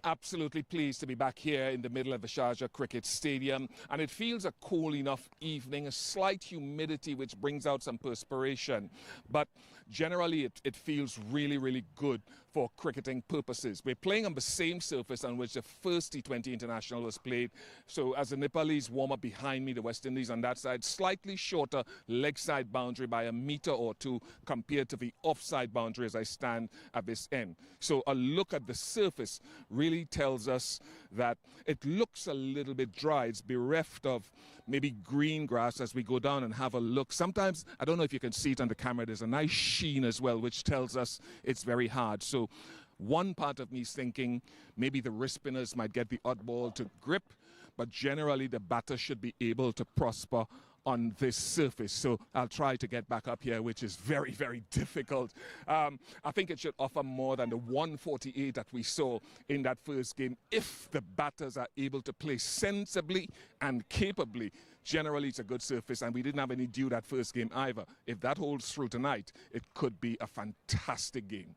Absolutely pleased to be back here in the middle of the Sharjah Cricket Stadium, and it feels a cool enough evening, a slight humidity which brings out some perspiration, but generally it feels really good for cricketing purposes. We're playing on the same surface on which the first T20 international was played, so as the Nepalese warm up behind me, the West Indies on that side, slightly shorter leg side boundary by a meter or two compared to the offside boundary as I stand at this end. So a look at the surface really tells us that it looks a little bit dry. It's bereft of maybe green grass as we go down and have a look. Sometimes, I don't know if you can see it on the camera, there's a nice sheen as well, which tells us it's very hard. So one part of me is thinking maybe the wrist spinners might get the odd ball to grip, but generally the batter should be able to prosper on this surface. So I'll try to get back up here, which is very difficult. I think it should offer more than the 148 that we saw in that first game if the batters are able to play sensibly and capably. Generally, it's a good surface, and we didn't have any dew that first game either. If that holds through tonight, it could be a fantastic game.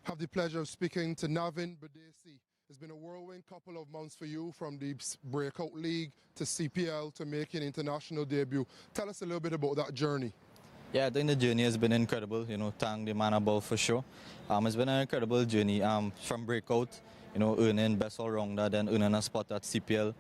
Have the pleasure of speaking to Navin Badesi. It's been a whirlwind couple of months for you, from the Breakout League to CPL to making international debut. Tell us a little bit about that journey. Yeah, I think the journey has been incredible, thank the man above for sure. It's been an incredible journey from Breakout, earning best all-rounder, then earning a spot at CPL.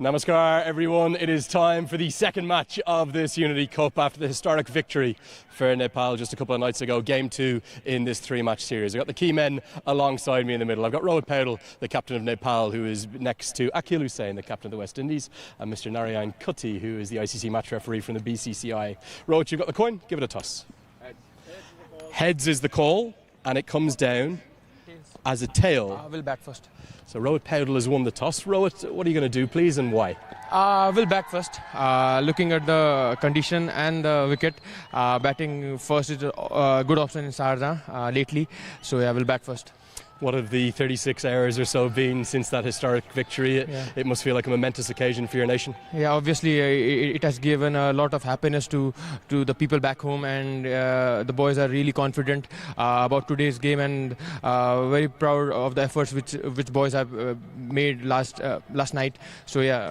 Namaskar everyone, it is time for the second match of this Unity Cup after the historic victory for Nepal just a couple of nights ago, game 2 in this 3-match series. I've got the key men alongside me in the middle. I've got Rohit Paudel, the captain of Nepal, who is next to Akil Hussain, the captain of the West Indies, and Mr. Narayan Kutty, who is the ICC match referee from the BCCI. Rohit, you've got the coin, give it a toss. Heads is the call, and it comes down as a tail. We'll bat first. So Rohit Paudel has won the toss. Rohit, what are you going to do, please, and why? We'll bat first. Looking at the condition and the wicket, batting first is a good option in Sharjah lately. So yeah, we'll bat first. What have the 36 hours or so been since that historic victory? It must feel like a momentous occasion for your nation. Yeah, obviously it has given a lot of happiness to the people back home, and the boys are really confident about today's game, and very proud of the efforts which boys have made last night. So yeah.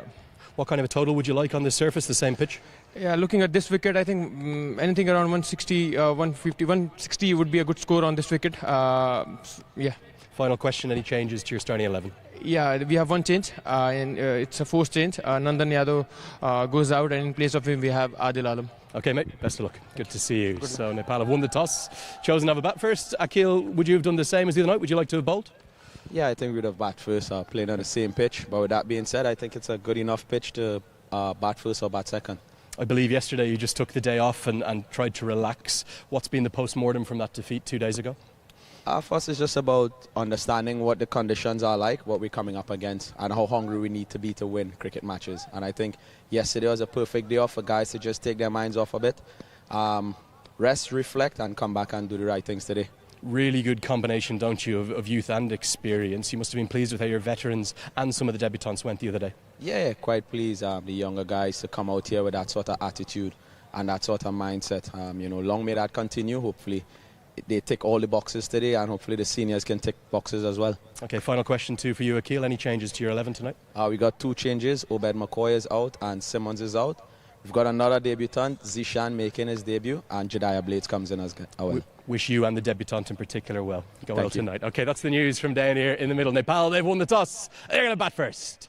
What kind of a total would you like on this surface, the same pitch? Yeah, looking at this wicket, I think anything around 160, 150, 160 would be a good score on this wicket. Yeah. Final question, any changes to your starting 11? Yeah, we have one change, and it's a forced change. Nandan Yadav goes out, and in place of him we have Adil Alam. Okay, mate, best of luck. Good to see you. So Nepal have won the toss, chosen to have a bat first. Akil, would you have done the same as the other night? Would you like to have bowled? Yeah, I think we'd have bat first, playing on the same pitch. But with that being said, I think it's a good enough pitch to bat first or bat second. I believe yesterday you just took the day off and tried to relax. What's been the post-mortem from that defeat 2 days ago? For us, it's just about understanding what the conditions are like, what we're coming up against, and how hungry we need to be to win cricket matches. And I think yesterday was a perfect day off for guys to just take their minds off a bit, rest, reflect, and come back and do the right things today. Really good combination, don't you, of youth and experience. You must have been pleased with how your veterans and some of the debutants went the other day. Yeah, quite pleased. The younger guys to come out here with that sort of attitude and that sort of mindset. Long may that continue. Hopefully they tick all the boxes today, and hopefully the seniors can tick boxes as well. Okay, final question too for you, Akil. Any changes to your 11 tonight? We got 2 changes. Obed McCoy is out and Simmons is out. We've got another debutant, Zishan, making his debut, and Jediah Blades comes in as well. Wish you and the debutant in particular well. Go well Thank you. tonight. Okay, that's the news from down here in the middle. Nepal, they've won the toss. They're going to bat first.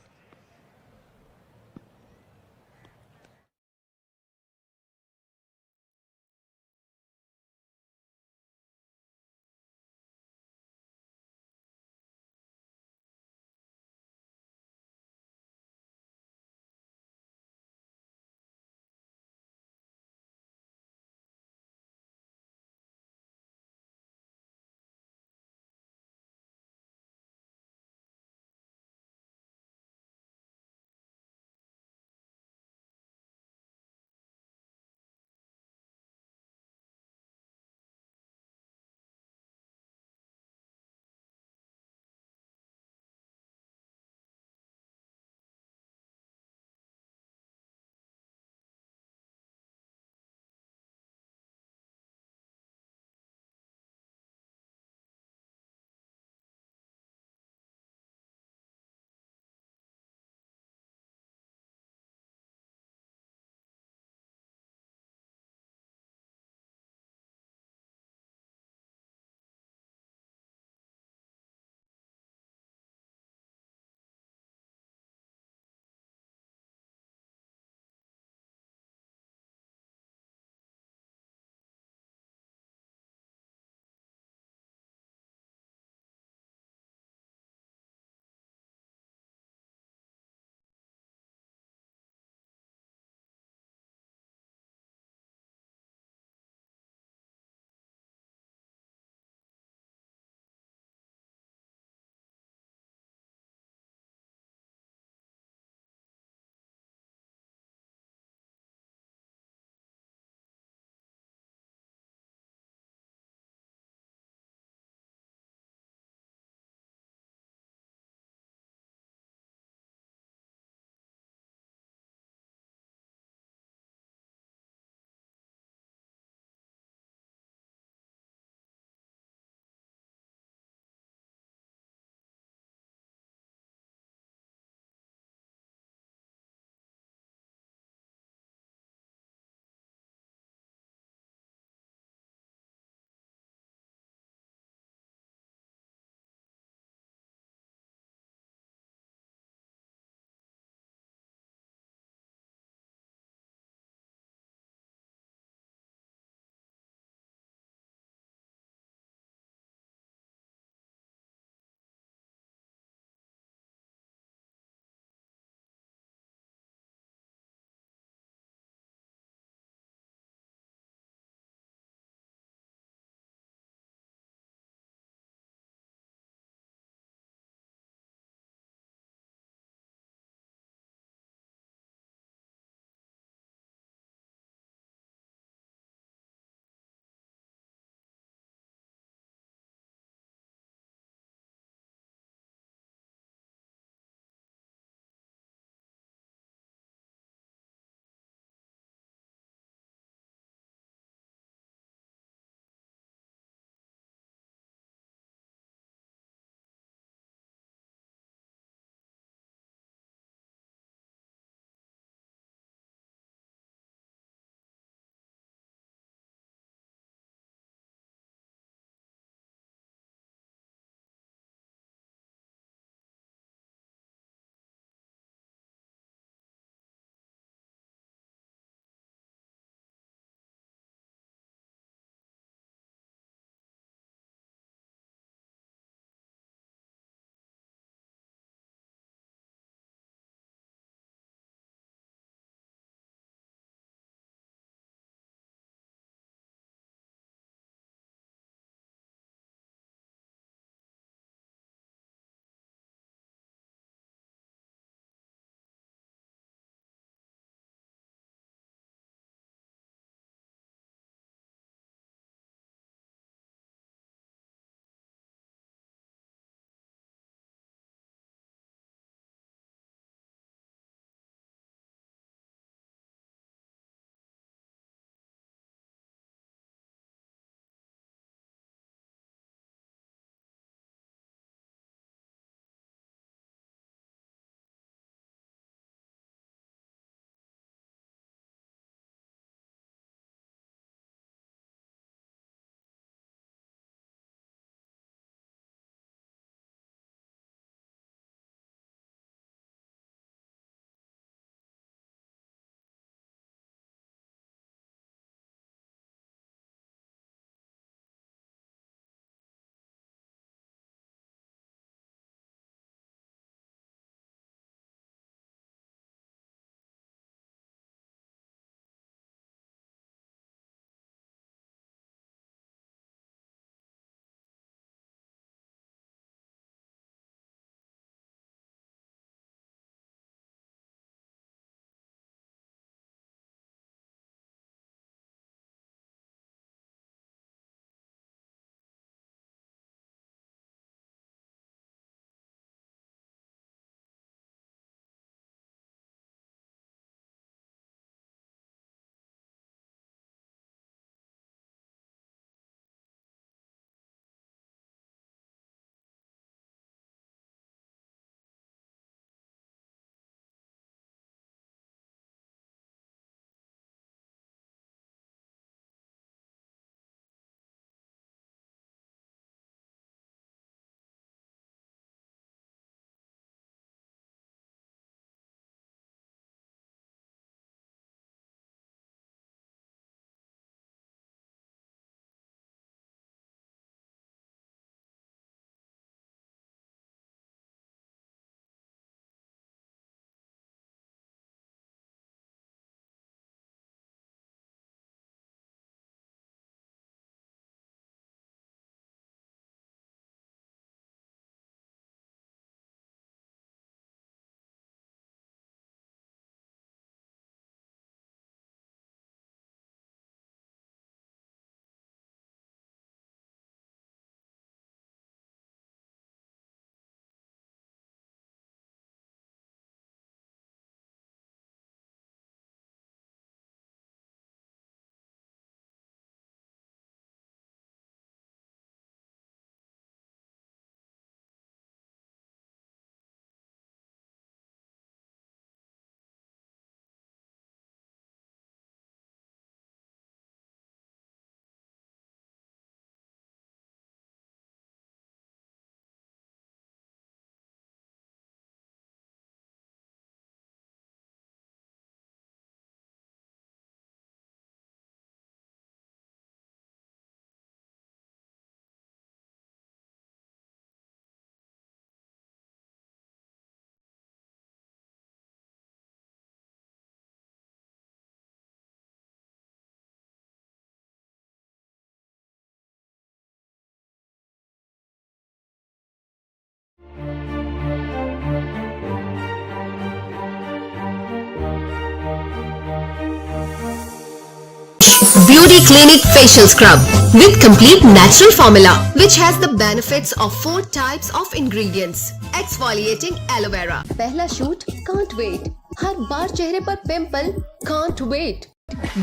Beauty Clinic Facial Scrub with complete natural formula which has the benefits of 4 types of ingredients. Exfoliating aloe vera. पहला shoot can't wait. हर बार चेहरे पर pimple can't wait.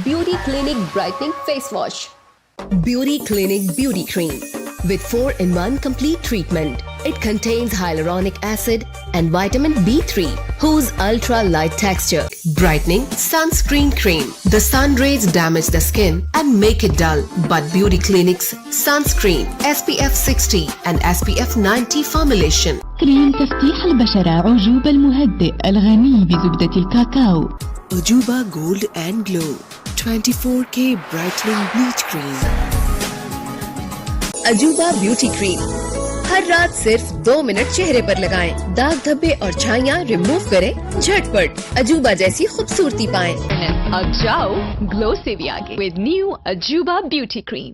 Beauty Clinic Brightening Face Wash. Beauty Clinic Beauty Cream with 4-in-1 complete treatment. It contains hyaluronic acid and vitamin B3 whose ultra light texture. Brightening sunscreen cream. The sun rays damage the skin and make it dull, but Beauty Clinic's sunscreen SPF 60 and SPF 90 formulation. كريم تفتيح البشرة عجوبة المهدئ الغني بزبدة الكاكاو. Ajuba Gold and Glow 24K Brightening Bleach Cream. अजूबा beauty cream हर रात सिर्फ 2 minute चेहरे पर लगाएं, दाग धब्बे और छाइयां remove करें झटपट, अजूबा जैसी खूबसूरती पाएं। अब जाओ ग्लो से भी आगे with new Ajuba Beauty Cream.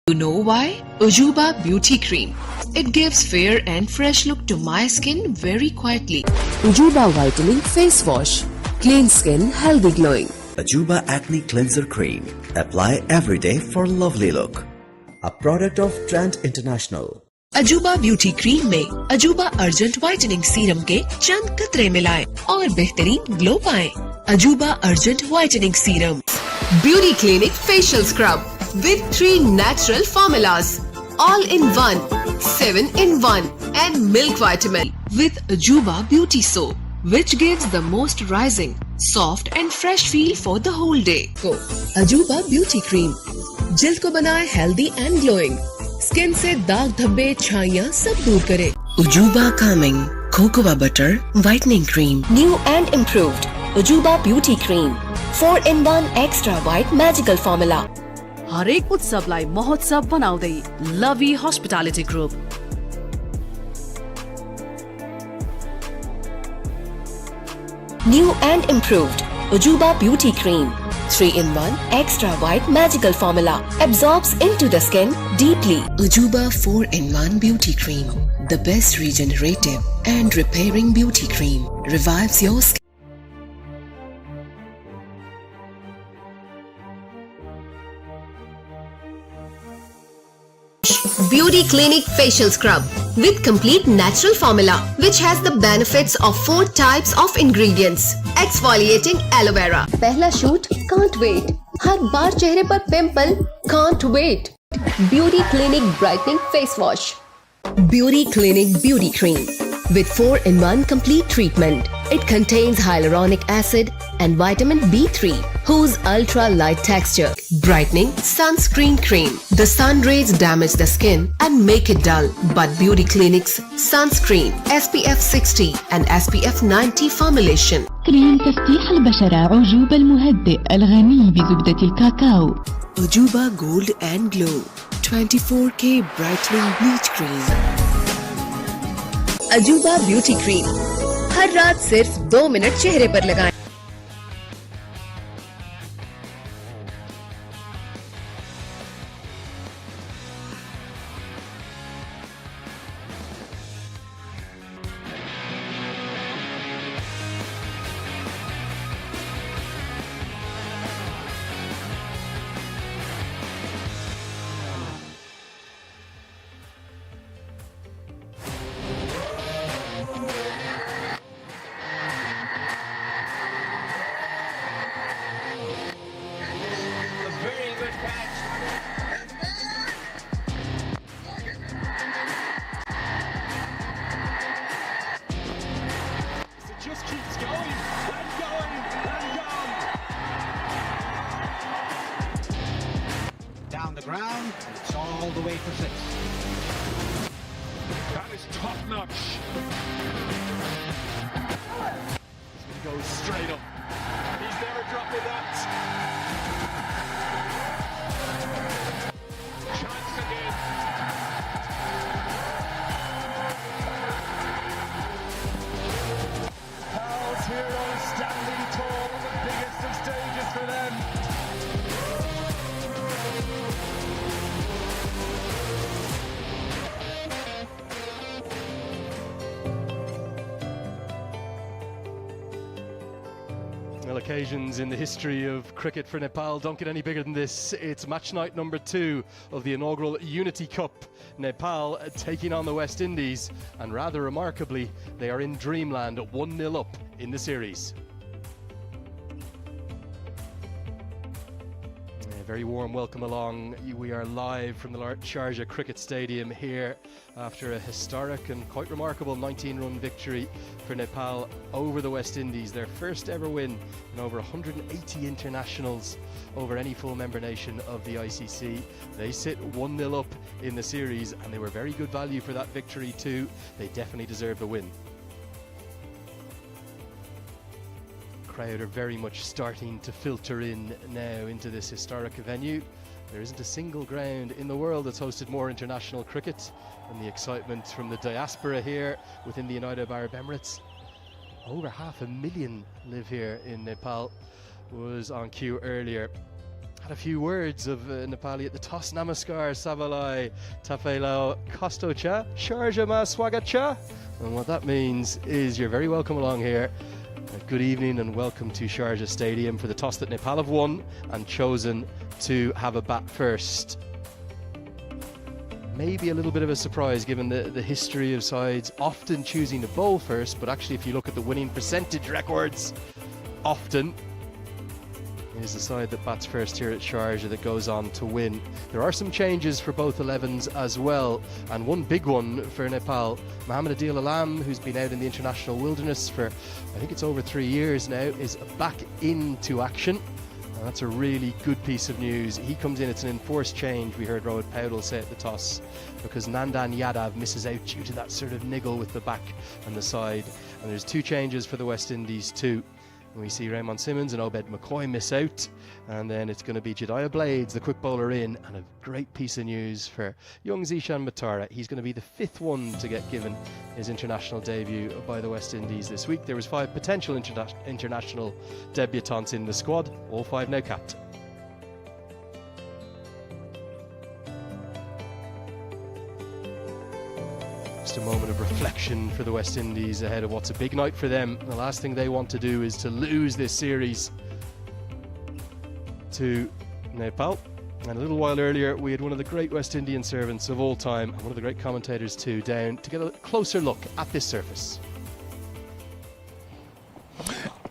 You know why? Ajuba Beauty Cream. It gives fair and fresh look to my skin very quietly. Ajuba Whitening Face Wash. Clean skin, healthy glowing. Ajuba Acne Cleanser Cream. Apply every day for lovely look. A product of Trend International. अजूबा beauty cream में अजूबा urgent whitening serum के चंद कतरे मिलाएं और बेहतरीन glow पाएं। अजूबा urgent whitening serum. Beauty clinic facial scrub with 3 natural formulas, all in one, 7 in 1 and milk vitamin with Ajuba Beauty Soap which gives the most rising, soft and fresh feel for the whole day. Ajuba Beauty Cream जिल्द को बनाए healthy and glowing, skin से दाग धब्बे छाइयां सब दूर करे। Ajuba Calming Cocoa Butter Whitening Cream. New and improved Ajuba Beauty Cream 4-in-1 Extra White Magical Formula. हरेक उत्सवलाई महोत्सव बनाउँदै लभी hospitality group. New and improved Ajuba Beauty Cream 3-in-1 Extra White Magical Formula absorbs into the skin deeply. Ajuba 4-in-1 Beauty Cream, the best regenerative and repairing beauty cream, revives your skin. Beauty Clinic Facial Scrub with complete natural formula which has the benefits of 4 types of ingredients. Exfoliating aloe vera. पहला shoot can't wait. हर बार चेहरे पर pimple can't wait. Beauty Clinic Brightening Face Wash. Beauty Clinic Beauty Cream with 4-in-1 complete treatment. It contains hyaluronic acid and vitamin B3 whose ultra light texture. Brightening sunscreen cream. The sun rays damage the skin and make it dull, but Beauty Clinic's sunscreen SPF 60 and SPF 90 formulation. كريم تفتيح البشرة عجوبة المهدئ الغني بزبدة الكاكاو. Ajuba Gold and Glow 24K Brightening Bleach Cream. अजूबा beauty cream हर रात सिर्फ 2 minute चेहरे पर लगाएं। Down the ground, it's all the way for 6. That is top notch. He goes straight up. He's never dropping that. Chance again. Pals heroes standing tall on the biggest of stages for them. Well, occasions in the history of cricket for Nepal don't get any bigger than this. It's match night number 2 of the inaugural Unity Cup. Nepal taking on the West Indies, and rather remarkably, they are in dreamland, 1-0 up in the series. A very warm welcome along. We are live from the Sharjah Cricket Stadium here after a historic and quite remarkable 19-run victory for Nepal over the West Indies. Their first ever win in over 180 internationals over any full member nation of the ICC. They sit 1-0 up in the series, and they were very good value for that victory too. They definitely deserved a win. Crowd are very much starting to filter in now into this historic venue. There isn't a single ground in the world that's hosted more international cricket, and the excitement from the diaspora here within the United Arab Emirates, over 500,000 live here in Nepal, was on cue earlier. Had a few words of Nepali at the toss. Namaskar, Savalai, Tafelo, Kostocha, Sharjah Ma Swagacha. And what that means is you're very welcome along here. Good evening and welcome to Sharjah Stadium for the toss that Nepal have won and chosen to have a bat first. Maybe a little bit of a surprise given the history of sides often choosing to bowl first, but actually if you look at the winning percentage records, often it is the side that bats first here at Sharjah that goes on to win. There are some changes for both 11s as well, and one big one for Nepal. Mohammad Adil Alam, who's been out in the international wilderness for I think it's over 3 years now, is back into action. And that's a really good piece of news. He comes in, it's an enforced change, we heard Rohit Paudel say at the toss, because Nandan Yadav misses out due to that sort of niggle with the back and the side. And there's 2 changes for the West Indies too. And we see Raymond Simmons and Obed McCoy miss out, and then it's going to be Jediah Blades, the quick bowler, in. And a great piece of news for young Zishan Matara. He's going to be the 5th one to get given his international debut by the West Indies this week. There was 5 potential international debutants in the squad, all 5 now capped. Just a moment of reflection for the West Indies ahead of what's a big night for them. The last thing they want to do is to lose this series to Nepal. And a little while earlier we had one of the great West Indian servants of all time, and one of the great commentators too, down to get a closer look at this surface.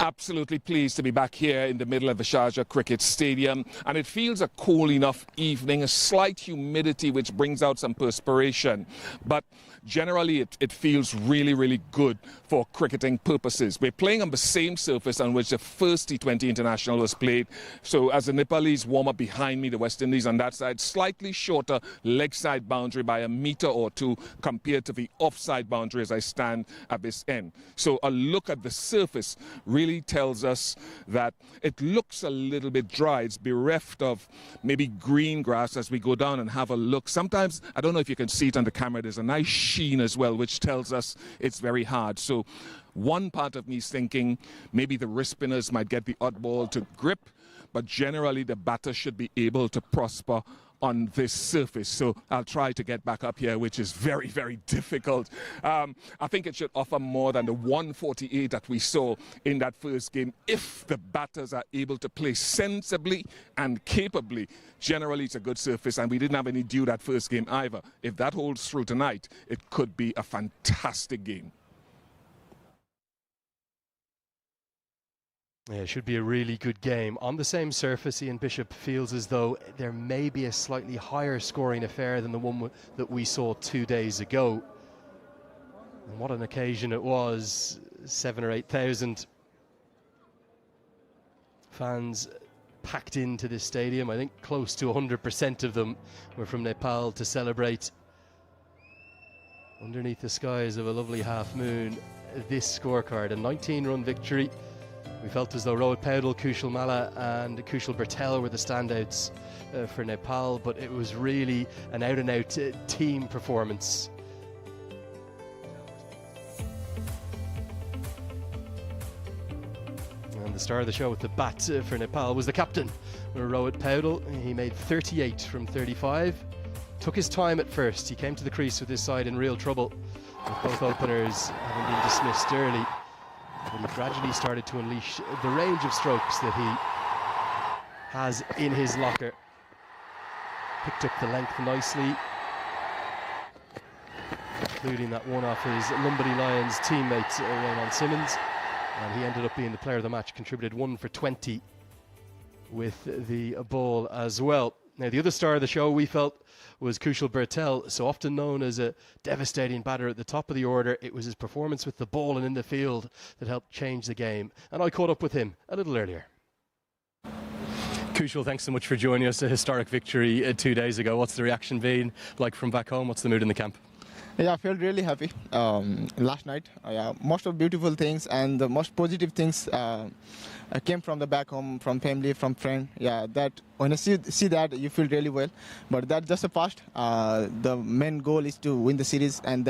Absolutely pleased to be back here in the middle of the Sharjah Cricket Stadium, and it feels a cool enough evening, a slight humidity which brings out some perspiration, but generally it feels really good for cricketing purposes. We're playing on the same surface on which the first T20 international was played, so as the Nepalese warm up behind me, the West Indies on that side, slightly shorter leg side boundary by a metre or 2 compared to the offside boundary as I stand at this end. So a look at the surface really tells us that it looks a little bit dry. It's bereft of maybe green grass as we go down and have a look. Sometimes, I don't know if you can see it on the camera, there's a nice sheen as well, which tells us it's very hard. So one part of me is thinking maybe the wrist spinners might get the odd ball to grip, but generally the batter should be able to prosper on this surface. So I'll try to get back up here, which is very difficult. I think it should offer more than the 148 that we saw in that first game if the batters are able to play sensibly and capably. Generally it's a good surface, and we didn't have any dew that first game either. If that holds through tonight, it could be a fantastic game. Yeah, it should be a really good game. On the same surface, Ian Bishop feels as though there may be a slightly higher scoring affair than the one that we saw 2 days ago. And what an occasion it was. 7,000 or 8,000 fans packed into this stadium. I think close to 100% of them were from Nepal to celebrate, underneath the skies of a lovely half moon, this scorecard. A 19-run victory. We felt as though Rohit Paudel, Kushal Malla and Kushal Bertel were the standouts for Nepal, but it was really an out-and-out team performance. And the star of the show with the bat for Nepal was the captain, Rohit Paudel. He made 38 from 35. Took his time at first. He came to the crease with his side in real trouble, with both openers having been dismissed early. But he gradually started to unleash the range of strokes that he has in his locker. Picked up the length nicely, including that one off his Lumberty Lions teammate, Raymond Simmons. And he ended up being the player of the match, contributed 1 for 20 with the ball as well. Now, the other star of the show, we felt, was Kushal Bertel, so often known as a devastating batter at the top of the order. It was his performance with the ball and in the field that helped change the game. And I caught up with him a little earlier. Kushal, thanks so much for joining us. A historic victory 2 days ago. What's the reaction been like from back home? What's the mood in the camp? Yeah, I felt really happy last night. Most of beautiful things and the most positive things came from the back home, from family, from friend. Yeah, that when you see that, you feel really well. But that's just a past. The main goal is to win the series, and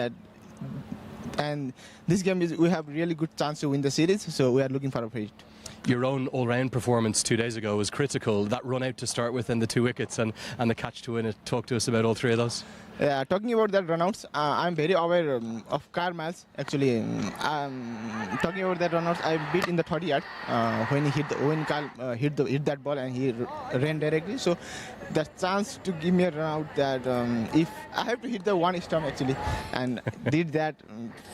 this game we have really good chance to win the series. So we are looking forward to it. Your own all-round performance 2 days ago was critical. That run out to start with and the 2 wickets and the catch to win it. Talk to us about all 3 of those. Yeah, talking about that runouts, I'm very aware of Kyle Miles. Actually, talking about that runouts, I beat in the 30 yard when Kyle hit that ball and he ran directly. So the chance to give me a run out that if I have to hit the one stump actually, and did that,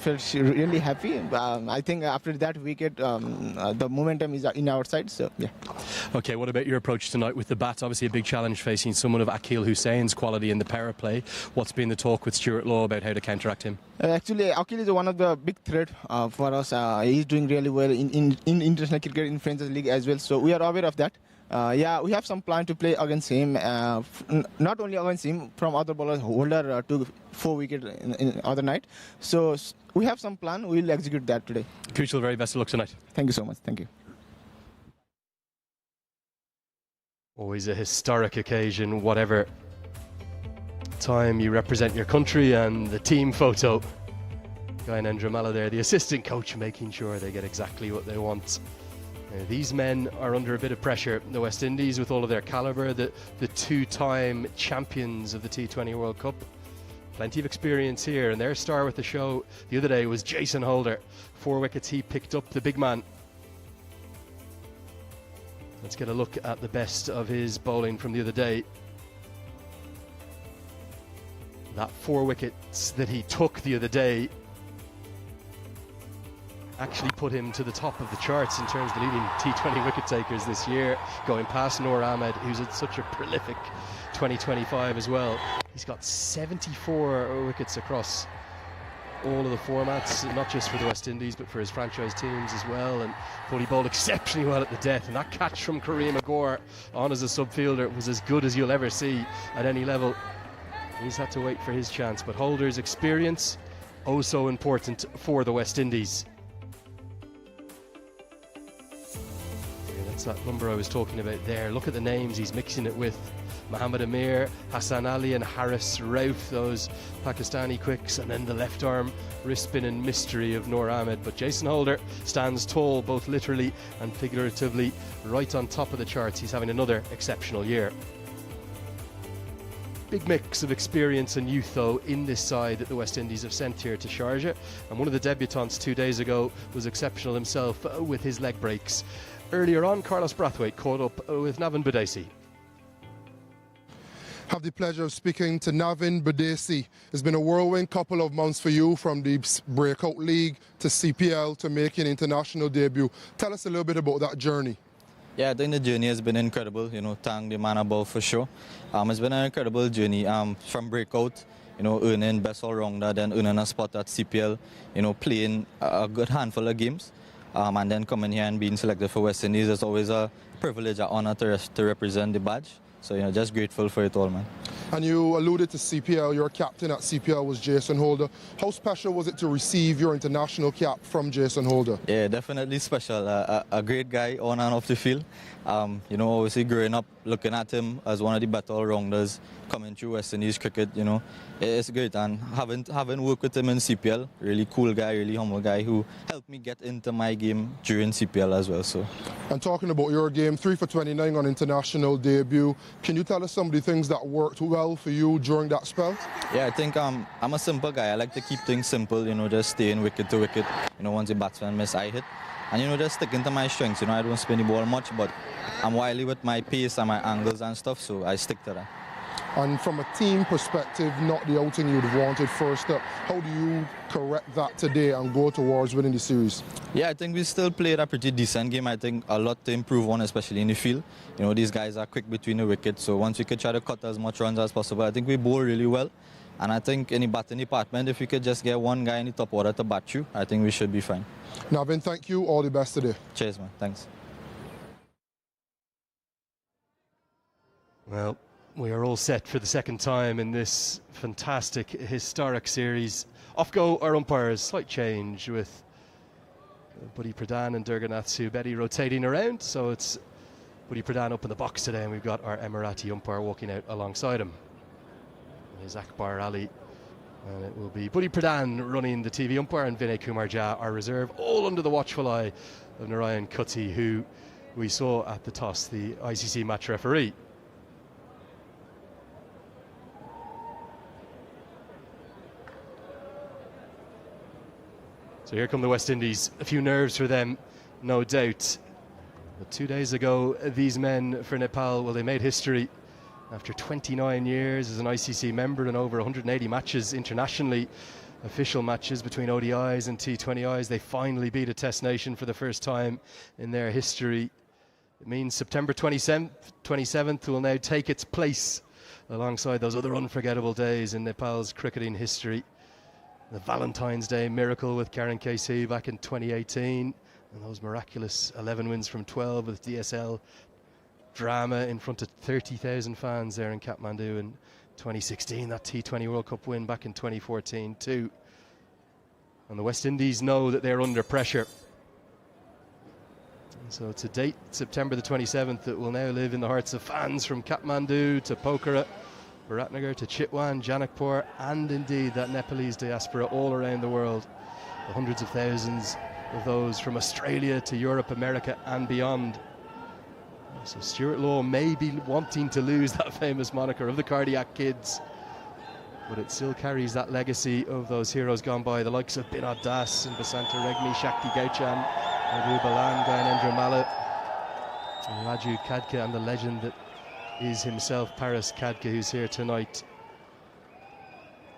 felt really happy. I think after that wicket, the momentum is in our side. So yeah. Okay, what about your approach tonight with the bats? Obviously a big challenge facing someone of Akil Hussein's quality in the power play. What's been the talk with Stuart Law about how to counteract him? Actually, Akil is one of the big threat for us. He's doing really well in international cricket, in French League as well. So we are aware of that. Yeah, we have some plan to play against him. Not only against him, from other bowlers, Holder took 4 wickets in other night. So we have some plan. We will execute that today. Kushal, very best of luck tonight. Thank you so much. Thank you. Always a historic occasion, whatever time you represent your country, and the team photo. Gyanendra Malla there, the assistant coach, making sure they get exactly what they want. These men are under a bit of pressure. The West Indies, with all of their calibre, the 2-time champions of the T20 World Cup. Plenty of experience here, and their star with the show the other day was Jason Holder. 4 wickets he picked up, the big man. Let's get a look at the best of his bowling from the other day. That 4 wickets that he took the other day actually put him to the top of the charts in terms of the leading T20 wicket takers this year, going past Noor Ahmed, who's had such a prolific 2025 as well. He's got 74 wickets across all of the formats, not just for the West Indies but for his franchise teams as well. And thought he bowled exceptionally well at the death, and that catch from Kareem Agor on as a subfielder was as good as you'll ever see at any level. He's had to wait for his chance, but Holder's experience, oh so important for the West Indies. That's that number I was talking about there. Look at the names he's mixing it with. Mohammad Amir, Hassan Ali and Haris Rauf, those Pakistani quicks, and then the left arm wrist spin and mystery of Noor Ahmed. But Jason Holder stands tall, both literally and figuratively, right on top of the charts. He's having another exceptional year. Big mix of experience and youth, though, in this side that the West Indies have sent here to Sharjah. And one of the debutants 2 days ago was exceptional himself with his leg breaks. Earlier on, Carlos Brathwaite caught up with Navin Badesi. Have the pleasure of speaking to Navin Badesi. It's been a whirlwind couple of months for you, from the Breakout League to CPL to making international debut. Tell us a little bit about that journey. Yeah, I think the journey has been incredible. Thank the man above for sure. It's been an incredible journey from Breakout, earning best all-rounder, then earning a spot at CPL, playing a good handful of games. And then coming here and being selected for West Indies is always a privilege, an honor to represent the badge. So, just grateful for it all, man. And you alluded to CPL. Your captain at CPL was Jason Holder. How special was it to receive your international cap from Jason Holder? Yeah, definitely special. A great guy on and off the field. Obviously growing up, looking at him as one of the better all-rounders coming through West Indies cricket, it's great. And having worked with him in CPL, really cool guy, really humble guy who helped me get into my game during CPL as well. So. And talking about your game, 3 for 29 on international debut, can you tell us some of the things that worked well well for you during that spell? Yeah, I think I'm a simple guy. I like to keep things simple, just staying wicket to wicket. Once the batsman miss, I hit. And, just sticking to my strengths. I don't spin the ball much, but I'm wily with my pace and my angles and stuff, so I stick to that. And from a team perspective, not the outing you'd wanted first up, how do you correct that today and go towards winning the series? Yeah, I think we still played a pretty decent game. I think a lot to improve on, especially in the field. These guys are quick between the wickets, so once we could try to cut as much runs as possible, I think we bowl really well. And I think in the batting department, if we could just get one guy in the top order to bat you, I think we should be fine. Navin, thank you. All the best today. Cheers, man. Thanks. Well, we are all set for the second time in this fantastic, historic series. Off go our umpires. Slight change with Buddy Pradhan and Durganath Subedi rotating around. So it's Buddy Pradhan up in the box today, and we've got our Emirati umpire walking out alongside him. Is Akbar Ali. And it will be Buddy Pradhan running the TV umpire and Vinay Kumar Jha, our reserve, all under the watchful eye of Narayan Kutty, who we saw at the toss, the ICC match referee. So here come the West Indies. A few nerves for them, no doubt. But 2 days ago, these men for Nepal, well, they made history. After 29 years as an ICC member and over 180 matches internationally, official matches between ODIs and T20Is, they finally beat a Test nation for the first time in their history. It means September 27th will now take its place alongside those other unforgettable days in Nepal's cricketing history. The Valentine's Day miracle with Karen KC back in 2018, and those miraculous 11 wins from 12 with DSL drama in front of 30,000 fans there in Kathmandu in 2016, that T20 World Cup win back in 2014 too. And the West Indies know that they're under pressure. And so it's a date, September the 27th, that will now live in the hearts of fans from Kathmandu to Pokhara, Biratnagar to Chitwan, Janakpur, and indeed that Nepalese diaspora all around the world. The hundreds of thousands of those from Australia to Europe, America and beyond. So Stuart Law may be wanting to lose that famous moniker of the Cardiac Kids, but it still carries that legacy of those heroes gone by, the likes of Binod Das and Basanta Regmi, Shakti Gauchan, Madhu Balan, Gyanendra Malla, and Raju Khadka, and the legend that is himself Paras Khadka, who's here tonight.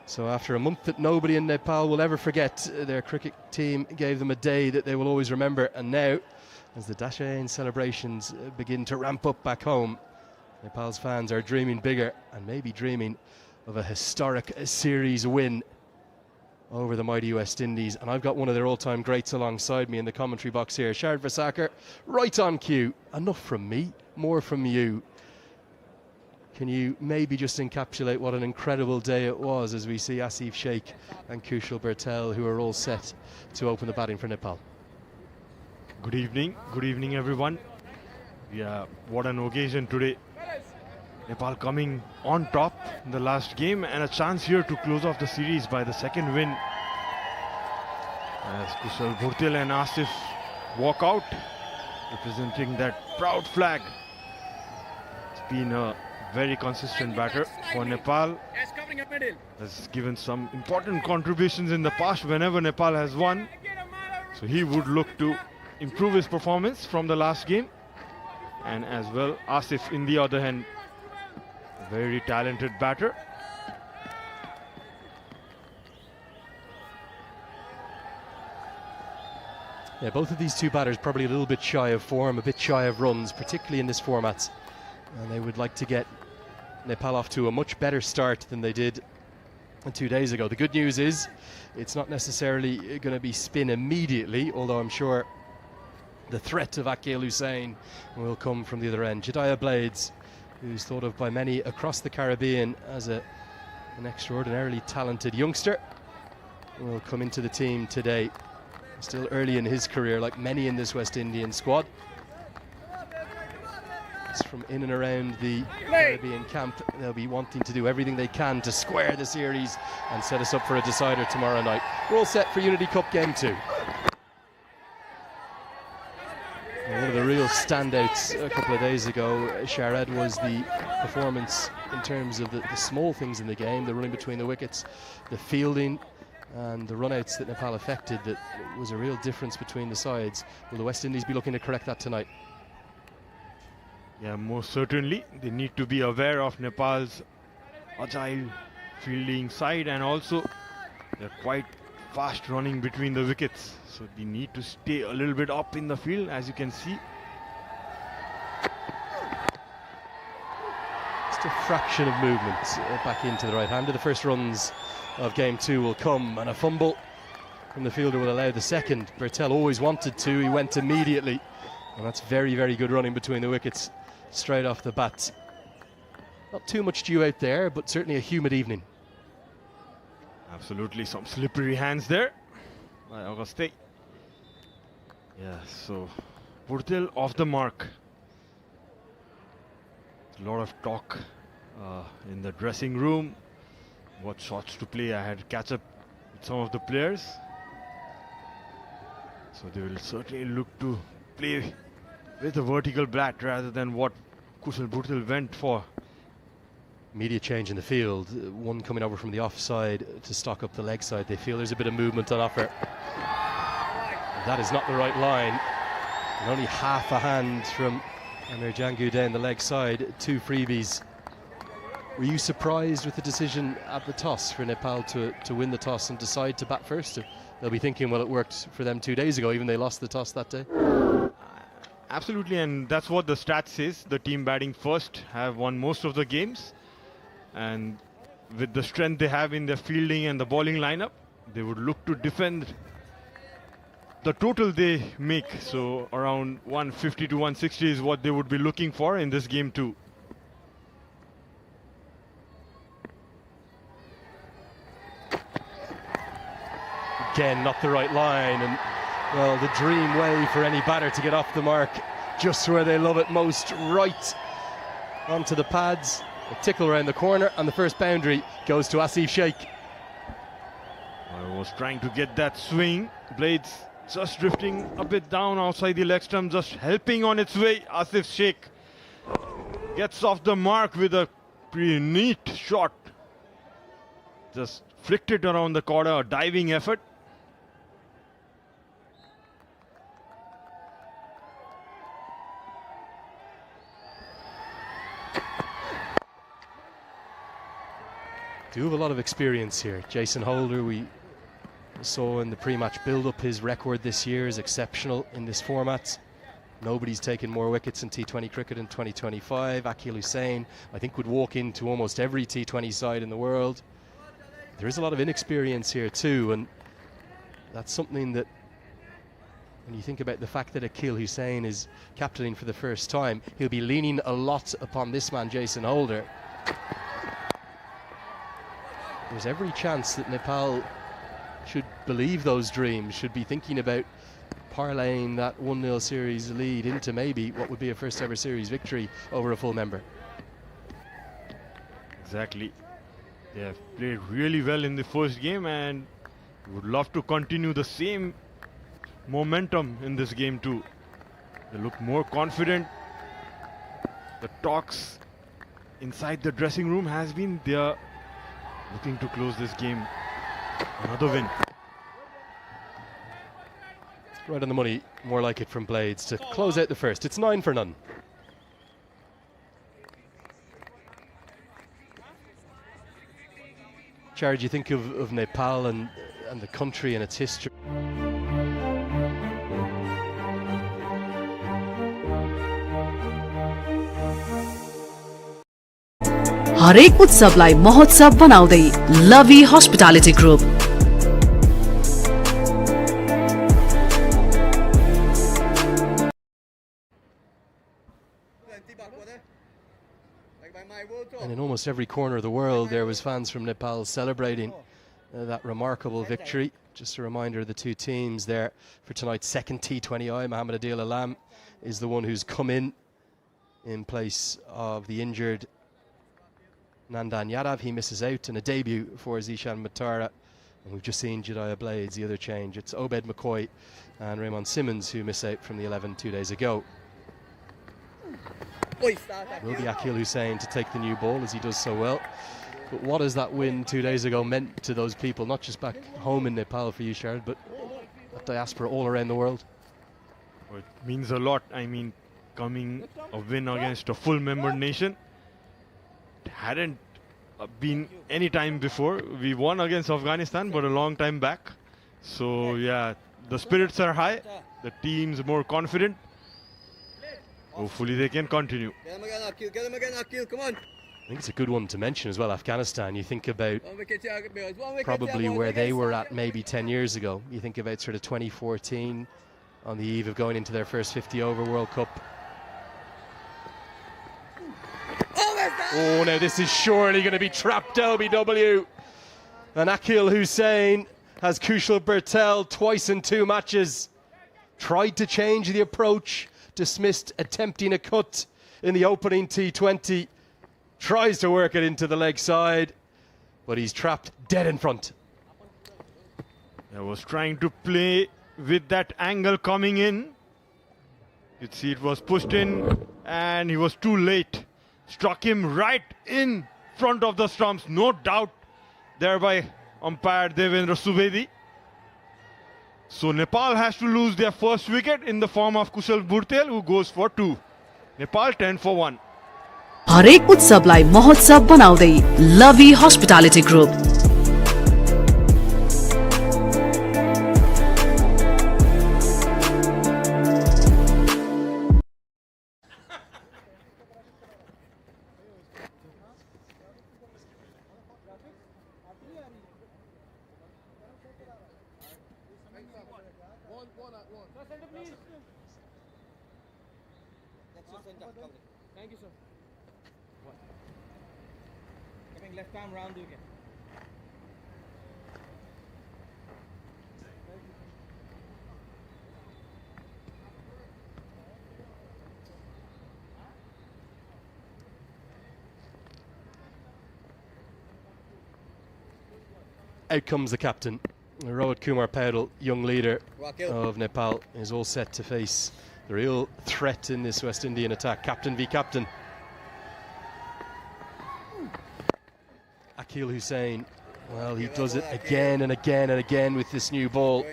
So after a month that nobody in Nepal will ever forget, their cricket team gave them a day that they will always remember. And now, as the Dashain celebrations begin to ramp up back home, Nepal's fans are dreaming bigger and maybe dreaming of a historic series win over the mighty West Indies. And I've got one of their all-time greats alongside me in the commentary box here. Shard Vasaker, right on cue. Enough from me, more from you. Can you maybe just encapsulate what an incredible day it was as we see Asif Sheikh and Kushal Bertel, who are all set to open the batting for Nepal? Good evening everyone. Yeah, what an occasion today. Nepal coming on top in the last game, and a chance here to close off the series by the second win. As Kushal Bertel and Asif walk out, representing that proud flag. It's been a very consistent batter for Nepal. Has given some important contributions in the past whenever Nepal has won. So he would look to improve his performance from the last game. And as well, Asif, in the other hand, very talented batter. Yeah, both of these two batters probably a little bit shy of form, a bit shy of runs, particularly in this format. And they would like to get Nepal off to a much better start than they did 2 days ago. The good news is it's not necessarily going to be spin immediately, although I'm sure the threat of Akil Hussain will come from the other end. Jediah Blades, who's thought of by many across the Caribbean as an extraordinarily talented youngster, will come into the team today. Still early in his career, like many in this West Indian squad. From in and around the Caribbean camp, they'll be wanting to do everything they can to square the series and set us up for a decider tomorrow night. We're all set for Unity Cup Game 2. And one of the real real standouts a couple of days ago, Shared, was the performance in terms of the small things in the game, the running between the wickets, the fielding and the run-outs that Nepal affected. That was a real difference between the sides. Will the West Indies be looking to correct that tonight? Yeah, most certainly. They need to be aware of Nepal's agile fielding side, and also they're quite fast running between the wickets. So they need to stay a little bit up in the field, as you can see. Just a fraction of movement back into the right-hander. The first runs of game 2 will come, and a fumble from the fielder will allow the second. Bertel always wanted to, he went immediately, and that's very, very good running between the wickets straight off the bat. Not too much dew out there, but certainly a humid evening. Absolutely, some slippery hands there by Auguste. Yeah, so Purtel off the mark. A lot of talk in the dressing room. What shots to play? I had to catch up with some of the players. So they will certainly look to play with a vertical bat rather than what Kushal Purtel went for. Immediate change in the field, one coming over from the offside to stock up the leg side. They feel there's a bit of movement on offer. That is not the right line, and only half a hand from Amir Jangu down the leg side. 2 freebies. Were you surprised with the decision at the toss for Nepal to win the toss and decide to bat first? They'll be thinking, well, it worked for them 2 days ago, even they lost the toss that day. Absolutely, and that's what the stats says. The team batting first have won most of the games. And with the strength they have in their fielding and the bowling lineup, they would look to defend the total they make. So around 150 to 160 is what they would be looking for in this game too. Again, not the right line, and well, the dream way for any batter to get off the mark, just where they love it most, right onto the pads. A tickle around the corner, and the first boundary goes to Asif Sheikh. I was trying to get that swing. Blades just drifting a bit down outside the leg stump, just helping on its way. Asif Sheikh gets off the mark with a pretty neat shot. Just flicked it around the corner, a diving effort. Do have a lot of experience here. Jason Holder, we saw in the pre-match build-up, his record this year is exceptional in this format. Nobody's taken more wickets in T20 cricket in 2025. Akil Hussain, I think, would walk into almost every T20 side in the world. There is a lot of inexperience here too, and that's something that, when you think about the fact that Akil Hussain is captaining for the first time, he'll be leaning a lot upon this man, Jason Holder. There's every chance that Nepal should believe those dreams, should be thinking about parlaying that 1-0 series lead into maybe what would be a first ever series victory over a full member. Exactly. They have played really well in the first game and would love to continue the same momentum in this game too. They look more confident. The talks inside the dressing room has been they are looking to close this game. Another win. Right on the money, more like it from Blades to close out the first. It's 9 for none. Jared, you think of Nepal and the country and its history. हरेक उत्सवलाई महोत्सव बनाउँदै लभी hospitality group. And in almost every corner of the world there was fans from Nepal celebrating that remarkable victory. Just a reminder of the two teams there for tonight's second T20I. Mohamed Adil Alam is the one who's come in place of the injured Nandan Yadav. He misses out, and a debut for Zishan Matara. And we've just seen Jediah Blades, the other change. It's Obed McCoy and Raymond Simmons who miss out from the 11 2 days ago. Will be Akil Hussain to take the new ball as he does so well. But what has that win 2 days ago meant to those people, not just back home in Nepal for you, Sharad, but that diaspora all around the world? Well, it means a lot. I mean, coming a win against a full member nation. It hadn't been any time before. We won against Afghanistan, but a long time back. So yeah, the spirits are high. The team's more confident. Hopefully they can continue. Get him again, Akil, come on. I think it's a good one to mention as well, Afghanistan. You think about probably where they were at maybe 10 years ago. You think about sort of 2014 on the eve of going into their first 50-over World Cup. Oh, now this is surely going to be trapped LBW. And Akil Hussain has Kushal Bertel twice in 2 matches. Tried to change the approach, dismissed attempting a cut in the opening T20. Tries to work it into the leg side, but he's trapped dead in front. I was trying to play with that angle coming in. You'd see it was pushed in and he was too late. Struck him right in front of the stumps, no doubt, thereby umpire Devendra Subedi. So Nepal has to lose their first wicket in the form of Kushal Bhurtel, who goes for 2. Nepal 10 for 1. हरेक उत्सवलाई महोत्सव बनाउँदै लभी hospitality group. Thank you, sir. Coming left arm round wicket. Out comes the captain. Rohit Kumar Paudel, young leader of Nepal, is all set to face the real threat in this West Indian attack. Captain v captain. Akil Hussain, well, he does it again and again and again with this new ball.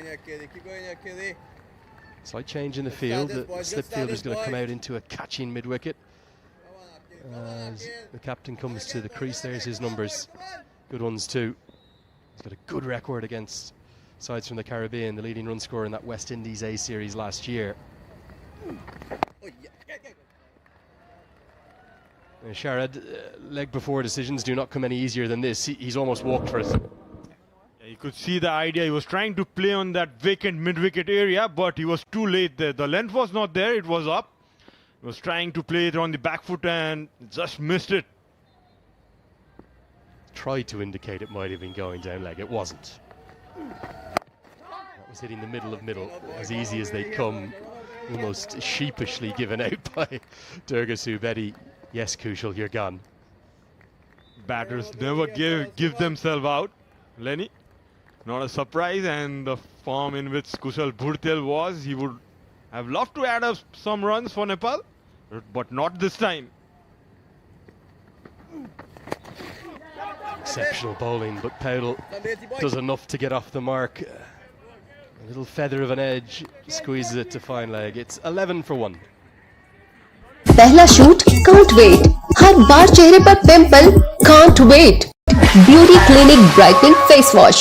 Slight change in the field. The slip fielder is going to come out into a catching mid-wicket. As the captain comes to the crease, there's his numbers. Good ones too. He's got a good record against sides from the Caribbean, the leading run scorer in that West Indies A series last year. Sharad, leg before decisions do not come any easier than this. He's almost walked for it. Yeah, you could see the idea. He was trying to play on that vacant mid-wicket area, but he was too late there. The length was not there, it was up. He was trying to play it on the back foot and just missed it. Tried to indicate it might have been going down leg, it wasn't. That was hitting the middle of middle, as easy as they come. Almost sheepishly given out by Durga Subedi. Yes, Kushal, you're gone. Batters never give themselves out, Lenny. Not a surprise, and the form in which Kushal Bhurtel was, he would have loved to add up some runs for Nepal, but not this time. Exceptional bowling, but Paudel does enough to get off the mark. A little feather of an edge, squeezes it to fine leg. It's 11 for 1. पहला shoot can't wait, हर बार चेहरे पर pimple can't wait. Beauty clinic brightening face wash,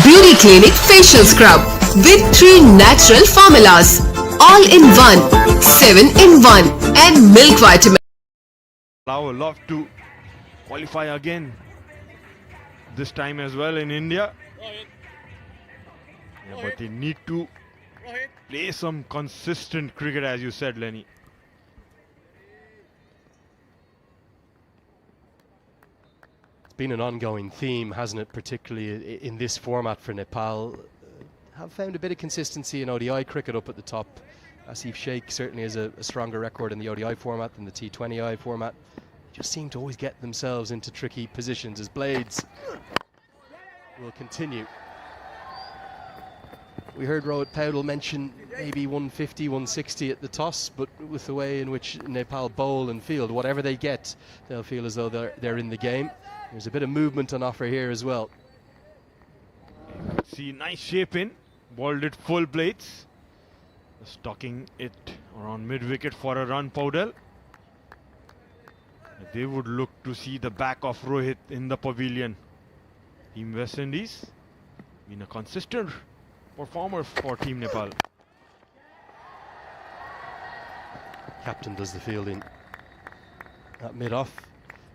beauty clinic facial scrub with 3 natural formulas, all in one, 7 in 1, and milk vitamin. I would love to qualify again, this time as well in India. Yeah, but they need to play some consistent cricket, as you said, Lenny. It's been an ongoing theme, hasn't it, particularly in this format for Nepal. Have found a bit of consistency in ODI cricket up at the top. Asif Sheikh certainly has a stronger record in the ODI format than the T20I format. Just seem to always get themselves into tricky positions as Blades will continue. We heard Rohit Paudel mention maybe 150, 160 at the toss, but with the way in which Nepal bowl and field, whatever they get, they'll feel as though they're in the game. There's a bit of movement on offer here as well. See, nice shape in, balled it full plates, stocking it around mid-wicket for a run, Paudel. They would look to see the back of Rohit in the pavilion. Team West Indies been a consistent performer for Team Nepal. Captain does the fielding at mid-off.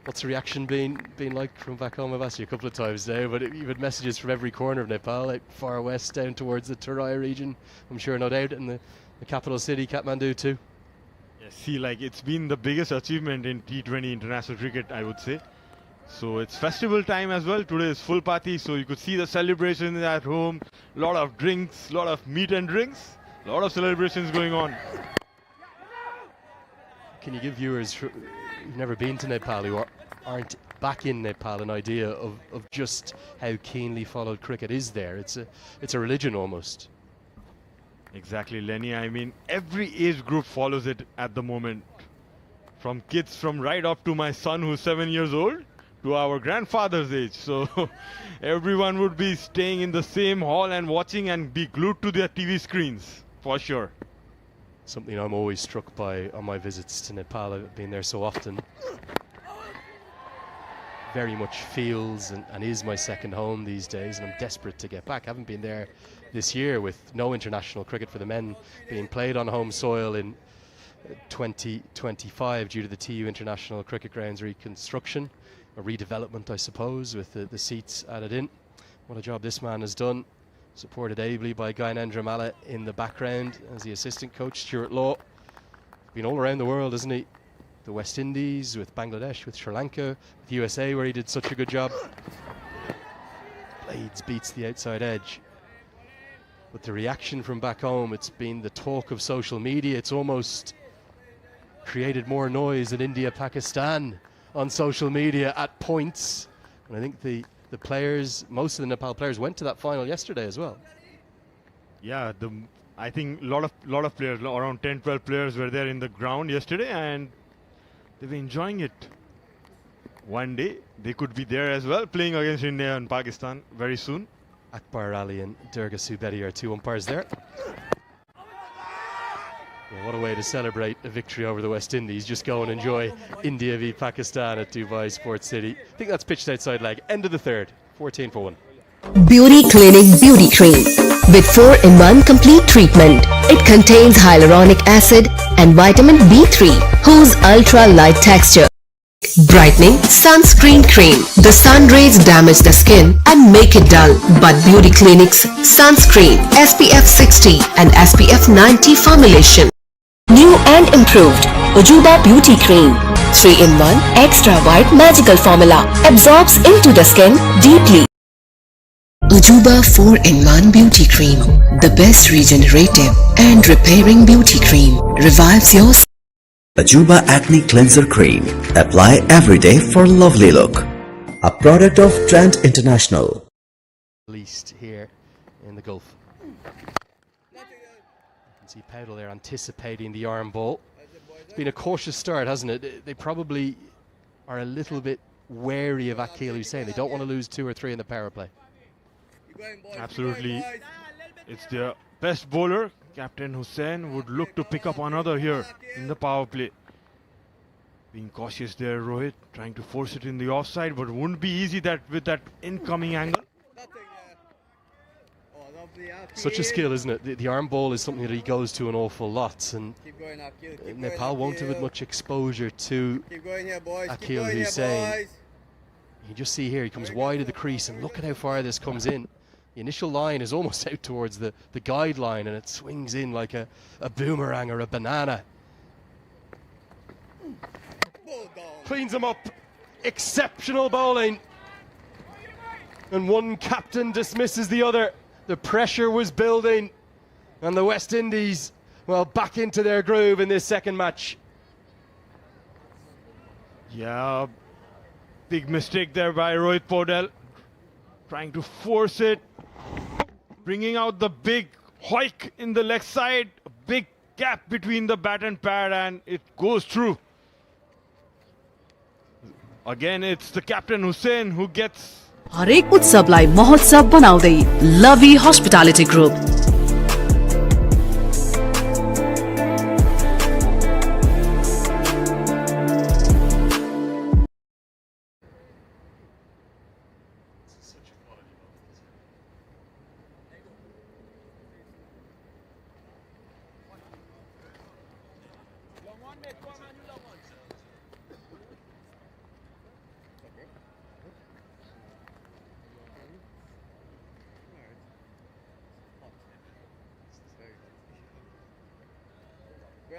What's the reaction been like from back home? I've asked you a couple of times now, but you've had messages from every corner of Nepal, like far west down towards the Terai region, I'm sure, no doubt, and the capital city, Kathmandu too. Yeah, see, like, it's been the biggest achievement in T20 international cricket, I would say. So it's festival time as well. Today is full party, so you could see the celebrations at home. A lot of drinks, a lot of meat and drinks, a lot of celebrations going on. Can you give viewers who've never been to Nepal, who aren't back in Nepal, an idea of just how keenly followed cricket is there? It's a religion almost. Exactly, Lenny. I mean, every age group follows it at the moment. From kids from right up to my son who's 7 years old, to our grandfather's age. So everyone would be staying in the same hall and watching and be glued to their TV screens, for sure. Something I'm always struck by on my visits to Nepal. I've been there so often. Very much feels and is my second home these days, and I'm desperate to get back. I haven't been there this year with no international cricket for the men being played on home soil in 2025 due to the TU International Cricket Grounds reconstruction. A redevelopment, I suppose, with the seats added in. What a job this man has done. Supported ably by Gyanendra Malla in the background as the assistant coach, Stuart Law. Been all around the world, hasn't he? The West Indies, with Bangladesh, with Sri Lanka, with USA, where he did such a good job. Blades beats the outside edge. But the reaction from back home, it's been the talk of social media. It's almost created more noise than India, Pakistan on social media at points. And I think the players, most of the Nepal players, went to that final yesterday as well. Yeah, I think a lot of players, around 10-12 players were there in the ground yesterday, and they were enjoying it. One day they could be there as well, playing against India and Pakistan very soon. Akbar Ali and Durga Subedi are two umpires there. Yeah, what a way to celebrate a victory over the West Indies. Just go and enjoy India v Pakistan at Dubai Sports City. I think that's pitched outside leg. End of the third. 14 for 1. Beauty Clinic Beauty Cream with 4-in-1 complete treatment. It contains hyaluronic acid and vitamin B3, whose ultra-light texture. Brightening sunscreen cream. The sun rays damage the skin and make it dull, but Beauty Clinic's sunscreen SPF 60 and SPF 90 formulation. New and improved Ajuba Beauty Cream. 3-in-1 extra white magical formula absorbs into the skin deeply. Ajuba 4-in-1 Beauty Cream, the best regenerative and repairing beauty cream, revives your skin. Ajuba Acne Cleanser Cream. Apply every day for lovely look. A product of Trent International. Released here in the Gulf. You can see Paudel there anticipating the arm ball. It's been a cautious start, hasn't it? They probably are a little bit wary of Akil Hussain. They don't want to lose 2 or 3 in the power play. Absolutely. It's their best bowler. Captain Hussain would look to pick up another here in the power play. Being cautious there, Rohit, trying to force it in the offside, but wouldn't be easy with that incoming angle. Such a skill, isn't it? The arm ball is something that he goes to an awful lot, and Nepal won't have had much exposure to Akil Hussain. You just see here, he comes wide of the crease, and look at how far this comes in. The initial line is almost out towards the guideline, and it swings in like a boomerang or a banana. Cleans him up. Exceptional bowling. And one captain dismisses the other. The pressure was building, and the West Indies, well, back into their groove in this second match. Yeah, big mistake there by Rohit Paudel. Trying to force it. Bringing out the big Hoik in the leg side, a big gap between the bat and pad, and it goes through. Again, it's the captain Hussein who gets. हरेक उत्सवलाई महोत्सव बनाउँदै लभी hospitality group.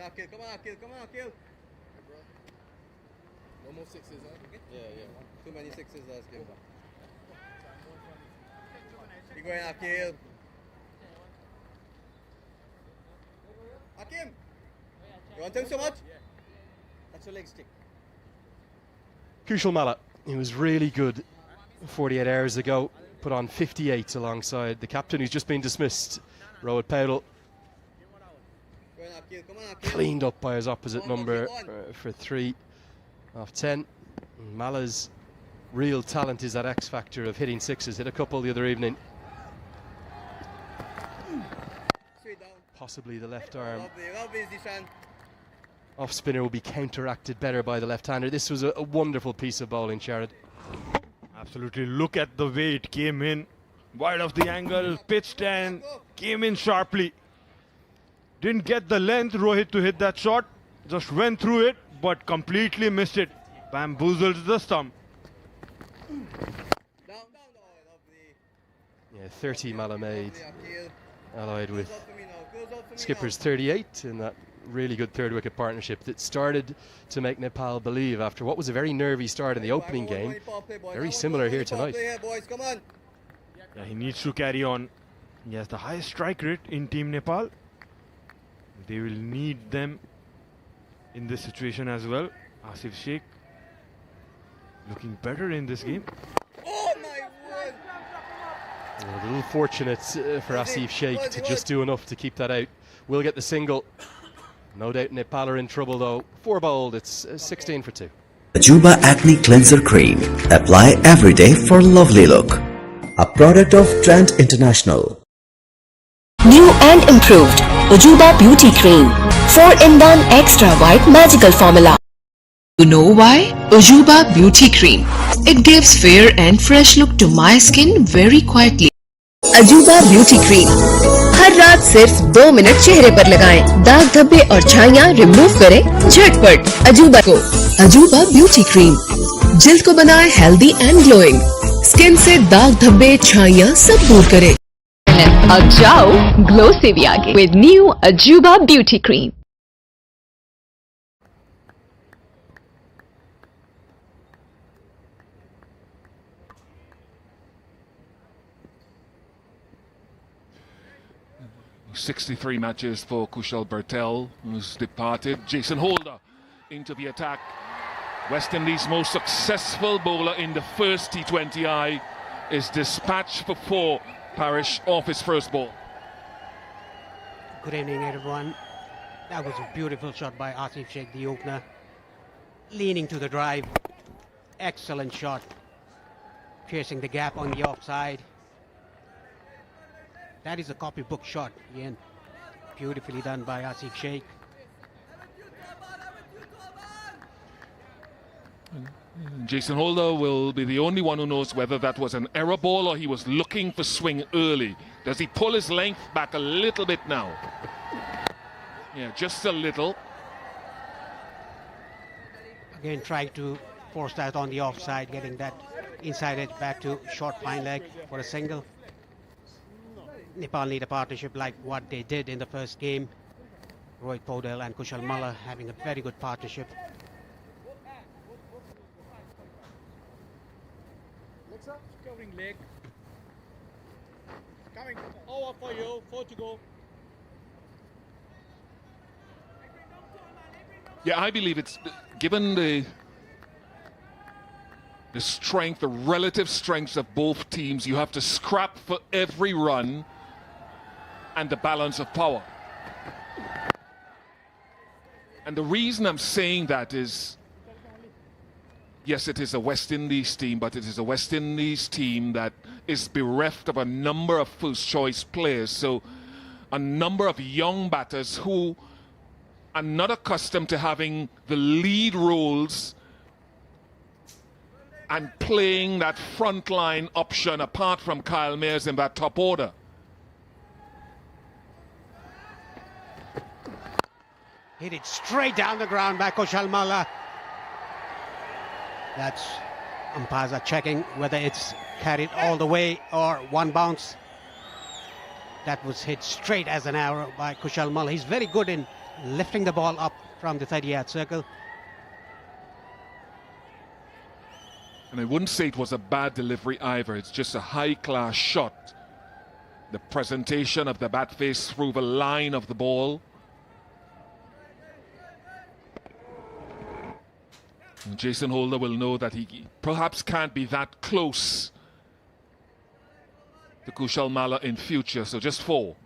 Akil, come on, Akil, come on, Akil. No more sixes, huh? Yeah. Too many sixes last game. Keep going, Akil. Akim! You want him so much? That's your leg stick. Kushal Malla, he was really good 48 hours ago, put on 58 alongside the captain who's just been dismissed, Rohit Paudel. Cleaned up by his opposite number for 3 off 10. Mala's real talent is that X factor of hitting sixes. Hit a couple the other evening. Possibly the left arm off spinner will be counteracted better by the left-hander. This was a wonderful piece of bowling, Sharad. Absolutely. Look at the way it came in. Wide of the angle, pitched and came in sharply. Didn't get the length, Rohit, to hit that shot. Just went through it, but completely missed it. Bamboozled the stump. Yeah, 30 Malla made, allied with Skipper's 38 in that really good third wicket partnership that started to make Nepal believe after what was a very nervy start in the opening game. Very similar here tonight. Yeah, he needs to carry on. He has the highest strike rate in Team Nepal. They will need them in this situation as well. Asif Sheikh looking better in this game. Oh my word! A little fortunate for Asif Sheikh to just do enough to keep that out. Will get the single. No doubt Nepal are in trouble though. 4 bowled, it's 16 for 2. Ajuba Acne Cleanser Cream. Apply every day for lovely look. A product of Trent International. New and improved Ajuba Beauty Cream. 4-in-1 Extra White Magical Formula. You know why? Ajuba Beauty Cream. It gives fair and fresh look to my skin very quietly. Ajuba Beauty Cream. हर रात सिर्फ 2 minute चेहरे पर लगाएं। दाग धब्बे और छाइयां remove करें झटपट। अजूबा को अजूबा ब्यूटी क्रीम जल्द को बनाए हेल्दी एंड ग्लोइंग। स्किन से दाग धब्बे छाइयां सब दूर करे। अब जाओ ग्लो से भी आगे with new Ajuba Beauty Cream. .63 matches for Kushal Bertel, who's departed. Jason Holder into the attack. West Indies' most successful bowler in the first T20I is dispatched for 4. Parish off his first ball. Good evening, everyone. That was a beautiful shot by Asif Sheikh, the opener. Leaning to the drive. Excellent shot. Piercing the gap on the offside. That is a copybook shot, again. Beautifully done by Asif Sheikh. Jason Holder will be the only one who knows whether that was an error ball or he was looking for swing early. Does he pull his length back a little bit now? Yeah, just a little. Again, trying to force that on the offside, getting that inside edge back to short fine leg for a single. Nepal need a partnership like what they did in the first game. Rohit Paudel and Kushal Malla having a very good partnership. Covering leg. Coming over for you. 4 to go. Yeah, I believe it's given the strength, the relative strengths of both teams. You have to scrap for every run, and the balance of power. And the reason I'm saying that is, yes, it is a West Indies team, but it is a West Indies team that is bereft of a number of first-choice players. So a number of young batters who are not accustomed to having the lead roles and playing that frontline option apart from Kyle Mayers in that top order. Hit it straight down the ground by Kushal Malla. That's umpires are checking whether it's carried all the way or one bounce. That was hit straight as an arrow by Kushal Malla. He's very good in lifting the ball up from the 30-yard circle. And I wouldn't say it was a bad delivery either. It's just a high-class shot. The presentation of the bat face through the line of the ball. And Jason Holder will know that he perhaps can't be that close to Kushal Malla in future, so just 4.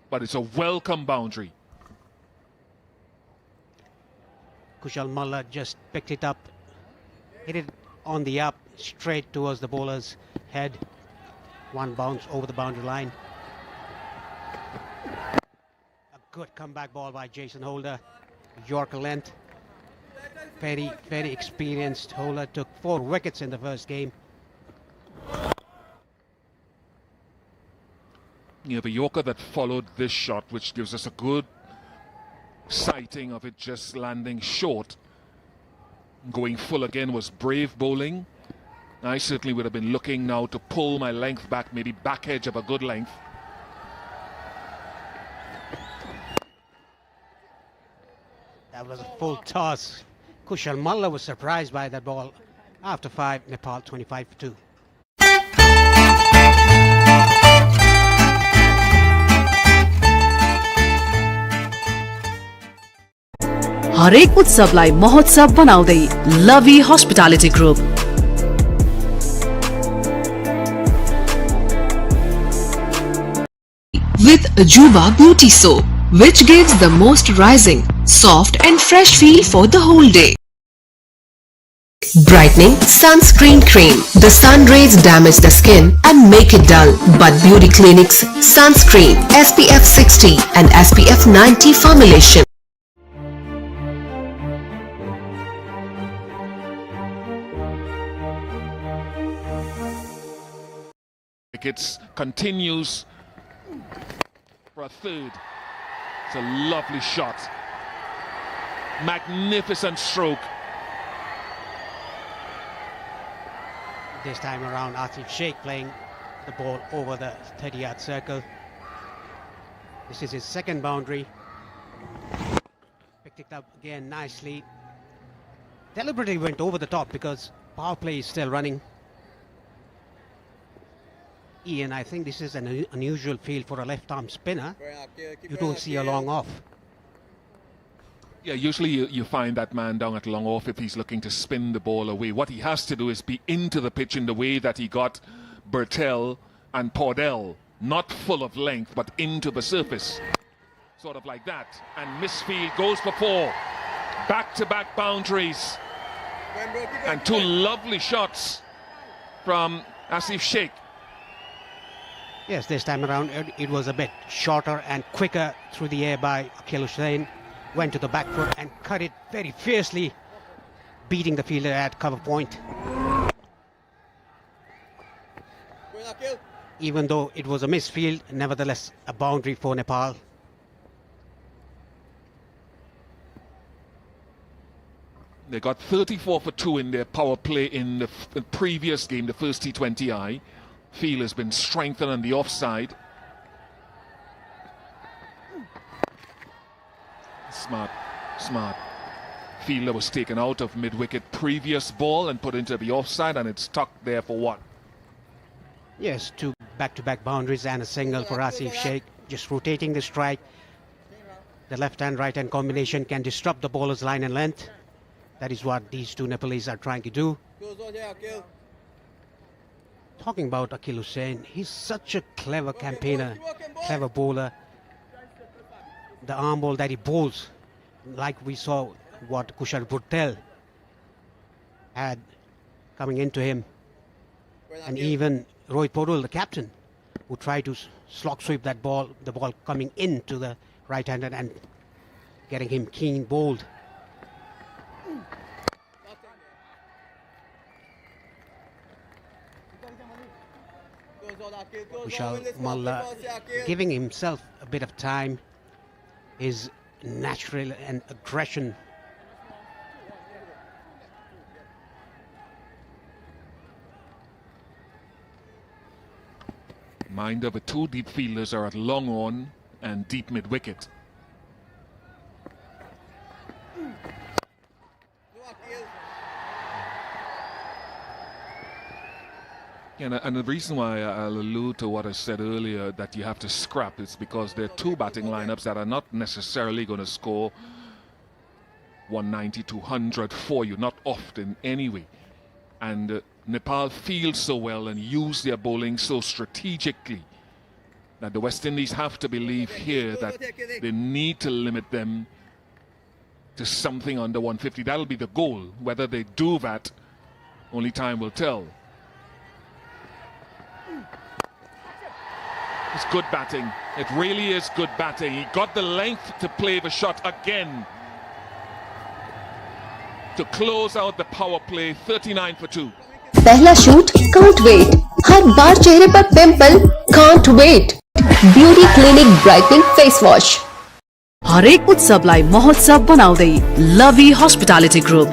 But it's a welcome boundary. Kushal Malla just picked it up, hit it on the up, straight towards the bowler's head. One bounce over the boundary line. A good comeback ball by Jason Holder. Yorker length. Very, very experienced. Holder took 4 wickets in the first game. Yeah, the Yorker that followed this shot, which gives us a good sighting of it just landing short. Going full again was brave bowling. I certainly would have been looking now to pull my length back, maybe back edge of a good length. That was a full toss. Kushal Malla was surprised by that ball. After 5, Nepal 25 for 2. हरेक उत्सवलाई महोत्सव बनाउँदै लभी hospitality group. With Ajuba Beauty Soap, which gives the most rising, soft and fresh feel for the whole day. Brightening Sunscreen Cream. The sun rays damage the skin and make it dull. But Beauty Clinic's Sunscreen SPF 60 and SPF 90 formulation. It continues for a third. It's a lovely shot. Magnificent stroke. This time around, Asif Sheikh playing the ball over the 30-yard circle. This is his second boundary. Picked it up again nicely. Deliberately went over the top because power play is still running. Ian, I think this is an unusual field for a left-arm spinner. You don't see a long off. Yeah, usually you find that man down at long off if he's looking to spin the ball away. What he has to do is be into the pitch in the way that he got Bertel and Pordell. Not full of length, but into the surface. Sort of like that. And misfield goes for 4. Back-to-back boundaries. And 2 lovely shots from Asif Sheikh. Yes, this time around it was a bit shorter and quicker through the air by Akhil Hussain. Went to the back foot and cut it very fiercely, beating the fielder at cover point. Even though it was a misfield, nevertheless a boundary for Nepal. They got 34 for 2 in their power play in the previous game, the first T20I. Field has been strengthened on the offside. Smart. Fielder was taken out of mid-wicket previous ball and put into the offside, and it's stuck there for 1. Yes, 2 back-to-back boundaries and a single for Asif Sheikh. Just rotating the strike. The left-hand, right-hand combination can disrupt the bowler's line and length. That is what these 2 Nepalese are trying to do. talking about Akil Hussain, he's such a clever campaigner, clever bowler. The arm ball that he bowls, like we saw what Kushal Bhuttel had coming into him, and even Rohit Podol, the captain, who tried to slog sweep that ball, the ball coming into the right-hander and getting him keen bowled. Kushal Malla giving himself a bit of time, his natural and aggression. Mind of the two deep fielders are at long on and deep mid-wicket. Yeah, and the reason why I'll allude to what I said earlier, that you have to scrap, is because there are two batting lineups that are not necessarily going to score 190, 200 for you, not often anyway. And Nepal fields so well and use their bowling so strategically that the West Indies have to believe here that they need to limit them to something under 150. That'll be the goal. Whether they do that, only time will tell. It's good batting. It really is good batting. He got the length to play the shot again to close out the power play. 39 for 2. पहला shoot can't wait, हर बार चेहरे पर pimple can't wait. Beauty clinic brightening face wash. हरेक उत्सवलाई महोत्सव बनाउँदै लभी hospitality group.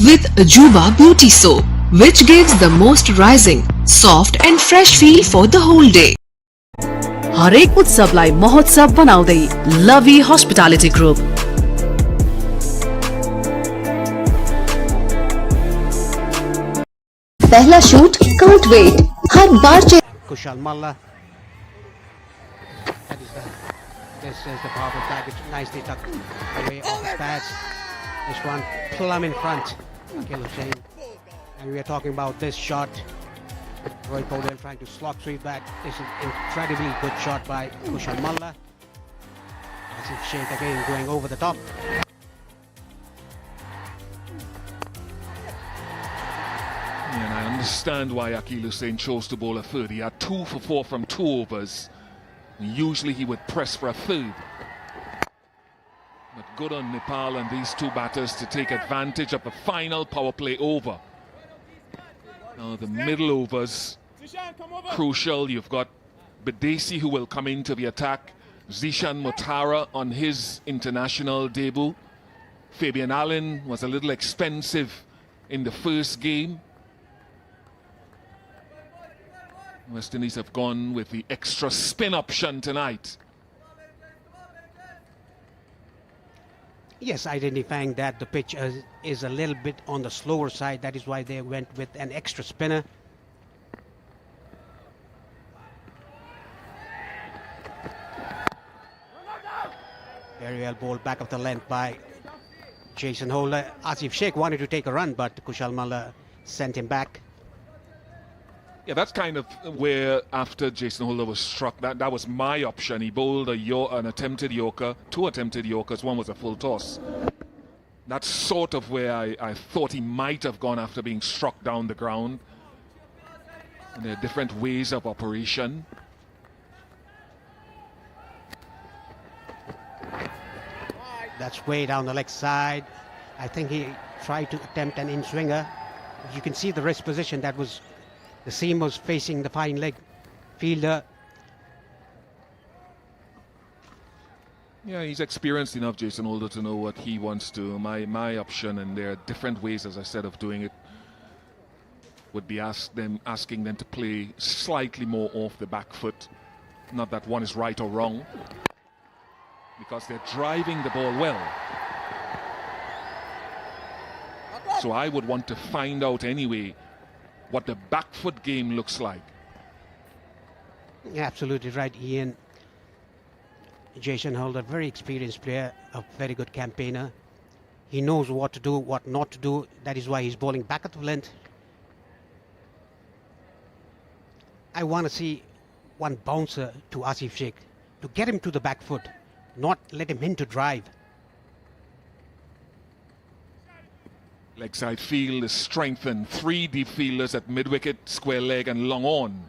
With Ajuba Beauty Soap, which gives the moisturizing, soft and fresh feel for the whole day. हरेक उत्सवलाई महोत्सव बनाउँदै लभी हस्पिटालिटी ग्रुप. पहला शूट कांट वेट, हर बार Kushal Malla. This is the powerful package, nicely tucked away off his pads. This one plumb in front, Akil Hussain. And we are talking about this shot. Rohit Podol trying to slog sweep that. This is an incredibly good shot by Kushal Malla. Asif Sheikh again going over the top. And I understand why Akil Hussain chose to bowl a third. He had 2 for 4 from 2 overs. Usually he would press for a third. But good on Nepal and these two batters to take advantage of the final power play over. Now the middle overs, crucial. You've got Bidesi who will come into the attack. Zishan Mutara on his international debut. Fabian Allen was a little expensive in the first game. West Indies have gone with the extra spin option tonight. Yes, identifying that the pitch is a little bit on the slower side. That is why they went with an extra spinner. Very well bowled back of the length by Jason Holder. Asif Sheikh wanted to take a run, but Kushal Malla sent him back. Yeah, that's kind of where, after Jason Holder was struck, that was my option. He bowled an attempted Yorker, 2 attempted Yorkers, 1 was a full toss. That's sort of where I thought he might have gone after being struck down the ground. And there are different ways of operation. That's way down the leg side. I think he tried to attempt an in-swinger. You can see the wrist position. That was, the seam was facing the fine leg fielder. Yeah, he's experienced enough, Jason Holder, to know what he wants to. My option, and there are different ways, as I said, of doing it, would be asking them to play slightly more off the back foot. Not that one is right or wrong, because they're driving the ball well. So I would want to find out anyway what the back foot game looks like. Absolutely right, Ian. Jason Holder, very experienced player, a very good campaigner. He knows what to do, what not to do. That is why he's bowling back at the length. I want to see one bouncer to Asif Sheikh to get him to the back foot, not let him in to drive. Leg side field is strengthened. 3 deep fielders at mid-wicket, square leg and long on.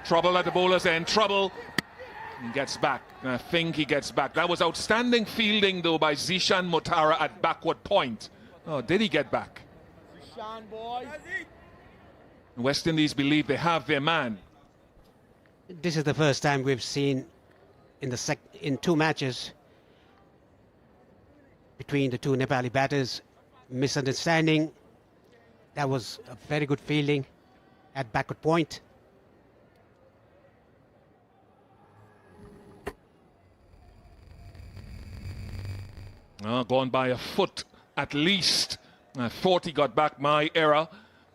Trouble at the bowler's end, trouble. He gets back. I think he gets back. That was outstanding fielding though by Zishan Motara at backward point. Oh, did he get back? West Indies believe they have their man. This is the first time we've seen in 2 matches between the 2 Nepali batters misunderstanding. That was a very good fielding at backward point. Gone by a foot at least. I thought he got back, my error.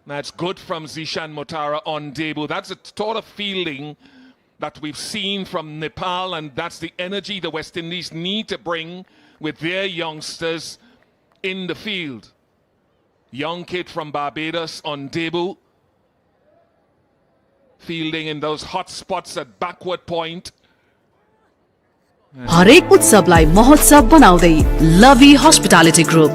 That's good from Zishan Motara on debut. That's a sort of fielding that we've seen from Nepal, and that's the energy the West Indies need to bring with their youngsters in the field. Young kid from Barbados on debut. Fielding in those hot spots at backward point. हरेक उत्सवलाई महोत्सव बनाउँदै लभी hospitality group.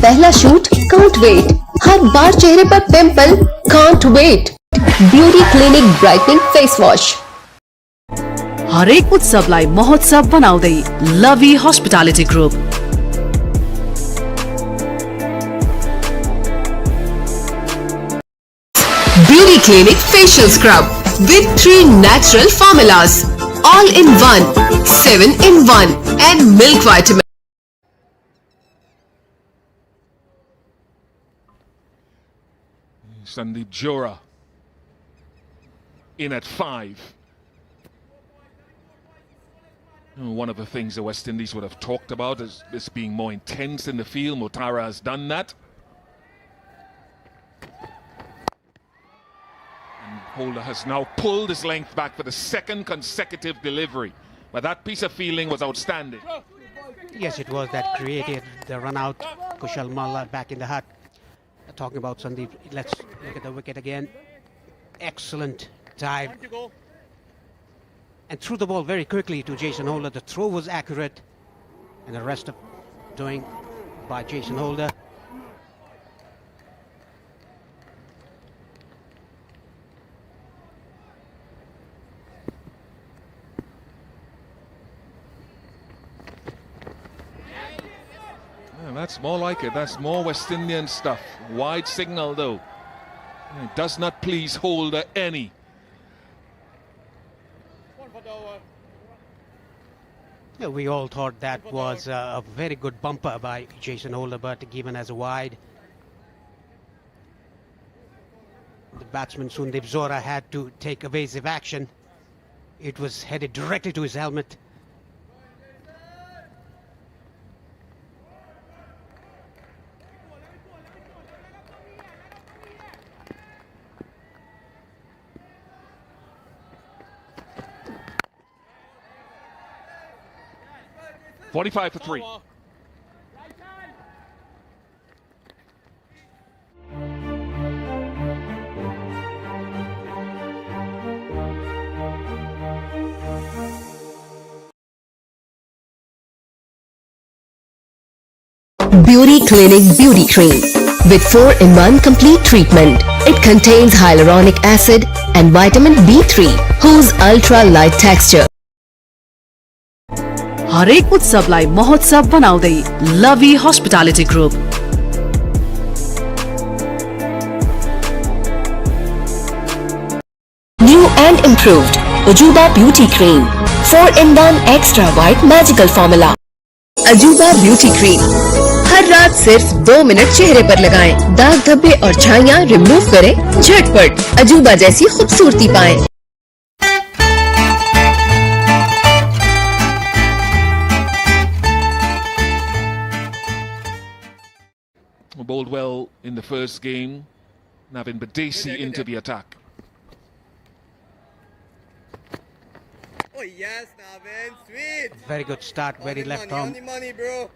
पहला shoot can't wait, हर बार चेहरे पर pimple can't wait. Beauty clinic brightening face wash. हरेक उत्सवलाई महोत्सव बनाउँदै लभी hospitality group. Beauty Clinic Facial Scrub with 3 natural formulas, all in one, 7 in 1 and milk vitamin. Sandeep Johra in at 5. One of the things the West Indies would have talked about is this being more intense in the field. Motara has done that. And Holder has now pulled his length back for the 2nd consecutive delivery. But that piece of fielding was outstanding. Yes, it was. That created the run out. Kushal Malla back in the hut. Talking about Sandeep, let's look at the wicket again. Excellent dive. And threw the ball very quickly to Jason Holder. The throw was accurate, and the rest of doing by Jason Holder. Yeah, that's more like it. That's more West Indian stuff. Wide signal though. It does not please Holder any. Yeah, we all thought that was a very good bumper by Jason Holder, but given as a wide. The batsman Sundeep Johra had to take evasive action. It was headed directly to his helmet. $45 for 3. Beauty Clinic Beauty Cream with 4-in-1 complete treatment. It contains hyaluronic acid and vitamin B3 whose ultra light texture. हरेक उत्सवलाई महोत्सव बनाउँदै लभी hospitality group. New and improved Ajuba Beauty Cream, 4-in-1 extra white magical formula. Ajuba Beauty Cream, हर रात सिर्फ 2 minute चेहरे पर लगाएं। दाग धब्बे और छाइयाँ रिमूव करें झटपट। अजूबा जैसी खूबसूरती पाएं। Bowled well in the first game. Navin Badesi into the attack. Oh yes, Navin, sweet. Very good start, very left arm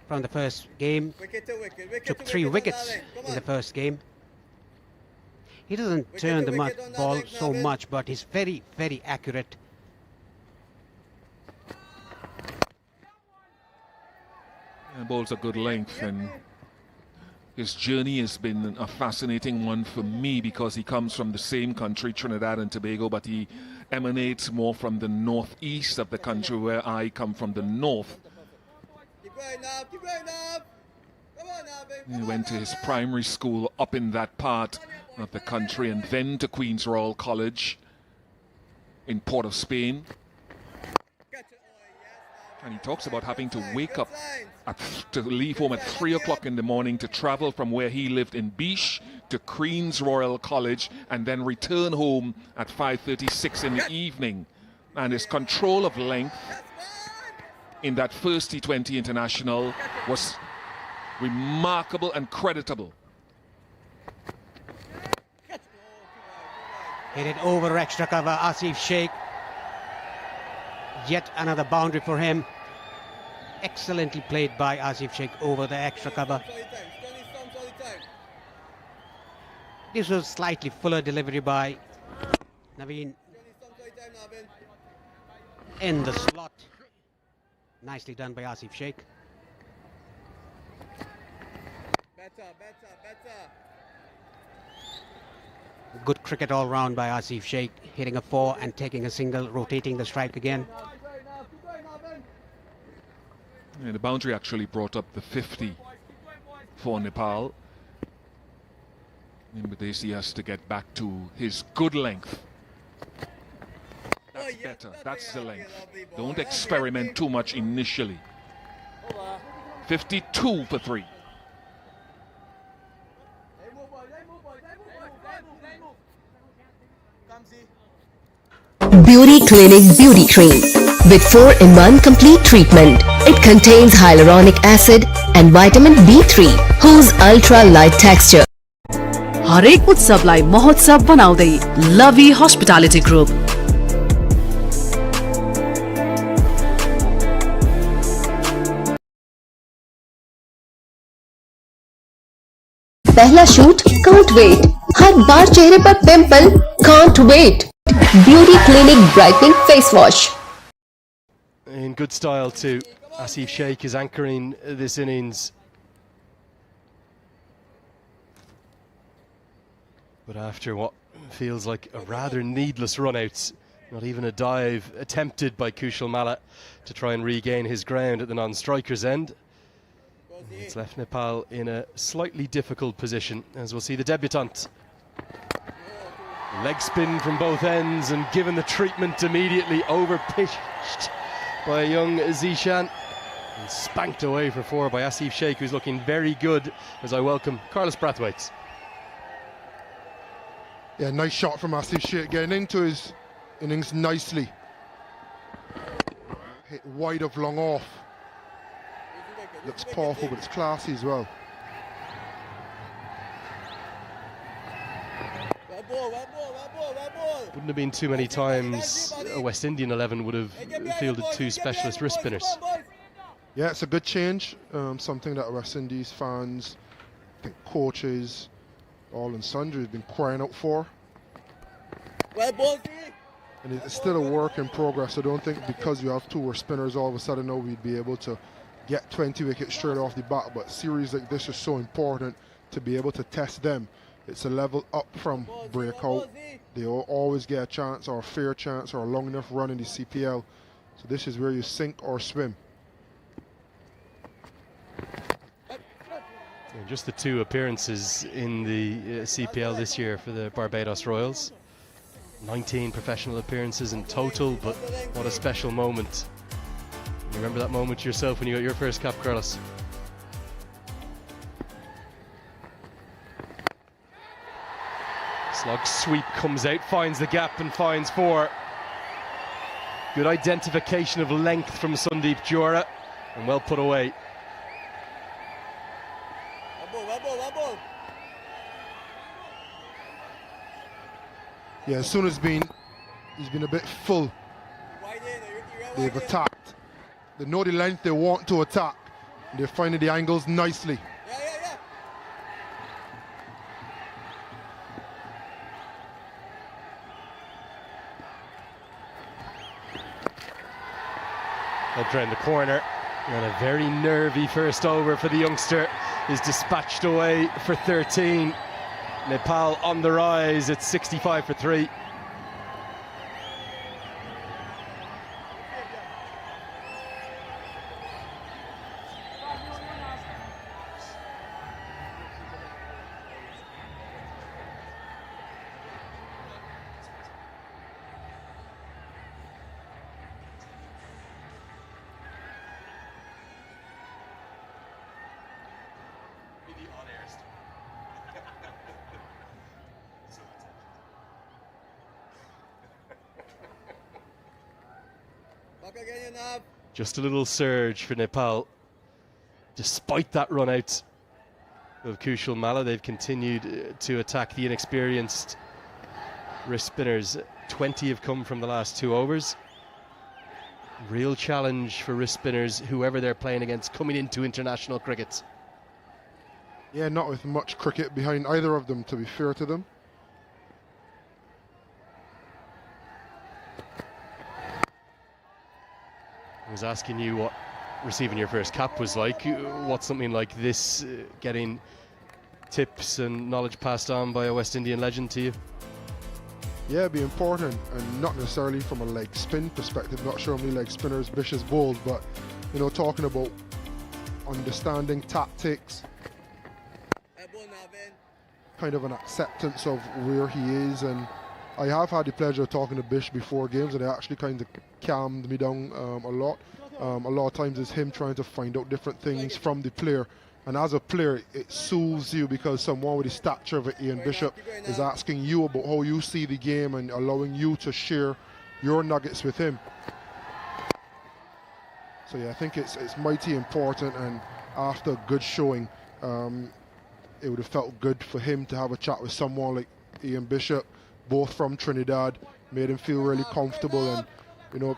from the first game. Took 3 wickets in the first game. He doesn't turn the ball so much, but he's very, very accurate. Bowls a good length, and his journey has been a fascinating one for me because he comes from the same country, Trinidad and Tobago, but he emanates more from the northeast of the country, where I come from the north. He went to his primary school up in that part of the country and then to Queen's Royal College in Port of Spain. And he talks about having to wake up, to leave home at 3 o'clock in the morning to travel from where he lived in Biche to Queen's Royal College and then return home at 5:36 in the evening. And his control of length in that first T20 international was remarkable and creditable. Hit it over extra cover, Asif Sheikh. Yet another boundary for him. Excellently played by Asif Sheikh over the extra cover. This was slightly fuller delivery by Naveen in the slot. Nicely done by Asif Sheikh. Better. Good cricket all round by Asif Sheikh, hitting a 4 and taking a single, rotating the strike again. And the boundary actually brought up the 50 for Nepal. Badesi has to get back to his good length. That's better. That's the length. Don't experiment too much initially. 52 for 3. Beauty Clinic Beauty Cream with 4-in-1 complete treatment. It contains hyaluronic acid and vitamin B3 whose ultra light texture. हरेक उत्सवलाई महोत्सव बनाउँदै लभी hospitality group. पहला shoot can't wait, हर बार चेहरे पर pimple can't wait. Beauty Clinic Brightening Face Wash. In good style too. Asif Sheikh is anchoring this innings. But after what feels like a rather needless run-outs, not even a dive attempted by Kushal Malla to try and regain his ground at the non-striker's end. It's left Nepal in a slightly difficult position, as we'll see the debutant. Leg spin from both ends and given the treatment immediately, over-pitched by young Zishan. And spanked away for 4 by Asif Sheikh, who's looking very good, as I welcome Carlos Brathwaite. Yeah, nice shot from Asif Sheikh, getting into his innings nicely. Hit wide of long off. Looks powerful, but it's classy as well. Wouldn't have been too many times a West Indian 11 would have fielded 2 specialist wrist spinners. Yeah, it's a good change. Something that West Indies fans, I think coaches, all and sundry have been crying out for. And it's still a work in progress. I don't think because you have 2 worst spinners all of a sudden now we'd be able to get 20 wickets straight off the bat. But series like this is so important to be able to test them. It's a level up from breakout. They always get a chance or a fair chance or a long enough run in the CPL. So this is where you sink or swim. And just the 2 appearances in the CPL this year for the Barbados Royals. 19 professional appearances in total, but what a special moment. You remember that moment yourself when you got your first cap, Carlos? Slug sweep comes out, finds the gap and finds 4. Good identification of length from Sundeep Jora, and well put away. Yeah, as soon as he's been a bit full, they've attacked. They know the length they want to attack. They're finding the angles nicely. Up round the corner, and a very nervy first over for the youngster is dispatched away for 13. Nepal on the rise at 65 for 3. Just a little surge for Nepal. Despite that run out of Kushal Malla, they've continued to attack the inexperienced wrist spinners. 20 have come from the last 2 overs. Real challenge for wrist spinners, whoever they're playing against, coming into international cricket. Yeah, not with much cricket behind either of them, to be fair to them. I was asking you what receiving your first cap was like. What's something like this, getting tips and knowledge passed on by a West Indian legend to you? Yeah, it'd be important, and not necessarily from a leg spin perspective. Not sure how many leg spinners Bish has bowled, but you know, talking about understanding tactics, kind of an acceptance of where he is. And I have had the pleasure of talking to Bish before games, and it actually kind of calmed me down a lot. A lot of times it's him trying to find out different things from the player, and as a player it soothes you because someone with the stature of Ian Bishop is asking you about how you see the game and allowing you to share your nuggets with him. So yeah, I think it's mighty important, and after a good showing, it would have felt good for him to have a chat with someone like Ian Bishop, both from Trinidad, made him feel really comfortable. And you know,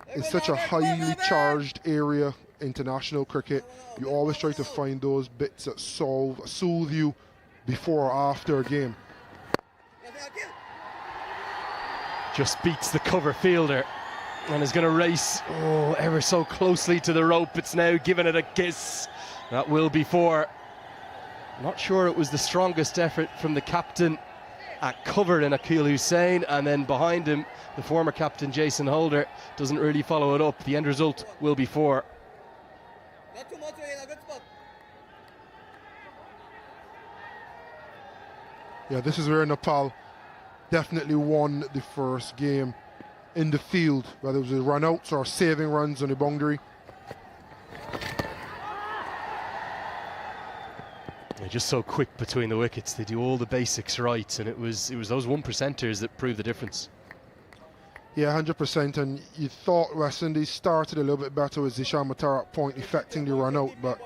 it's such a highly charged area, international cricket. You always try to find those bits that soothe you before or after a game. Just beats the cover fielder and is going to race ever so closely to the rope. It's now giving it a kiss. That will be 4. Not sure it was the strongest effort from the captain at cover in Akil Hussain, and then behind him the former captain Jason Holder doesn't really follow it up. The end result will be 4. Yeah, this is where Nepal definitely won the first game in the field, whether it was the run-outs or saving runs on the boundary. They're just so quick between the wickets. They do all the basics right, and it was those 1%ers that proved the difference. Yeah, 100%. And you thought West Indies started a little bit better with Zishan Matar at point effecting the run out, but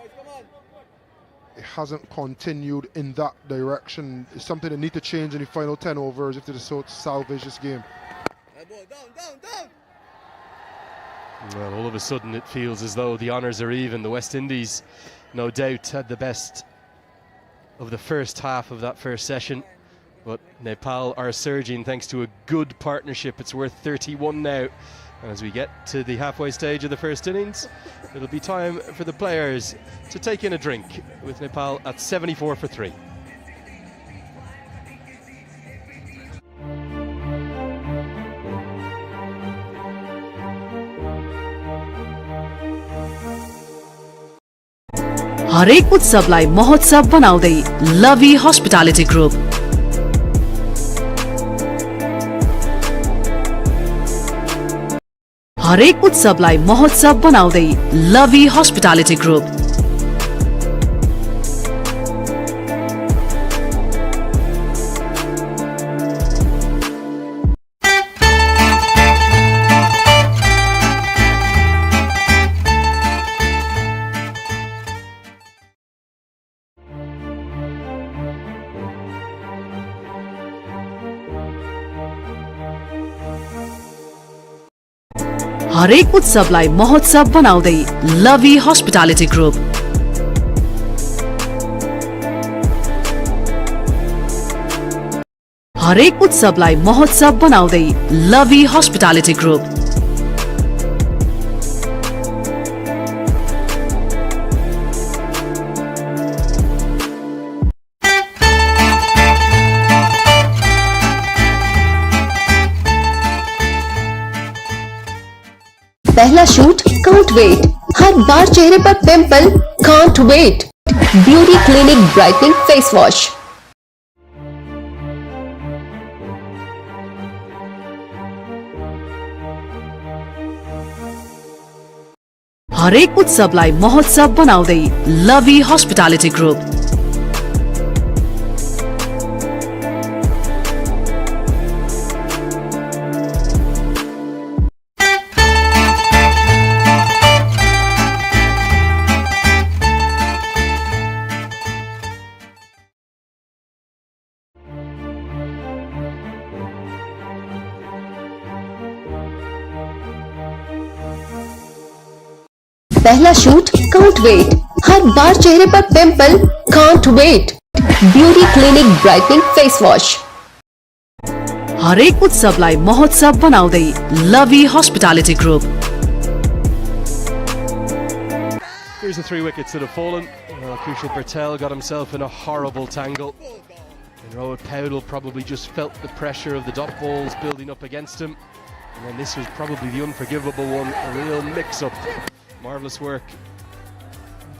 it hasn't continued in that direction. It's something that need to change in the final 10 overs if they're so to salvage this game. Well, all of a sudden it feels as though the honours are even. The West Indies, no doubt, had the best of the first half of that first session, but Nepal are surging thanks to a good partnership. It's worth 31 now, and as we get to the halfway stage of the first innings, it'll be time for the players to take in a drink, with Nepal at 74 for 3. हरेक उत्सवलाई महोत्सव बनाउँदै लभी hospitality group. हरेक उत्सवलाई महोत्सव बनाउँदै लभी hospitality group. हरेक उत्सवलाई महोत्सव बनाउँदै लभी हस्पिटालिटी ग्रुप। हरेक उत्सवलाई महोत्सव बनाउँदै लभी हस्पिटालिटी ग्रुप। पहला शूट कांट वेट, हर बार चेहरे पर pimple can't wait. Beauty clinic brightening face wash. हरेक उत्सवलाई महोत्सव बनाउँदै लभी हस्पिटालिटी ग्रुप। पहला शूट कांट वेट, हर बार चेहरे पर pimple can't wait. Beauty clinic brightening face wash. हरेक उत्सवलाई महोत्सव बनाउँदै लभी hospitality group. Here's the 3 wickets that have fallen. Kushal Patel got himself in a horrible tangle. And Rohit Powell probably just felt the pressure of the dot balls building up against him. And then this was probably the unforgivable one, a real mix-up. Marvellous work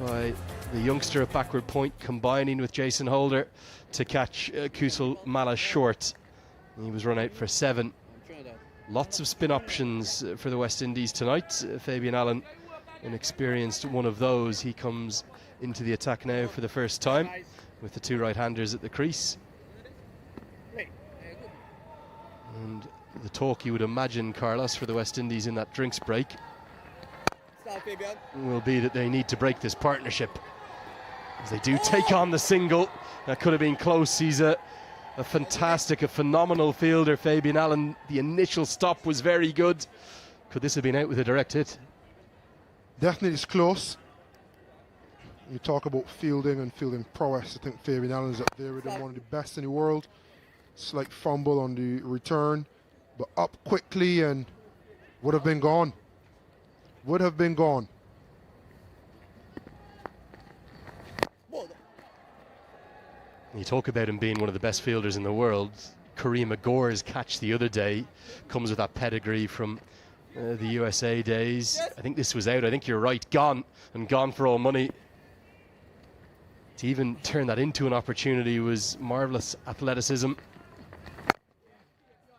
by the youngster at backward point, combining with Jason Holder to catch Kusal Mala short. He was run out for 7. Lots of spin options for the West Indies tonight. Fabian Allen, an experienced one of those. He comes into the attack now for the first time with the 2 right-handers at the crease. And the talk you would imagine, Carlos, for the West Indies in that drinks break will be that they need to break this partnership, as they do take on the single. That could have been close. He's a fantastic, a phenomenal fielder, Fabian Allen. The initial stop was very good. Could this have been out with a direct hit? Definitely it's close. You talk about fielding and fielding prowess. I think Fabian Allen's up there with him, one of the best in the world. Slight fumble on the return, but up quickly and would have been gone. Would have been gone. You talk about him being one of the best fielders in the world. Kareem Agor's catch the other day comes with that pedigree from the USA days. I think this was out. I think you're right. Gone, and gone for all money. To even turn that into an opportunity was marvellous athleticism.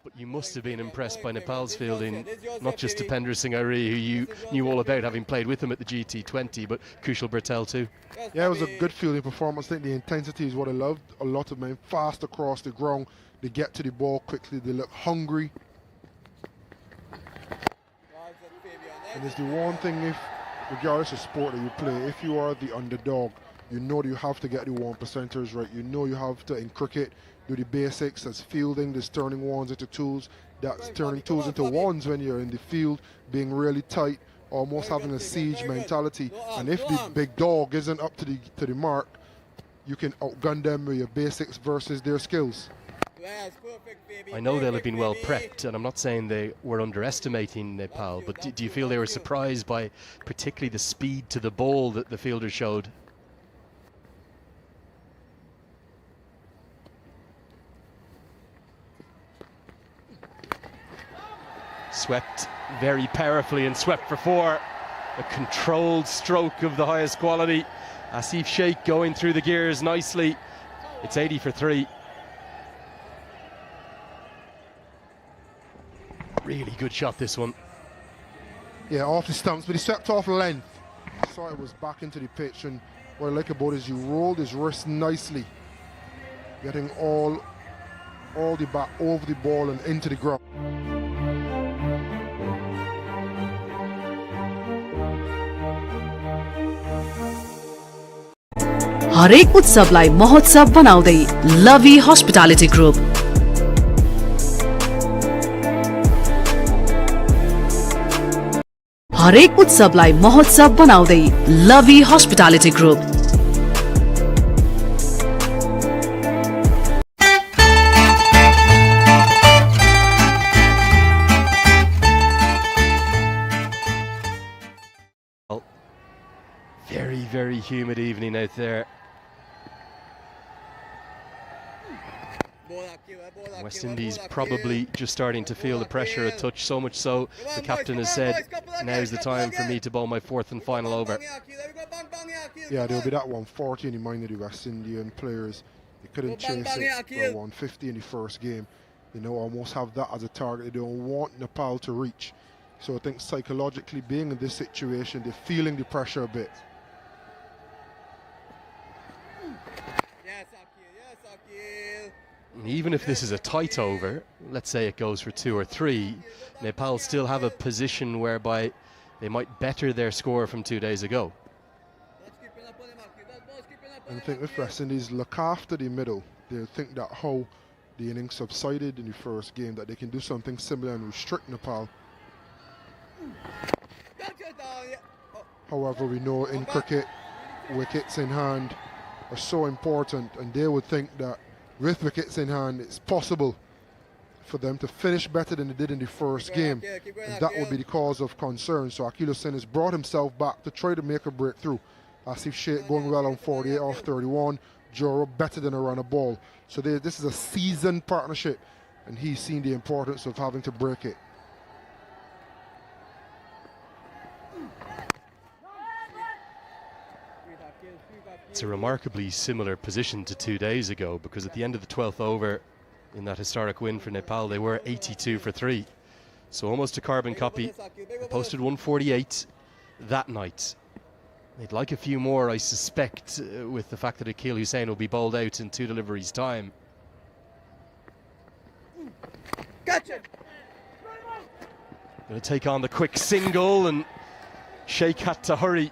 But you must have been impressed by Nepal's fielding, not just Tapendra Singh Ari, who you knew all about, having played with him at the GT20, but Kushal Patel too. Yeah, it was a good fielding performance. I think the intensity is what I loved. A lot of men fast across the ground. They get to the ball quickly. They look hungry. And it's the one thing, if regardless of sport that you play, if you are the underdog, you know that you have to get the 1%ers right. You know you have to, in cricket, do the basics. That's fielding, that's turning ones into twos, that's turning twos into ones when you're in the field, being really tight, almost having a siege mentality. And if the big dog isn't up to the mark, you can outgun them with your basics versus their skills. I know they'll have been well prepped, and I'm not saying they were underestimating Nepal, but do you feel they were surprised by particularly the speed to the ball that the fielders showed? Swept very powerfully and swept for 4. A controlled stroke of the highest quality. Asif Sheikh going through the gears nicely. It's 80 for 3. Really good shot, this one. Yeah, off the stumps, but he swept off length. Saw it was back into the pitch, and what I like about it is he rolled his wrist nicely, getting all the bat over the ball and into the ground. हरेक उत्सवलाई महोत्सव बनाउँदै लभी hospitality group. हरेक उत्सवलाई महोत्सव बनाउँदै लभी hospitality group. Very, very humid evening out there. West Indies probably just starting to feel the pressure a touch, so much so the captain has said, now's the time for me to bowl my fourth and final over. Yeah, there'll be that 140 in the mind of the West Indian players. They couldn't chase it for 150 in the first game. They now almost have that as a target. They don't want Nepal to reach. So I think psychologically being in this situation, they're feeling the pressure a bit. Even if this is a tight over, let's say it goes for 2 or 3, Nepal still have a position whereby they might better their score from 2 days ago. And I think if West Indies look after the middle, they'll think that how the innings subsided in the first game, that they can do something similar and restrict Nepal. However, we know in cricket, wickets in hand are so important, and they would think that with wickets in hand, it's possible for them to finish better than they did in the first game, and that would be the cause of concern. So Akeal Hossain has brought himself back to try to make a breakthrough. Asif Sheikh going well on 48 off 31, Joro better than a run of ball. So this is a seasoned partnership, and he's seen the importance of having to break it. It's a remarkably similar position to 2 days ago, because at the end of the 12th over in that historic win for Nepal, they were 82 for 3. So almost a carbon copy. They posted 148 that night. They'd like a few more, I suspect, with the fact that Akeal Hossain will be bowled out in 2 deliveries' time. Gotcha. Going to take on the quick single, and Sheikh had to hurry.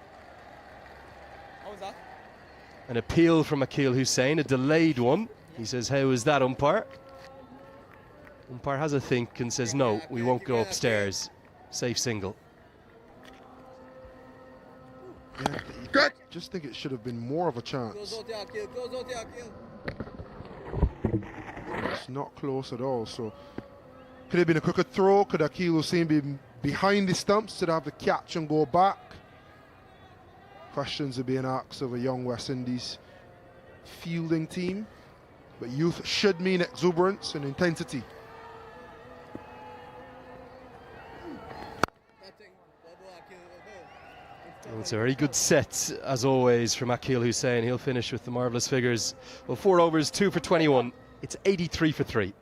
An appeal from Akeal Hossain, a delayed one. He says, how is that, umpire? Umpire has a think and says, no, we won't go upstairs. Safe single. Yeah, just think it should have been more of a chance. It's not close at all. So could it have been a quicker throw? Could Akeal Hossain be behind the stumps to have the catch and go back? Questions are being asked of a young West Indies fielding team, but youth should mean exuberance and intensity. Well, it's a very good set, as always, from Akeal Hossain. He'll finish with the marvellous figures. Well, 4 overs, 2 for 21. It's 83 for 3.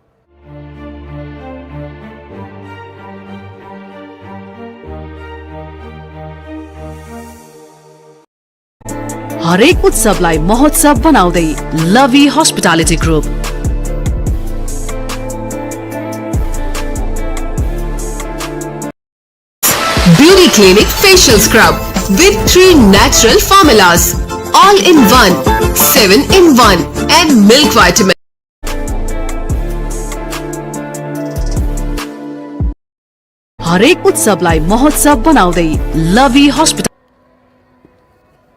हरेक उत्सवलाई महोत्सव बनाउँदै लभी hospitality group. Beauty Clinic Facial Scrub with 3 natural formulas, all in one, 7 in 1, and milk vitamin. हरेक उत्सवलाई महोत्सव बनाउँदै लभी hospital.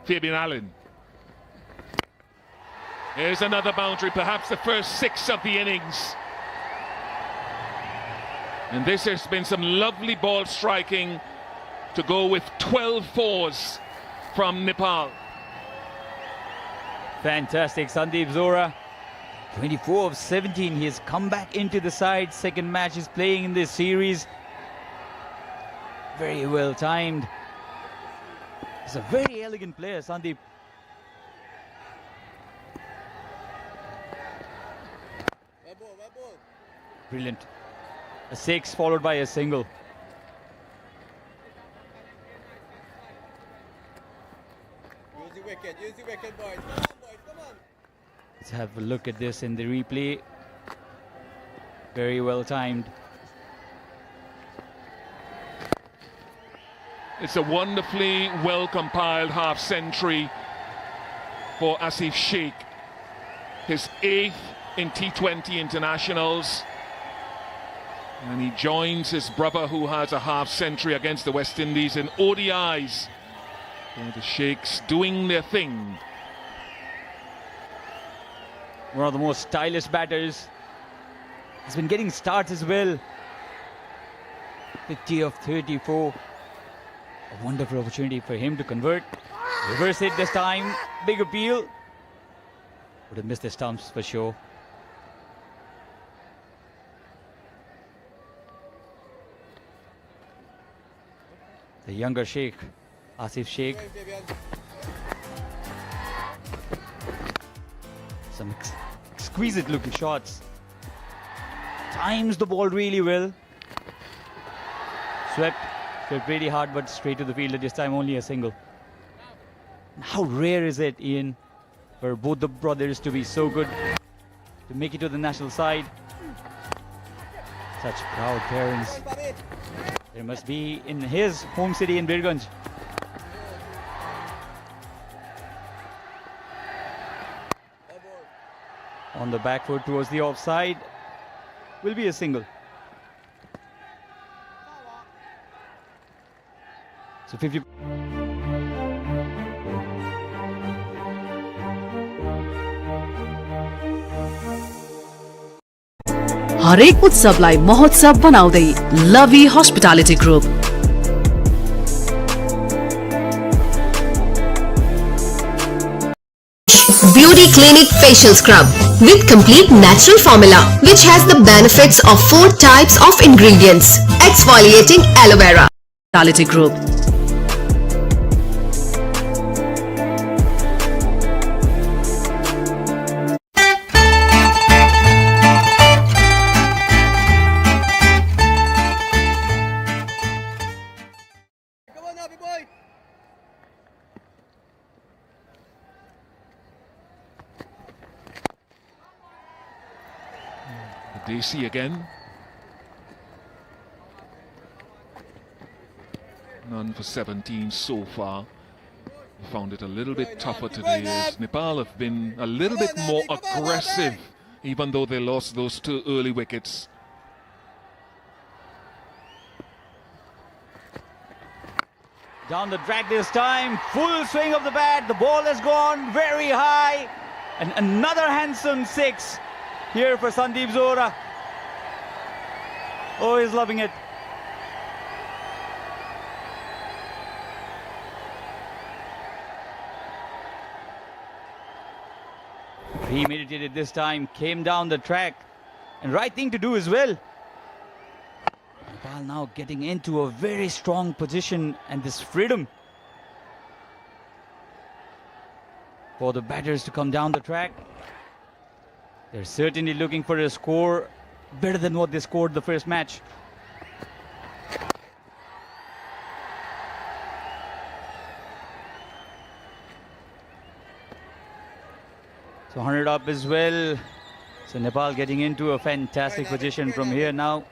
Fabian Allen. Here's another boundary, perhaps the first 6 of the innings. And this has been some lovely ball striking to go with 12 fours from Nepal. Fantastic. Sandeep Zohra, 24 of 17. He has come back into the side. Second match he's playing in this series. Very well timed. He's a very elegant player, Sandeep. Brilliant. A 6 followed by a single. Use the wicket, boys. Come on, boys, come on. Let's have a look at this in the replay. Very well timed. It's a wonderfully well compiled half century for Asif Sheikh. His 8th in T20 internationals. And he joins his brother, who has a half-century against the West Indies in ODIs. And the Sheikhs doing their thing. One of the most stylish batters. He's been getting starts as well. 50 of 34. A wonderful opportunity for him to convert. Reverse hit this time. Big appeal. Would have missed the stumps for sure. The younger Sheikh, Asif Sheikh. Some exquisite looking shots. Times the ball really well. Swept really hard, but straight to the field. At this time only a single. How rare is it, Ian, for both the brothers to be so good, to make it to the national side? Such proud parents. There must be in his home city in Birganj. On the back foot towards the offside. Will be a single. So 50. हरेक उत्सवलाई महोत्सव बनाउँदै लभी hospitality group. Beauty Clinic Facial Scrub with complete natural formula which has the benefits of 4 types of ingredients. Exfoliating aloe vera. Hospitality Group. Desi again. None for 17 so far. We found it a little bit tougher today as Nepal have been a little bit more aggressive, even though they lost those 2 early wickets. Down the track this time, full swing of the bat, the ball has gone very high, and another handsome 6 here for Sandeep Zohra. Oh, he's loving it. Premeditated this time, came down the track, and right thing to do as well. Nepal now getting into a very strong position, and this freedom for the batters to come down the track. They're certainly looking for a score better than what they scored the first match. So 100 up as well. So Nepal getting into a fantastic position from here now.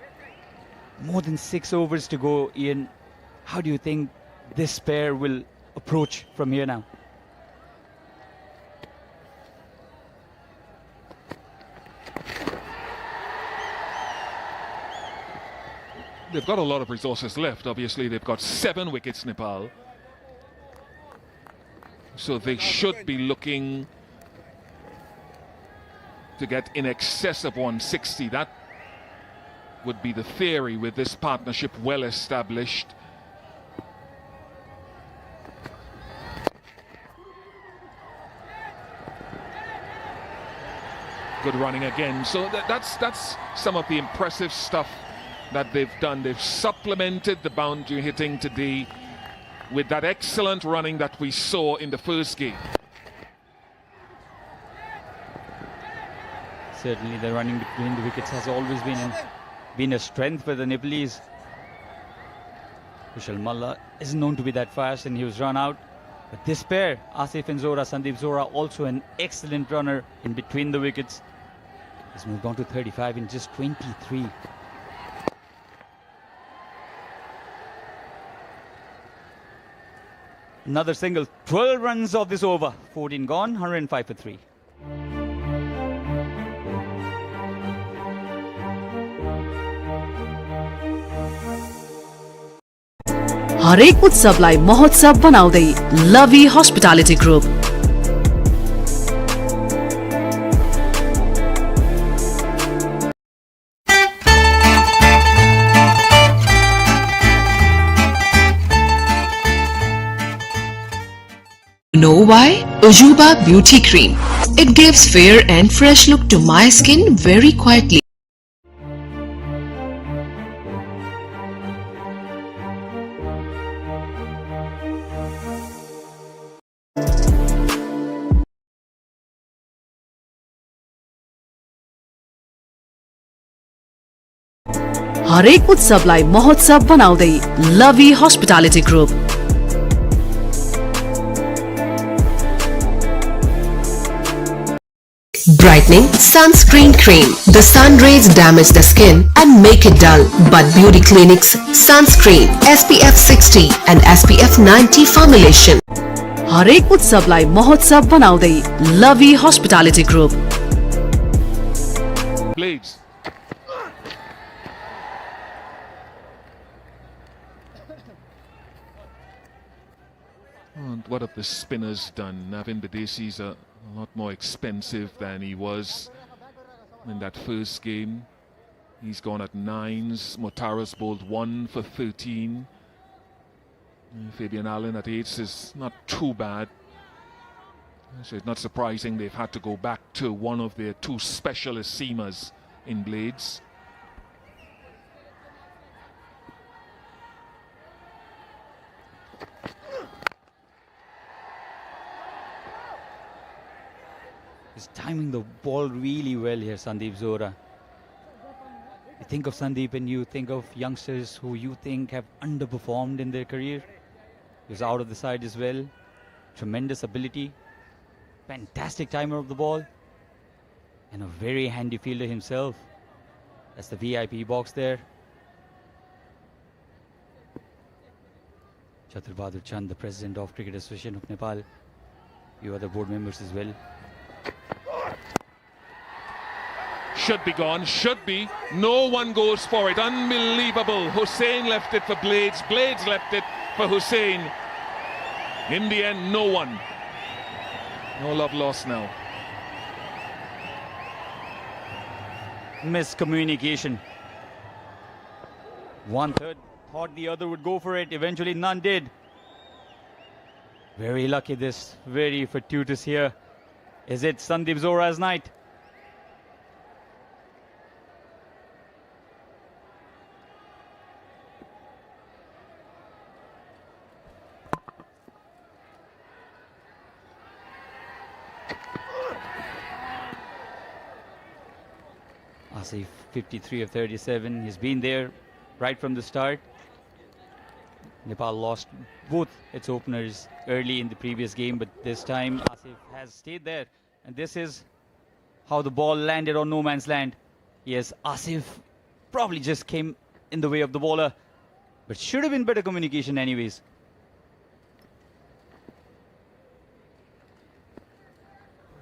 More than 6 overs to go, Ian. How do you think this pair will approach from here now? They've got a lot of resources left. Obviously, they've got 7 wickets, Nepal. So they should be looking to get in excess of 160. That would be the theory with this partnership well established. Good running again. So that's some of the impressive stuff that they've done. They've supplemented the boundary hitting today with that excellent running that we saw in the first game. Certainly the running between the wickets has always been a strength for the Nepalese. Kushal Malla is known to be that fast, and he was run out. But this pair, Asif and Zohra, Sandeep Zohra, also an excellent runner in between the wickets. He's moved on to 35 in just 23. Another single, 12 runs of this over, 14 gone, 105 for 3. हरेक उत्सवलाई महोत्सव बनाउँदै लभी hospitality group. Know why? Ajuba Beauty Cream. It gives fair and fresh look to my skin very quietly. हरेक उत्सवलाई महोत्सव बनाउँदै लभी hospitality group. Brightening Sunscreen Cream. The sun rays damage the skin and make it dull. But Beauty Clinic's Sunscreen SPF 60 and SPF 90 formulation. हरेक उत्सवलाई महोत्सव बनाउँदै लभी hospitality group. Blades. And what have the spinners done? Navin Bidesi's a lot more expensive than he was in that first game. He's gone at 9s. Motara's bowled 1 for 13. Fabian Allen at 8s is not too bad. So it's not surprising they've had to go back to one of their 2 specialist seamers in Blades. He's timing the ball really well here, Sandeep Zora. You think of Sandeep and you think of youngsters who you think have underperformed in their career. He was out of the side as well. Tremendous ability. Fantastic timer of the ball. And a very handy fielder himself. That's the VIP box there. Chatur Bahadur Chand, the president of Cricket Association of Nepal. You other board members as well. Should be gone, should be. No one goes for it. Unbelievable. Hussain left it for Blades. Blades left it for Hussain. In the end, no one. No love lost now. Miscommunication. 1/3 thought the other would go for it. Eventually, none did. Very lucky this. Very fortuitous here. Is it Sandeep Zora's night? Asif, 53 of 37. He's been there right from the start. Nepal lost both its openers early in the previous game, but this time Asif has stayed there. And this is how the ball landed on no man's land. Yes, Asif probably just came in the way of the bowler, but should have been better communication anyways.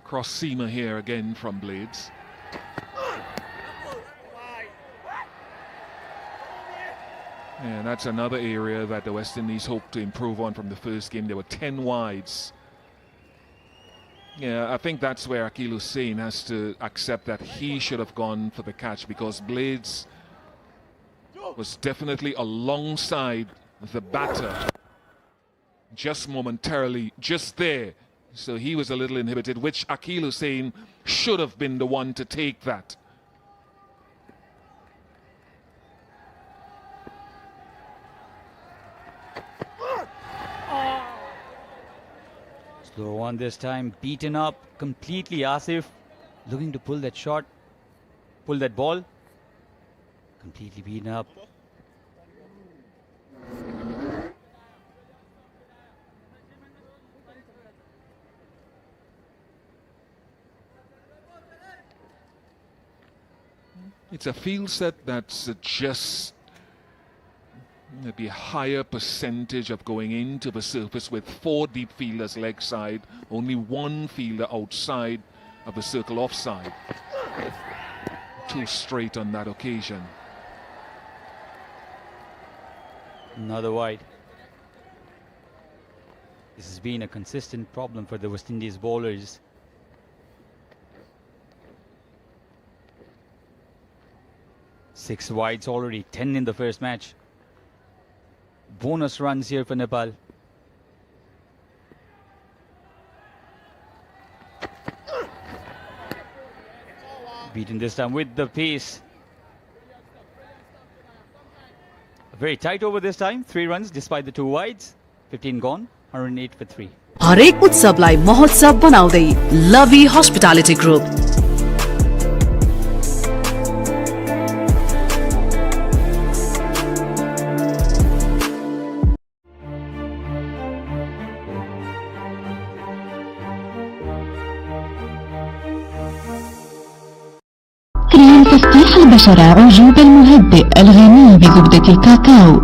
Cross seamer here again from Blades. And that's another area that the West Indies hope to improve on from the first game. There were 10 wides. Yeah, I think that's where Akil Hussain has to accept that he should have gone for the catch, because Blades was definitely alongside the batter just momentarily, just there. So he was a little inhibited, which Akil Hussain should have been the one to take that. Slow one this time, beaten up completely. Asif looking to pull that shot, pull that ball. Completely beaten up. It's a field set that suggests maybe a higher percentage of going into the surface with 4 deep fielders leg side, only 1 fielder outside of the circle offside. 2 straight on that occasion. Another wide. This has been a consistent problem for the West Indies bowlers. Six wides already, 10 in the first match. Bonus runs here for Nepal. Beaten this time with the pace. Very tight over this time. 3 runs despite the 2 wides. 15 gone. 108 for 3. हरेक उत्सवलाई महोत्सव बनाउँदै लभी hospitality group. كريم تفتيح البشرة عجوب المهدئ الغني بزبدة الكاكاو.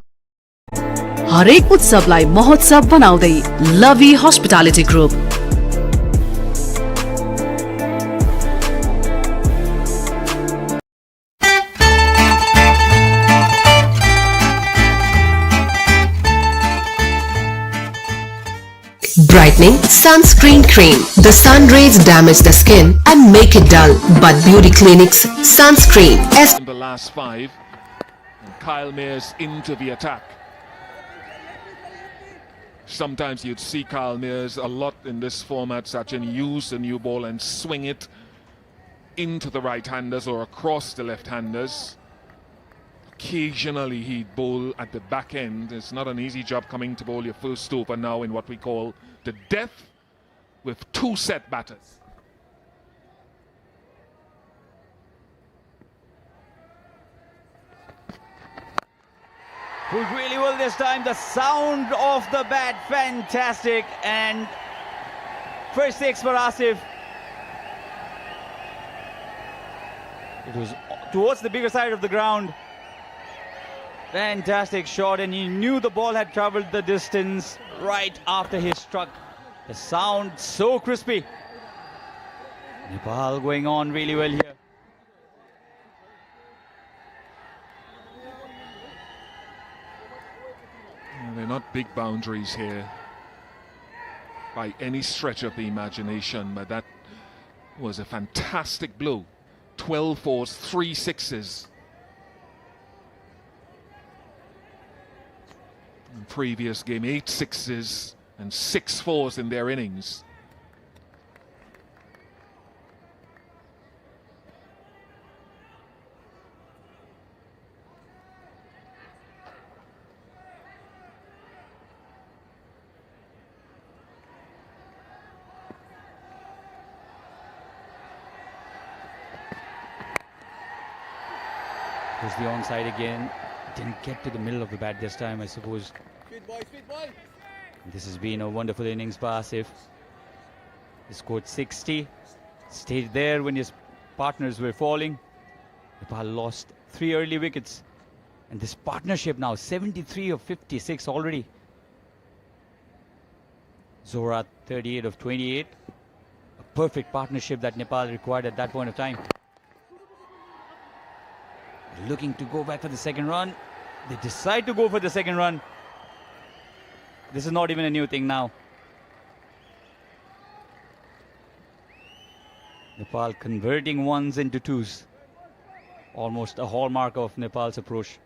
हरेक उत्सवलाई महोत्सव बनाउँदै लभी hospitality group. Brightening sunscreen cream. The sun rays damage the skin and make it dull, but Beauty Clinic's sunscreen In the last 5, and Kyle Mayers into the attack. Sometimes you'd see Kyle Mayers a lot in this format, Sachin, use the new ball and swing it into the right-handers or across the left-handers. Occasionally he'd bowl at the back end. It's not an easy job coming to bowl your first over now in what we call the death with 2 set batters. Pulled really well this time. The sound of the bat, fantastic. And first 6 for Asif. It was towards the bigger side of the ground. Fantastic shot, and he knew the ball had travelled the distance right after he struck. The sound so crispy. Nepal going on really well here. They're not big boundaries here by any stretch of the imagination, but that was a fantastic blow. 12 fours, 3 sixes. In previous game, 8 sixes and 6 fours in their innings. Here's the onside again. Didn't get to the middle of the bat this time, I suppose. Speed boy. This has been a wonderful innings by Asif. He scored 60. Stayed there when his partners were falling. Nepal lost 3 early wickets. And this partnership now, 73 of 56 already. Zohra, 38 of 28. A perfect partnership that Nepal required at that point of time. Looking to go back for the second run. They decide to go for the second run. This is not even a new thing now. Nepal converting ones into twos. Almost a hallmark of Nepal's approach.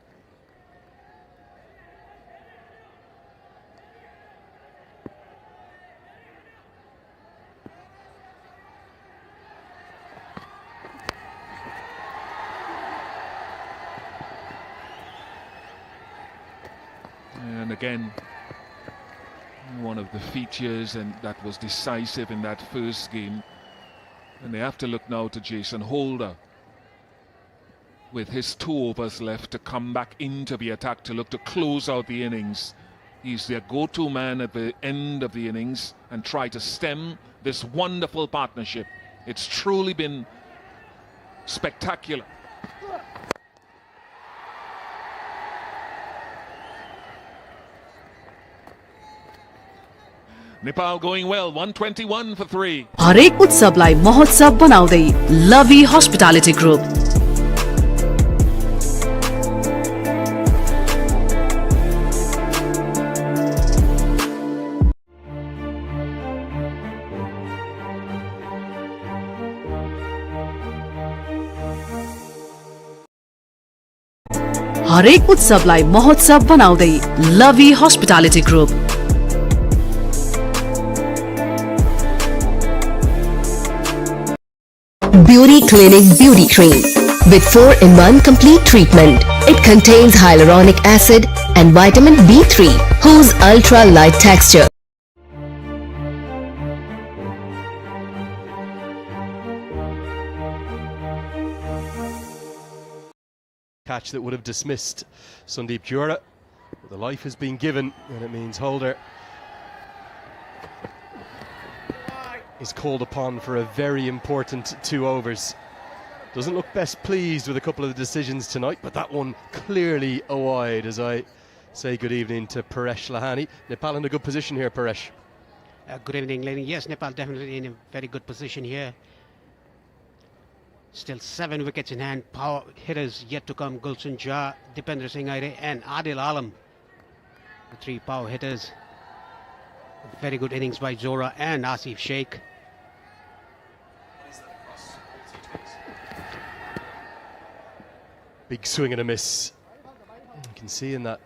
And again, one of the features and that was decisive in that first game. And they have to look now to Jason Holder with his 2 overs left to come back into the attack to look to close out the innings. He's their go-to man at the end of the innings and try to stem this wonderful partnership. It's truly been spectacular. Nepal going well, 121 for 3. हरेक उत्सवलाई महोत्सव बनाउँदै लभी hospitality group. हरेक उत्सवलाई महोत्सव बनाउँदै लभी hospitality group. Beauty Clinic Beauty Cream with 4-in-1 complete treatment. It contains hyaluronic acid and vitamin B3 whose ultra light texture catch that would have dismissed Sandeep Jura. The life has been given, and it means Holder is called upon for a very important 2 overs. Doesn't look best pleased with a couple of the decisions tonight, but that one clearly a wide as I say good evening to Paresh Lahani. Nepal in a good position here, Paresh. Good evening, Lenny. Yes, Nepal definitely in a very good position here. Still 7 wickets in hand. Power hitters yet to come. Gulshan Jha, Dipendra Singh Aire and Adil Alam. The 3 power hitters. Very good innings by Zora and Asif Sheikh. Big swing and a miss. You can see in that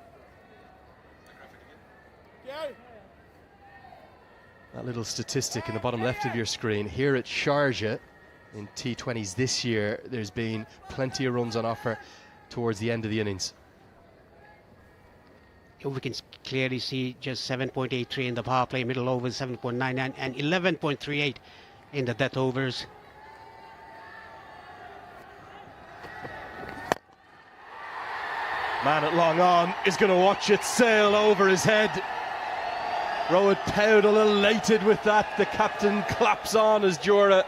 little statistic in the bottom left of your screen. Here at Sharjah in T20s this year, there's been plenty of runs on offer towards the end of the innings. We can clearly see just 7.83 in the power play, middle overs 7.99 and 11.38 in the death overs. Man at long on is going to watch it sail over his head. Rohit Paudel elated with that. The captain claps on as Jura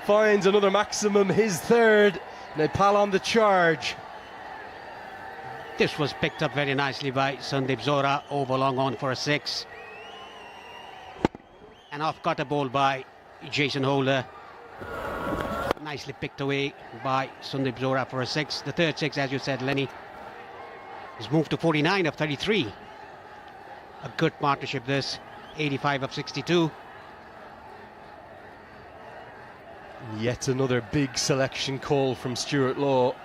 finds another maximum, his 3rd. Nepal on the charge. This was picked up very nicely by Sandeep Zora, over long on for a 6. And off cutter ball by Jason Holder. Nicely picked away by Sandeep Zora for a 6. The 3rd 6, as you said, Lenny, is moved to 49 of 33. A good partnership this, 85 of 62. Yet another big selection call from Stuart Law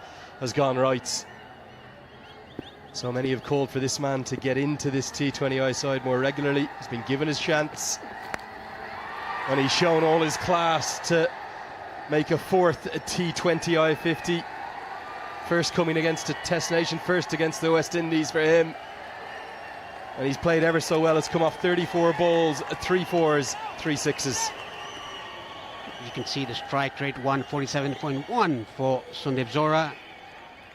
has gone right. So many have called for this man to get into this T20I side more regularly. He's been given his chance, and he's shown all his class to make a 4th T20I 50. First coming against a Test nation, first against the West Indies for him. And he's played ever so well. It's come off 34 balls, 3 4s, 3 6s. You can see the strike rate 147.1 for Sandeep Zora.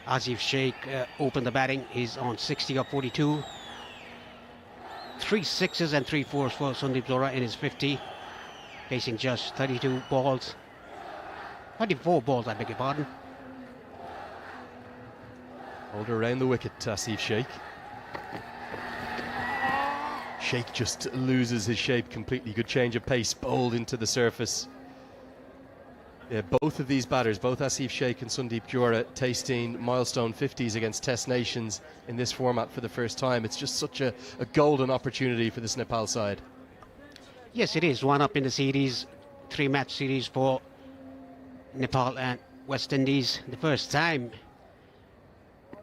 Asif Sheikh opened the batting. He's on 60 of 42. 3 6s and 3 4s for Sandeep Zora in his 50. Facing just 32 balls. 34 balls, I beg your pardon. Hold around the wicket, Asif Sheikh. Sheikh just loses his shape completely. Good change of pace, bowled into the surface. Yeah, both of these batters, both Asif Sheikh and Sandeep Jura, tasting milestone 50s against Test nations in this format for the first time. It's just such a golden opportunity for this Nepal side. Yes, it is. 1 up in the series, 3-match series for Nepal and West Indies. The first time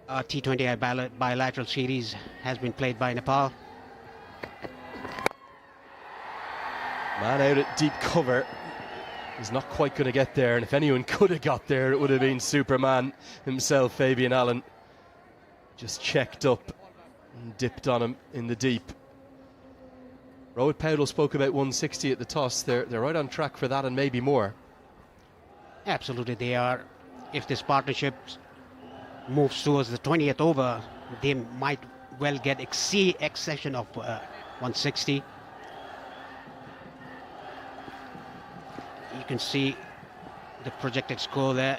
a T20I bilateral series has been played by Nepal. Man out at deep cover. He's not quite going to get there, and if anyone could have got there, it would have been Superman himself, Fabian Allen. Just checked up and dipped on him in the deep. Rohit Paudel spoke about 160 at the toss. They're right on track for that and maybe more. Absolutely, they are. If this partnership moves towards the 20th over, they might well get exception of 160. You can see the projected score there.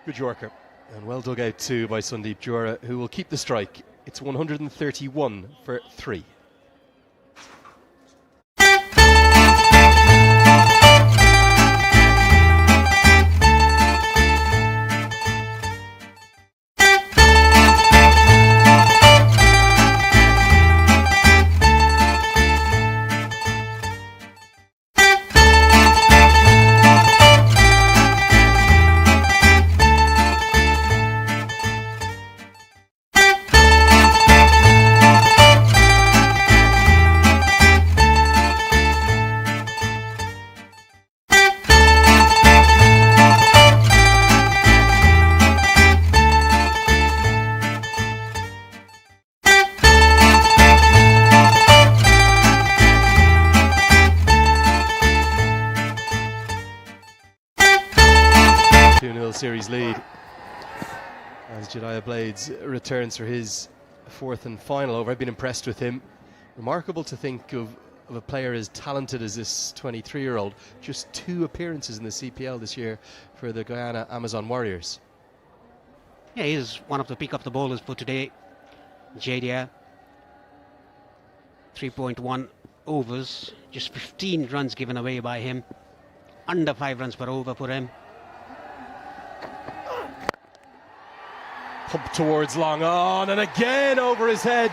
Good Yorker, and well dug out too by Sandeep Jura, who will keep the strike. It's 131 for 3. series lead as Jediah Blades returns for his fourth and final over. I've been impressed with him. Remarkable to think of a player as talented as this 23-year-old. Just 2 appearances in the CPL this year for the Guyana Amazon Warriors. Yeah, he's one of the pick up the bowlers for today. Jediah, 3.1 overs, just 15 runs given away by him. Under 5 runs per over for him. Pump towards long on, and again over his head.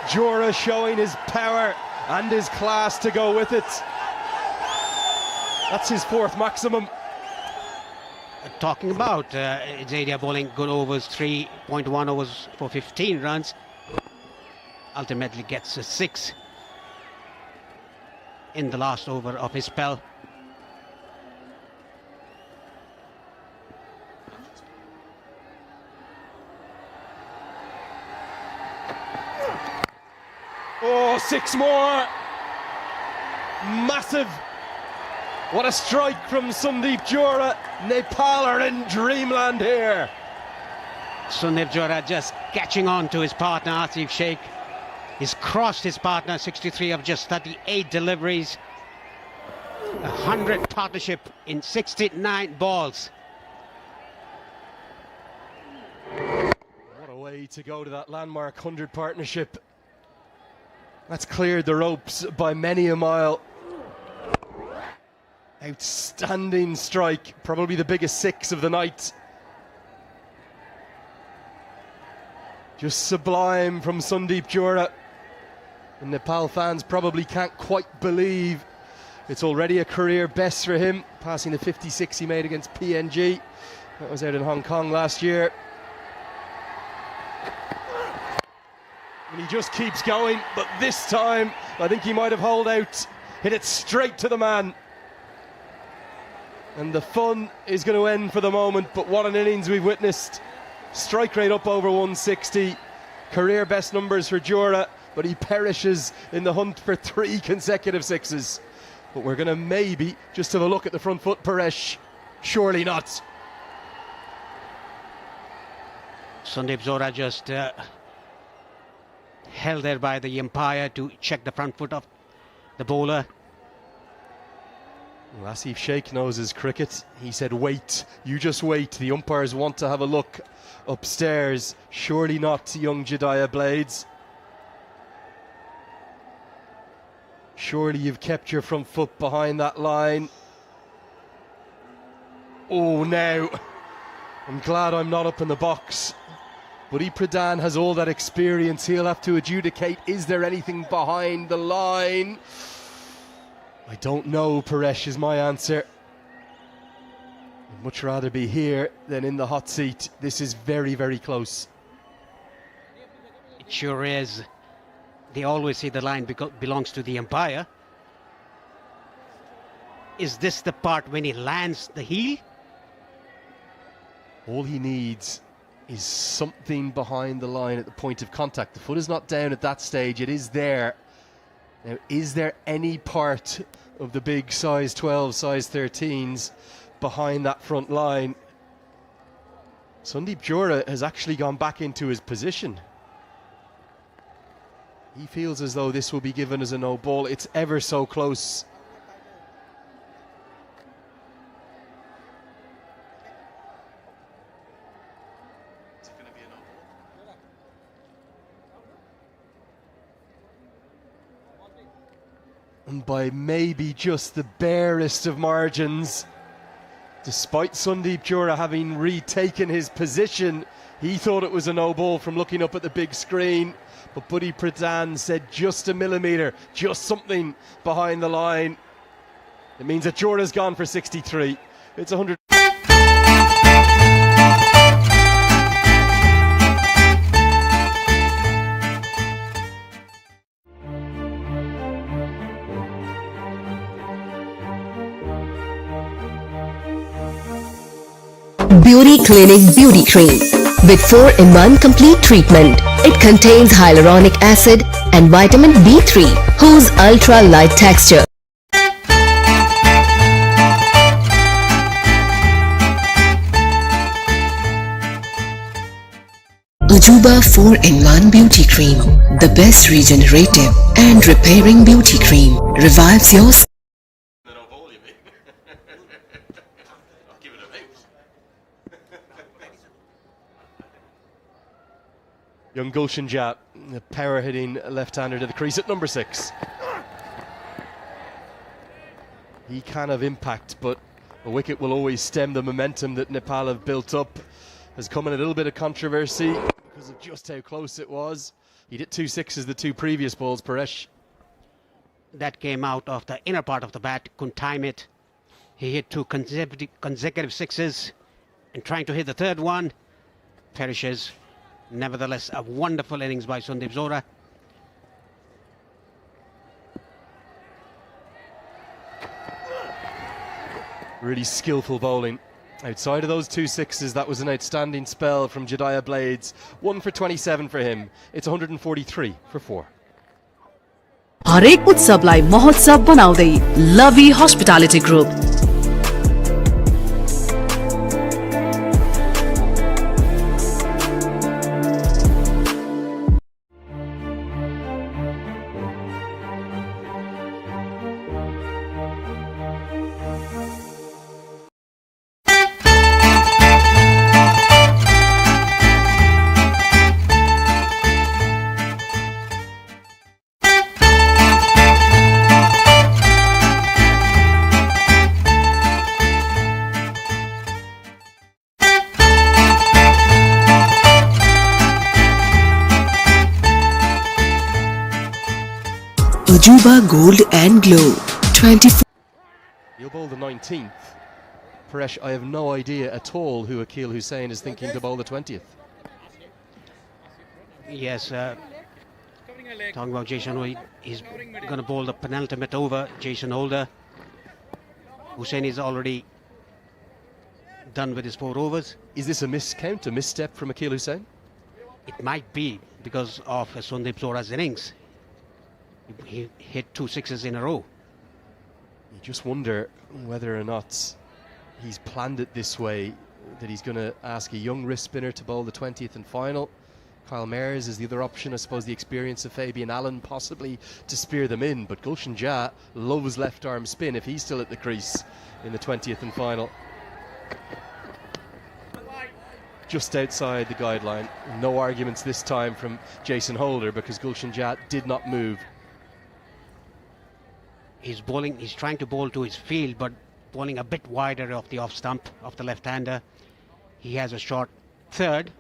Jura showing his power and his class to go with it. That's his 4th maximum. Talking about Jediah bowling good overs, 3.1 overs for 15 runs. Ultimately gets a 6 in the last over of his spell. Oh, 6 more. Massive. What a strike from Sundeep Jura. Nepal are in dreamland here. Sundeep Jura just catching on to his partner Asif Sheikh. He's crossed his partner, 63 of just 38 deliveries. 100 partnership in 69 balls. What a way to go to that landmark 100 partnership. That's cleared the ropes by many a mile. Outstanding strike, probably the biggest 6 of the night. Just sublime from Sundeep Jura. And Nepal fans probably can't quite believe it's already a career best for him, passing the 56 he made against PNG. That was out in Hong Kong last year. And he just keeps going, but this time I think he might have holed out. Hit it straight to the man. And the fun is going to end for the moment, but what an innings we've witnessed. Strike rate up over 160. Career best numbers for Jura, but he perishes in the hunt for 3 consecutive 6s. But we're going to maybe just have a look at the front foot, Paresh. Surely not. Sundeep Jura just held there by the umpire to check the front foot of the bowler. Well, Asif Sheikh knows his cricket. He said, wait, you just wait. The umpires want to have a look upstairs. Surely not, young Jediah Blades. Surely you've kept your front foot behind that line. Oh, now. I'm glad I'm not up in the box. Buddy Pradhan has all that experience. He'll have to adjudicate, is there anything behind the line? I don't know, Paresh, is my answer. I'd much rather be here than in the hot seat. This is very, very close. It sure is. They always say the line belongs to the umpire. Is this the part when he lands the heel? All he needs is something behind the line at the point of contact. The foot is not down at that stage, it is there. Now, is there any part of the big size 12, size 13s behind that front line? Sundeep Jura has actually gone back into his position. He feels as though this will be given as a no ball. It's ever so close. And by maybe just the barest of margins, despite Sundeep Jura having retaken his position, he thought it was a no ball from looking up at the big screen. But Buddy Pradhan said just a millimetre, just something behind the line. It means that Jura's gone for 63. It's 100. Beauty Clinic Beauty Cream with 4-in-1 complete treatment. It contains hyaluronic acid and vitamin B3 whose ultra light texture Ajuba 4-in-1 Beauty Cream, the best regenerative and repairing beauty cream, revives your skin. Young Gulshan Jat, the power hitting left-hander to the crease at number 6. He can have impact, but a wicket will always stem the momentum that Nepal have built up. Has come in a little bit of controversy because of just how close it was. He hit 2 sixes the 2 previous balls, Paresh. That came out of the inner part of the bat, couldn't time it. He hit 2 consecutive sixes and trying to hit the third one, perishes. Nevertheless, a wonderful innings by Sandeep Zohra. Really skillful bowling. Outside of those 2 sixes, that was an outstanding spell from Jediah Blades. 1 for 27 for him. It's 143 for 4. हरेक उत्सवलाई महोत्सव बनाउँदै लभी hospitality group. Ajuba Gold and Glow 24. He'll bowl the 19th. Paresh, I have no idea at all who Akil Hussain is thinking to bowl the 20th. Yes, talking about Jason, he's going to bowl the penultimate over, Jason Holder. Hussain is already done with his 4 overs. Is this a miscount, a misstep from Akil Hussain? It might be because of Sandeep Zohra's innings. He hit 2 sixes in a row. You just wonder whether or not he's planned it this way, that he's going to ask a young wrist spinner to bowl the 20th and final. Kyle Mayers is the other option. I suppose the experience of Fabian Allen possibly to spear them in, but Gulshan Jat loves left arm spin if he's still at the crease in the 20th and final. Just outside the guideline. No arguments this time from Jason Holder because Gulshan Jat did not move. He's trying to bowl to his field, but bowling a bit wider off the off stump of the left-hander. He has a short third,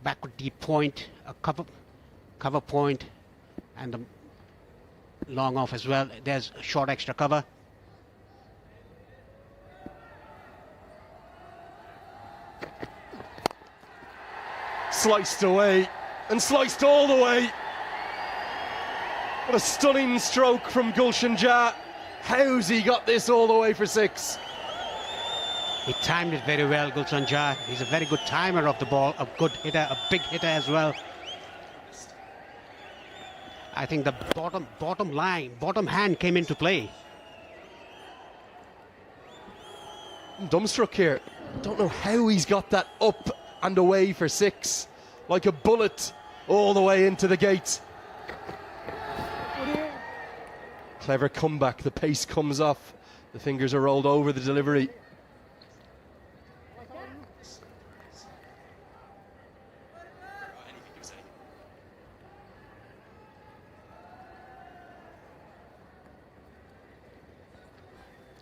backward deep point, a cover point, and a long off as well. There's a short extra cover. Sliced away, and sliced all the way. What a stunning stroke from Gulshan Jat. How's he got this all the way for 6? He timed it very well, Gulshan Jat. He's a very good timer of the ball, a good hitter, a big hitter as well. I think the bottom hand came into play. I'm dumbstruck here. Don't know how he's got that up and away for 6. Like a bullet all the way into the gate. Clever comeback, the pace comes off, the fingers are rolled over the delivery.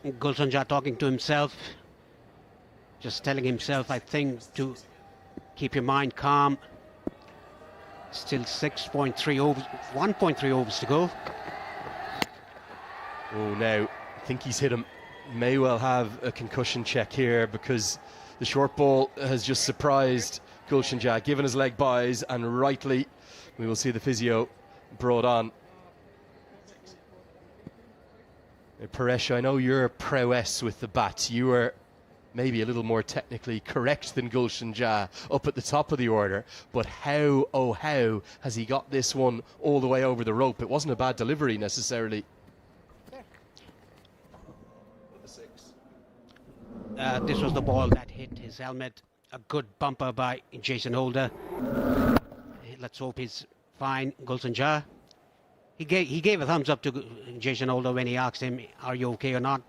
Gulshan Jat talking to himself, just telling himself, I think, to keep your mind calm. Still 6.3 overs, 1.3 overs to go. Oh, now, I think he's hit him. May well have a concussion check here because the short ball has just surprised Gulshan Jat, given his leg buys, and rightly, we will see the physio brought on. Paresh, I know your prowess with the bat. You were maybe a little more technically correct than Gulshan Jat up at the top of the order, but how, oh how, has he got this one all the way over the rope? It wasn't a bad delivery necessarily. This was the ball that hit his helmet a good bumper by Jason Holder. Let's hope he's fine. Gulshan Jah. He gave a thumbs up to Jason Holder when he asked him, "Are you okay or not?"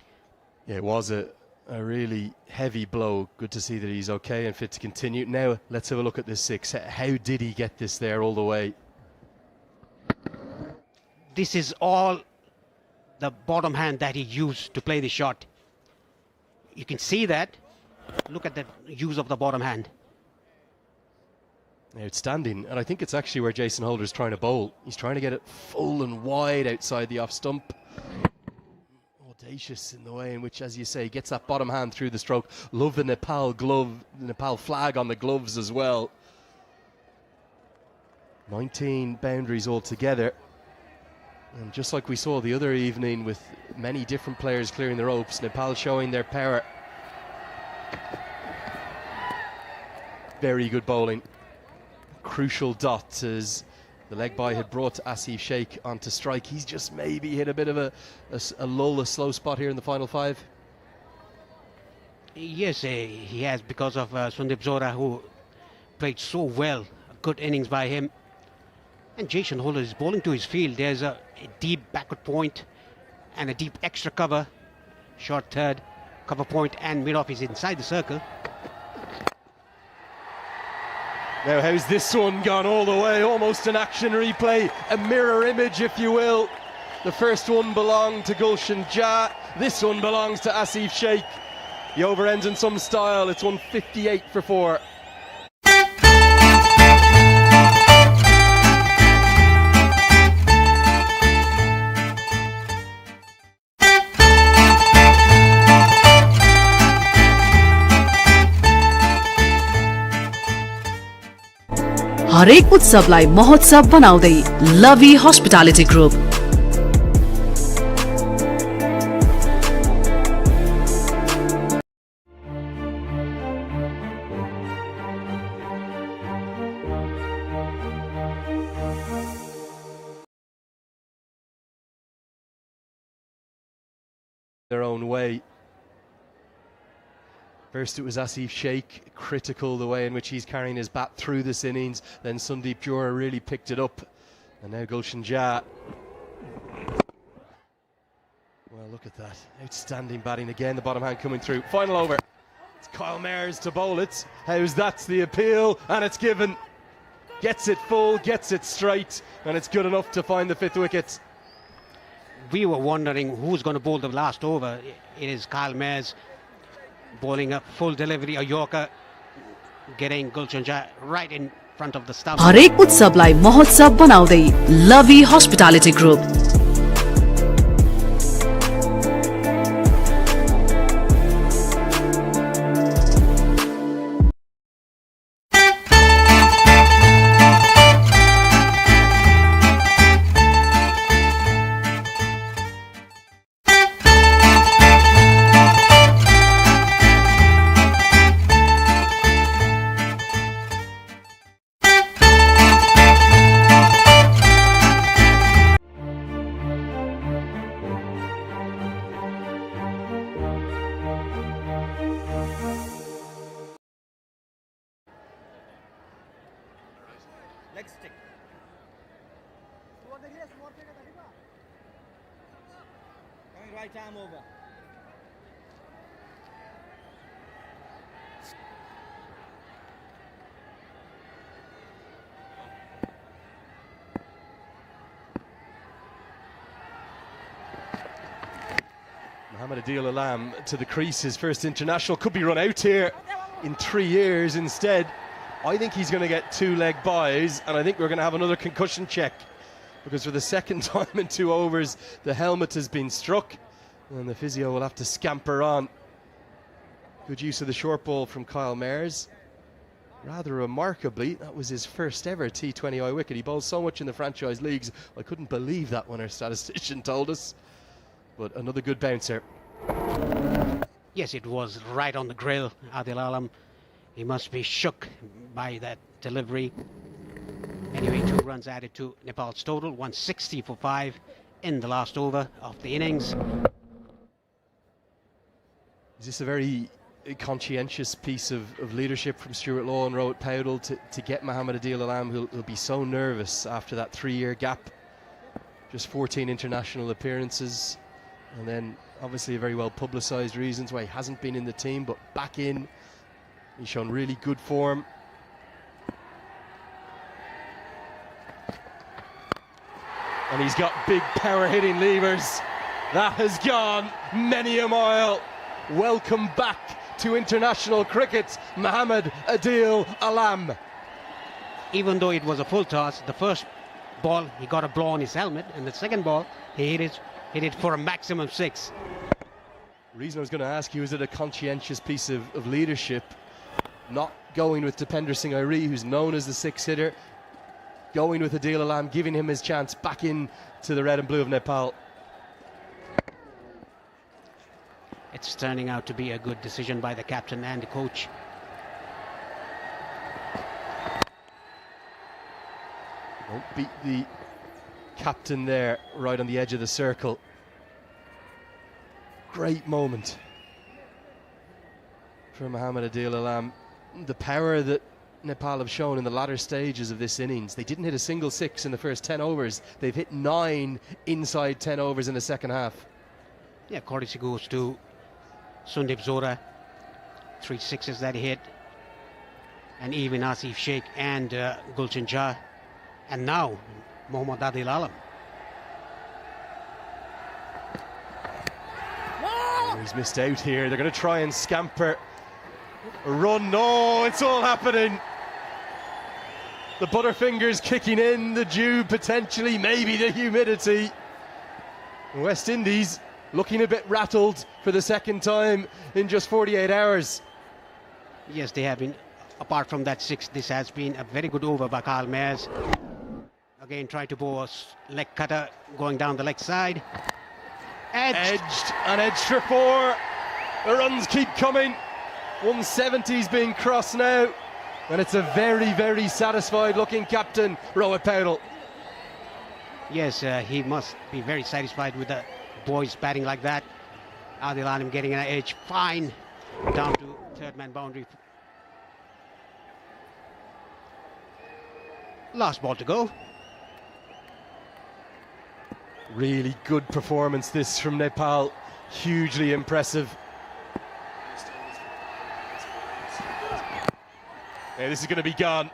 Yeah, it was a really heavy blow. Good to see that he's okay and fit to continue. Now let's have a look at this 6. How did he get this there all the way? This is all the bottom hand that he used to play the shot. You can see that. Look at the use of the bottom hand. Outstanding. And I think it's actually where Jason Holder is trying to bowl. He's trying to get it full and wide outside the off stump. Audacious in the way in which, as you say, gets that bottom hand through the stroke. Love the Nepal glove, the Nepal flag on the gloves as well. 19 boundaries altogether. And just like we saw the other evening with many different players clearing the ropes, Nepal showing their power. Very good bowling. Crucial dot as the leg by had brought Asif Sheikh onto strike. He's just maybe hit a bit of a lull, a slow spot here in the final 5. Yes, he has, because of Sandeep Zohra, who played so well. A good innings by him. And Jason Holder is bowling to his field. There's a deep backward point and a deep extra cover. Short third, cover point, and mid-off is inside the circle. Now how's this one gone all the way? Almost an action replay, a mirror image if you will. The first one belonged to Gulshan Jah. This one belongs to Asif Sheikh. The over ends in some style. It's 158 for 4. हरेक उत्सवलाई महोत्सव बनाउँदै लभी hospitality group. Their own way. First it was Asif Sheikh, critical the way in which he's carrying his bat through this innings. Then Sandeep Zohra really picked it up. And now Gulshan Jah. Well, look at that. Outstanding batting again, the bottom hand coming through. Final over. It's Kyle Mayers to bowl it. How's that's the appeal? And it's given. Gets it full, gets it straight. And it's good enough to find the 5th wicket. We were wondering who's going to bowl the last over. It is Kyle Mayers bowling a full delivery, a Yorker, getting Gulshan Jah right in front of the stump. हरेक उत्सवलाई महोत्सव बनाउँदै लभी hospitality group. Leg stick. Coming right arm over. Mohamed Adil Alam to the crease, his first international, could be run out here in 3 years instead. I think he's going to get 2 leg byes, and I think we're going to have another concussion check, because for the second time in 2 overs the helmet has been struck and the physio will have to scamper on. Good use of the short ball from Kyle Mayers. Rather remarkably, that was his first ever T20I wicket. He bowled so much in the franchise leagues, I couldn't believe that when our statistician told us. But another good bouncer. Yes, it was right on the grill. Adil Alam, he must be shook by that delivery. Anyway, 2 runs added to Nepal's total, 160 for 5 in the last over of the innings. Is this a very conscientious piece of leadership from Stuart Law and Rohit Powdell to get Mohamed Adil Alam, who'll be so nervous after that 3-year gap. Just 14 international appearances, and then obviously a very well publicised reasons why he hasn't been in the team, but back in. He's shown really good form. And he's got big power hitting levers. That has gone many a mile. Welcome back to international cricket, Mohamed Adil Alam. Even though it was a full toss, the first ball he got a blow on his helmet, and the second ball he hit it for a maximum 6. The reason I was going to ask you, is it a conscientious piece of leadership, not going with Dipender Singh Airi, who's known as the 6-hitter, going with Adil Alam, giving him his chance back in to the red and blue of Nepal? It's turning out to be a good decision by the captain and the coach. Won't beat the captain there, right on the edge of the circle. Great moment for Mohamed Adil Alam. The power that Nepal have shown in the latter stages of this innings. They didn't hit a single 6 in the first 10 overs. They've hit 9 inside 10 overs in the second half. Yeah, courtesy goes to Sundeep Zora. 3 6s that he hit. And even Asif Sheikh and Gulshan Jah. And now, Mohamed Adil Alam. Oh, he's missed out here. They're going to try and scamper a run. No, it's all happening. The butterfingers kicking in, the dew potentially, maybe the humidity. West Indies looking a bit rattled for the second time in just 48 hours. Yes, they have been. Apart from that 6, this has been a very good over by Kyle Mayers. Again, trying to bowl a leg cutter going down the leg side. Edged, an edge for 4. The runs keep coming. 170's being crossed now. And it's a very, very satisfied looking captain, Rohit Powdell. Yes, he must be very satisfied with the boys batting like that. Adil Alam getting an edge, fine, down to third man boundary. Last ball to go. Really good performance this from Nepal, hugely impressive. Yeah, this is going to be gone.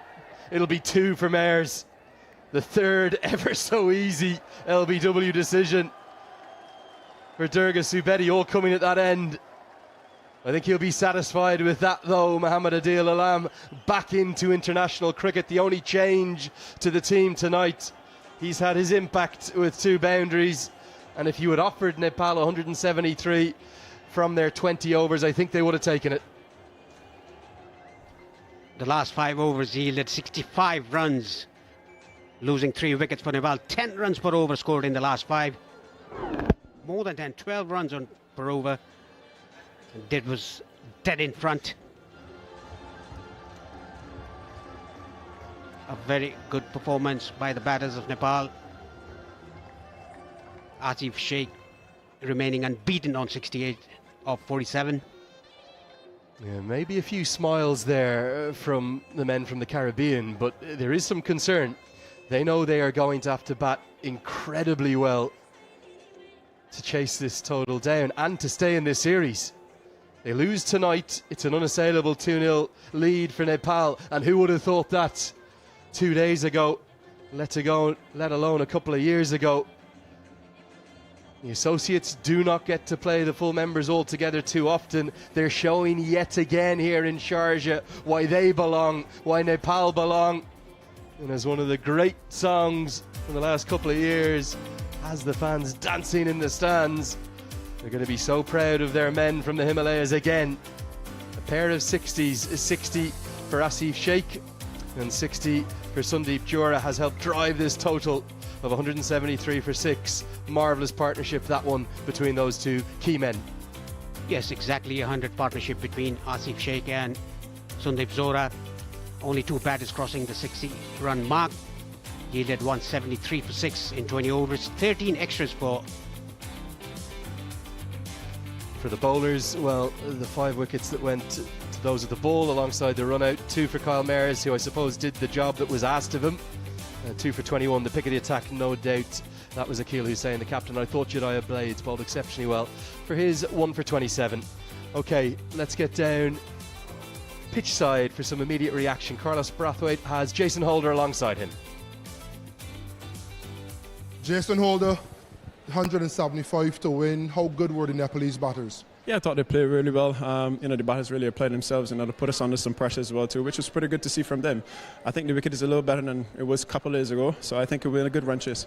It'll be 2 for Mayers. The third ever so easy LBW decision for Durga Subedi, all coming at that end. I think he'll be satisfied with that though. Mohamed Adil Alam back into international cricket. The only change to the team tonight. He's had his impact with 2 boundaries. And if you had offered Nepal 173 from their 20 overs, I think they would have taken it. The last 5 overs yielded 65 runs, losing 3 wickets for Nepal. 10 runs per over scored in the last 5. More than 10, 12 runs per over. And Did was dead in front. A very good performance by the batters of Nepal. Asif Sheikh remaining unbeaten on 68 of 47. Yeah, maybe a few smiles there from the men from the Caribbean, but there is some concern. They know they are going to have to bat incredibly well to chase this total down and to stay in this series. They lose tonight, it's an unassailable 2-0 lead for Nepal, and who would have thought that 2 days ago, let alone a couple of years ago. The associates do not get to play the full members all together too often. They're showing yet again here in Sharjah why they belong, why Nepal belong. And as one of the great songs from the last couple of years has the fans dancing in the stands, they're going to be so proud of their men from the Himalayas again. A pair of 60s is 60 for Asif Sheikh and 60 for Sundeep Zora has helped drive this total of 173 for 6. Marvellous partnership, that one, between those 2 key men. Yes, exactly 100 partnership between Asif Sheikh and Sundeep Zora. Only 2 batters crossing the 60-run mark. Yielded 173 for 6 in 20 overs. 13 extras for For the bowlers, well, the 5 wickets that went to those at the ball alongside the run out. 2 for Kyle Mares, who I suppose did the job that was asked of him. 2 for 21, the pick of the attack, no doubt. That was Akil Hussain, the captain. I thought Jediah Blades bowled exceptionally well for his 1 for 27. Okay, let's get down pitch side for some immediate reaction. Carlos Brathwaite has Jason Holder alongside him. Jason Holder, 175 to win. How good were the Nepalese batters? Yeah, I thought they played really well. The batters really applied themselves and to put us under some pressure as well too, which was pretty good to see from them. I think the wicket is a little better than it was a couple of days ago, so I think it will be a good run chase.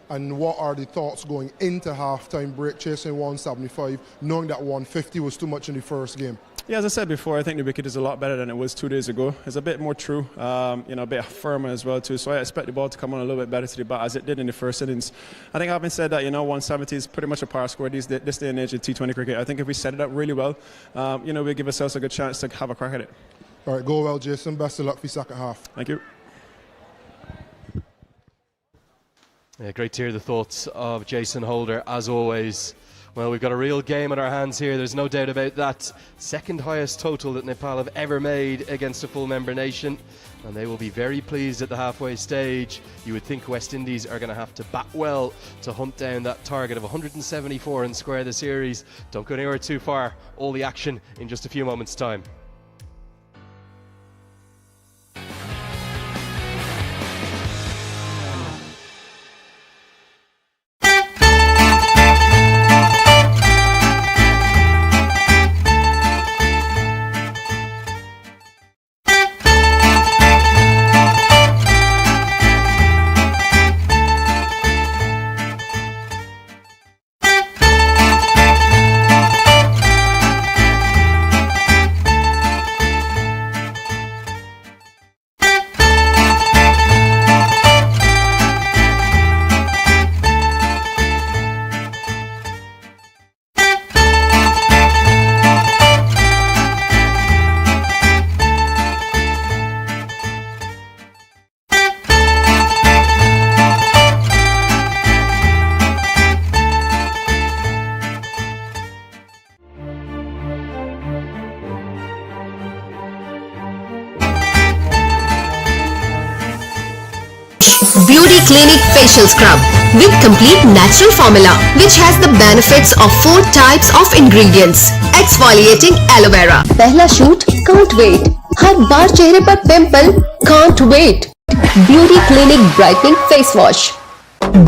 And what are the thoughts going into half-time break, chasing 175, knowing that 150 was too much in the first game? Yeah, as I said before, I think the wicket is a lot better than it was 2 days ago. It's a bit more true, a bit firmer as well too. So I expect the ball to come on a little bit better to the bat as it did in the first innings. I think having said that, 170 is pretty much a par score this day and age in T20 cricket. I think if we set it up really well, we give ourselves a good chance to have a crack at it. All right, go well, Jason. Best of luck for the second half. Thank you. Yeah, great to hear the thoughts of Jason Holder, as always. Well, we've got a real game on our hands here, there's no doubt about that. Second highest total that Nepal have ever made against a full member nation, and they will be very pleased at the halfway stage. You would think West Indies are going to have to bat well to hunt down that target of 174 and square the series. Don't go anywhere too far. All the action in just a few moments' time. Beauty Clinic Facial Scrub with complete natural formula which has the benefits of 4 types of ingredients. Exfoliating aloe vera. पहला shoot can't wait. हर बार चेहरे पर pimple can't wait. Beauty Clinic Brightening Face Wash.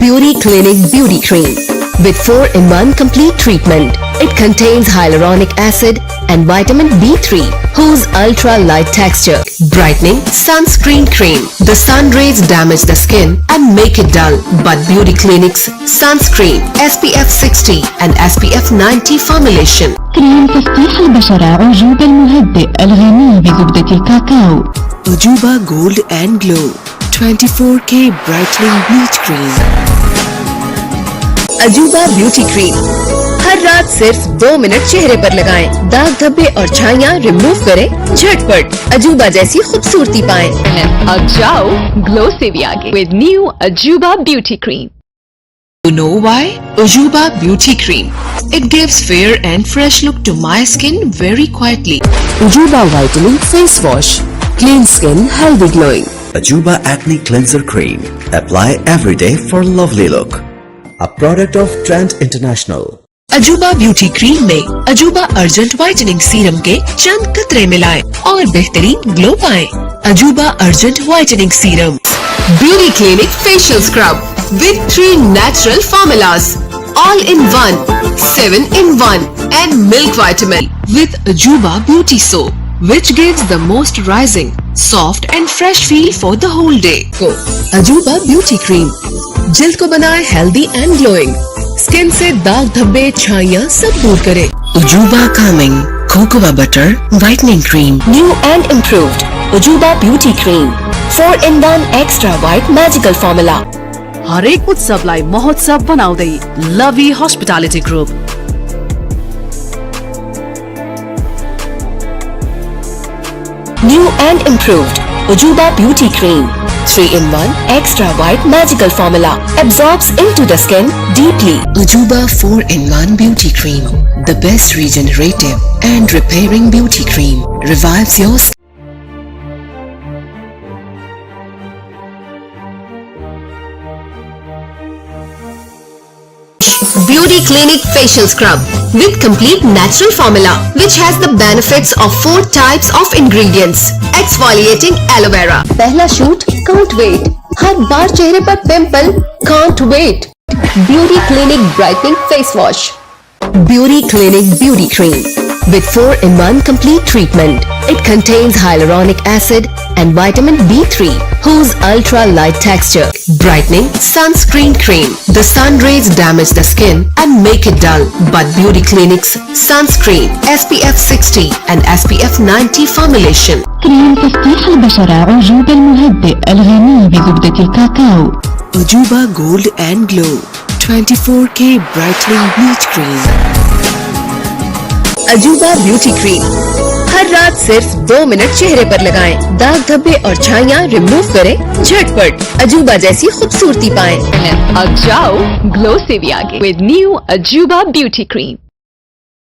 Beauty Clinic Beauty Cream with 4-in-1 complete treatment. It contains hyaluronic acid and vitamin B3 whose ultra light texture. Brightening Sunscreen Cream. The sun rays damage the skin and make it dull, but Beauty Clinic's Sunscreen SPF 60 and SPF 90 formulation. كريم تفتيح البشرة عجوب المهدئ الغني بزبدة الكاكاو. Ajuba Gold and Glow 24K Brightening Bleach Cream. Ajuba Beauty Cream. हर रात सिर्फ 2 minute चेहरे पर लगाएं, दाग धब्बे और छाइयाँ remove करें झटपट, अजूबा जैसी खूबसूरती पाएं। अब जाओ ग्लो से भी आगे with new Ajuba Beauty Cream. You know why? Ajuba Beauty Cream. It gives fair and fresh look to my skin very quietly. Ajuba Whitening Face Wash. Clean skin, healthy glowing. Ajuba Acne Cleanser Cream. Apply every day for lovely look. A product of Trent International. अजूबा beauty cream में अजूबा urgent whitening serum के चंद कतरे मिलाएं और बेहतरीन glow पाएं। अजूबा urgent whitening serum. Beauty clinic facial scrub with 3 natural formulas, all in one, 7 in 1, and milk vitamin with Ajuba Beauty Soap, which gives the most rising, soft and fresh feel for the whole day. Ajuba Beauty Cream, जिल्द को बनाए healthy and glowing, skin से दाग धब्बे छाइयाँ सब दूर करे। Ajuba Calming Cocoa Butter Whitening Cream, new and improved Ajuba Beauty Cream, 4-in-1 extra white magical formula. हरेक उत्सवलाई महोत्सव बनाउँदै लभी hospitality group. New and improved Ajuba Beauty Cream, 3-in-1 Extra White Magical Formula absorbs into the skin deeply. Ajuba 4-in-1 Beauty Cream, the best regenerative and repairing beauty cream, revives your skin. Beauty Clinic Facial Scrub with complete natural formula which has the benefits of 4 types of ingredients. Exfoliating aloe vera. पहला shoot can't wait. हर बार चेहरे पर pimple can't wait. Beauty Clinic Brightening Face Wash. Beauty Clinic Beauty Cream with 4-in-1 complete treatment. It contains hyaluronic acid and vitamin B3 whose ultra light texture. Brightening Sunscreen Cream. The sun rays damage the skin and make it dull, but Beauty Clinic's Sunscreen SPF 60 and SPF 90 formulation. كريم تفتيح البشرة عجوبة المهدئ الغني بزبدة الكاكاو. Ajuba Gold and Glow 24K Brightening Bleach Cream. Ajuba Beauty Cream. हर रात सिर्फ 2 minute चेहरे पर लगाएं, दाग धब्बे और छाइयाँ remove करें झटपट, अजूबा जैसी खूबसूरती पाएं। अब जाओ ग्लो से भी आगे with new Ajuba Beauty Cream.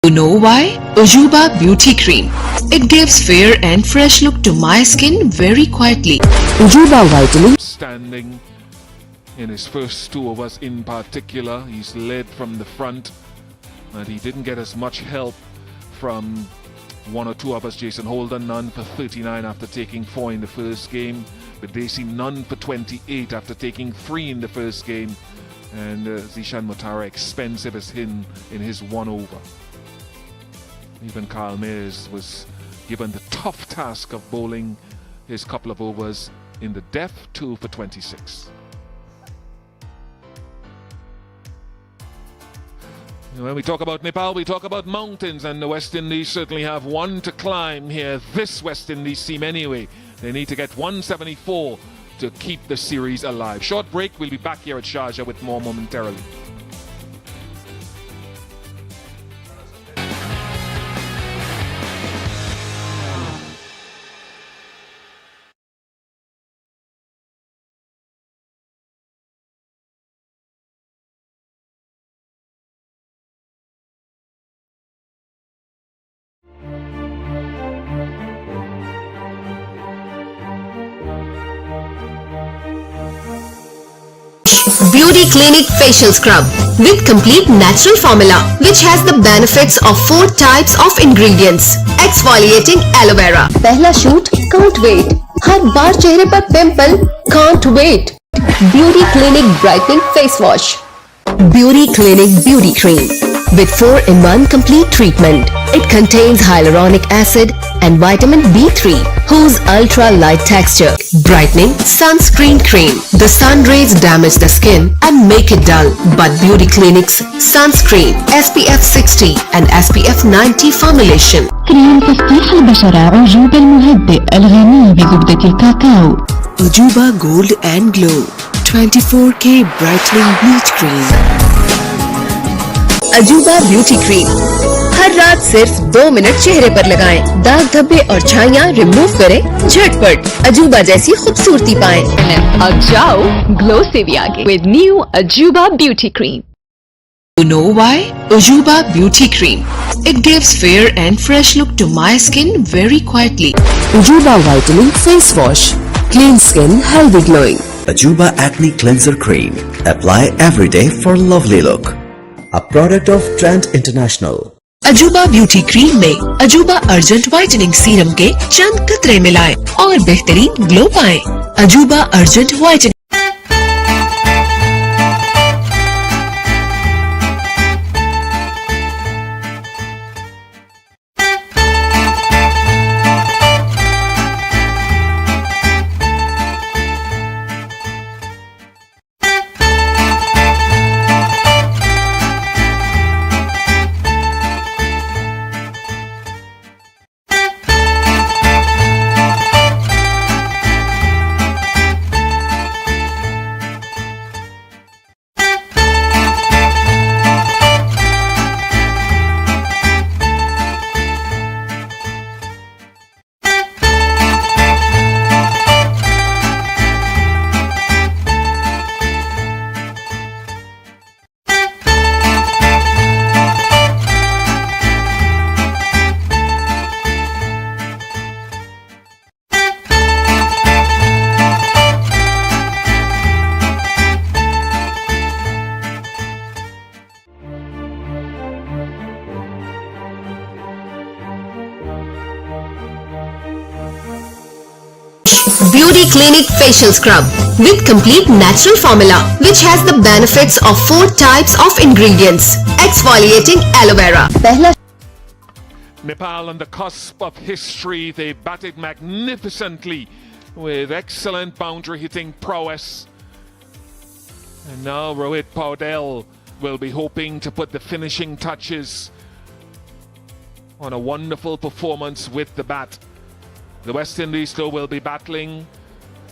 You know why? Ajuba Beauty Cream. It gives fair and fresh look to my skin very quietly. Ajuba Vitamin. Standing in his first 2 overs in particular, he's led from the front, and he didn't get as much help from 1 or 2 others. Jason Holder, none for 39 after taking 4 in the first game. But Desi, none for 28 after taking 3 in the first game. And Zishan Motara, expensive as him in his 1 over. Even Kyle Mayers was given the tough task of bowling his couple of overs in the death, 2 for 26. When we talk about Nepal, we talk about mountains, and the West Indies certainly have one to climb here. This West Indies team anyway. They need to get 174 to keep the series alive. Short break, we'll be back here at Sharjah with more momentarily. Beauty Clinic Facial Scrub with complete natural formula which has the benefits of 4 types of ingredients. Exfoliating aloe vera. पहला shoot can't wait. हर बार चेहरे पर pimple can't wait. Beauty Clinic Brightening Face Wash. Beauty Clinic Beauty Cream with 4-in-1 complete treatment. It contains hyaluronic acid and vitamin B3 whose ultra light texture. Brightening Sunscreen Cream. The sun rays damage the skin and make it dull, but Beauty Clinic's Sunscreen SPF 60 and SPF 90 formulation. كريم تفتيح البشرة عجوبة المهدئ الغني بزبدة الكاكاو. Ajuba Gold and Glow 24K Brightening Bleach Cream. Ajuba Beauty Cream. हर रात सिर्फ 2 minute चेहरे पर लगाएं, दाग धब्बे और छाइयाँ remove करें झटपट, अजूबा जैसी खूबसूरती पाएं। अब जाओ ग्लो से भी आगे with new Ajuba Beauty Cream. You know why? Ajuba Beauty Cream. It gives fair and fresh look to my skin very quietly. Ajuba Vitamin Face Wash. Clean skin, healthy glowing. Ajuba Acne Cleanser Cream. Apply every day for lovely look. A product of Trent International. अजूबा beauty cream में अजूबा urgent whitening serum के चंद कतरे मिलाएं और बेहतरीन glow पाएं। अजूबा urgent whitening. Clinic Facial Scrub with complete natural formula which has the benefits of 4 types of ingredients. Exfoliating aloe vera. Nepal on the cusp of history. They batted magnificently with excellent boundary hitting prowess. And now Rohit Paudel will be hoping to put the finishing touches on a wonderful performance with the bat. The West Indies though will be battling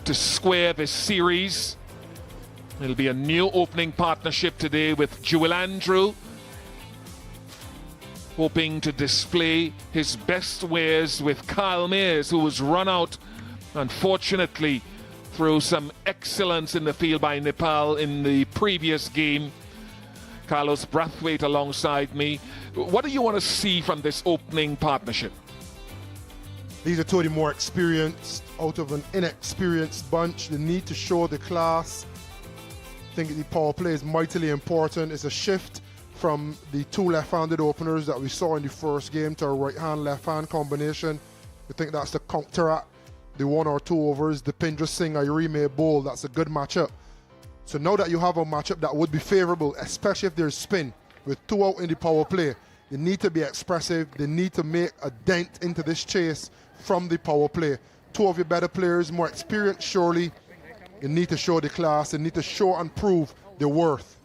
to square this series. It'll be a new opening partnership today with Jewel Andrew, hoping to display his best wares with Kyle Mayers, who was run out, unfortunately, through some excellence in the field by Nepal in the previous game. Carlos Brathwaite alongside me. What do you want to see from this opening partnership? These are two of the more experienced out of an inexperienced bunch. They need to show the class. I think the power play is mightily important. It's a shift from the two left-handed openers that we saw in the first game to a right-hand, left-hand combination. I think that's the counteract the 1 or 2 overs. Dipindra Singh, Irie may bowl. That's a good matchup. So now that you have a matchup that would be favorable, especially if there's spin, with 2 out in the power play, they need to be expressive. They need to make a dent into this chase from the power play. 2 of your better players, more experienced surely. You need to show the class. They need to show and prove their worth.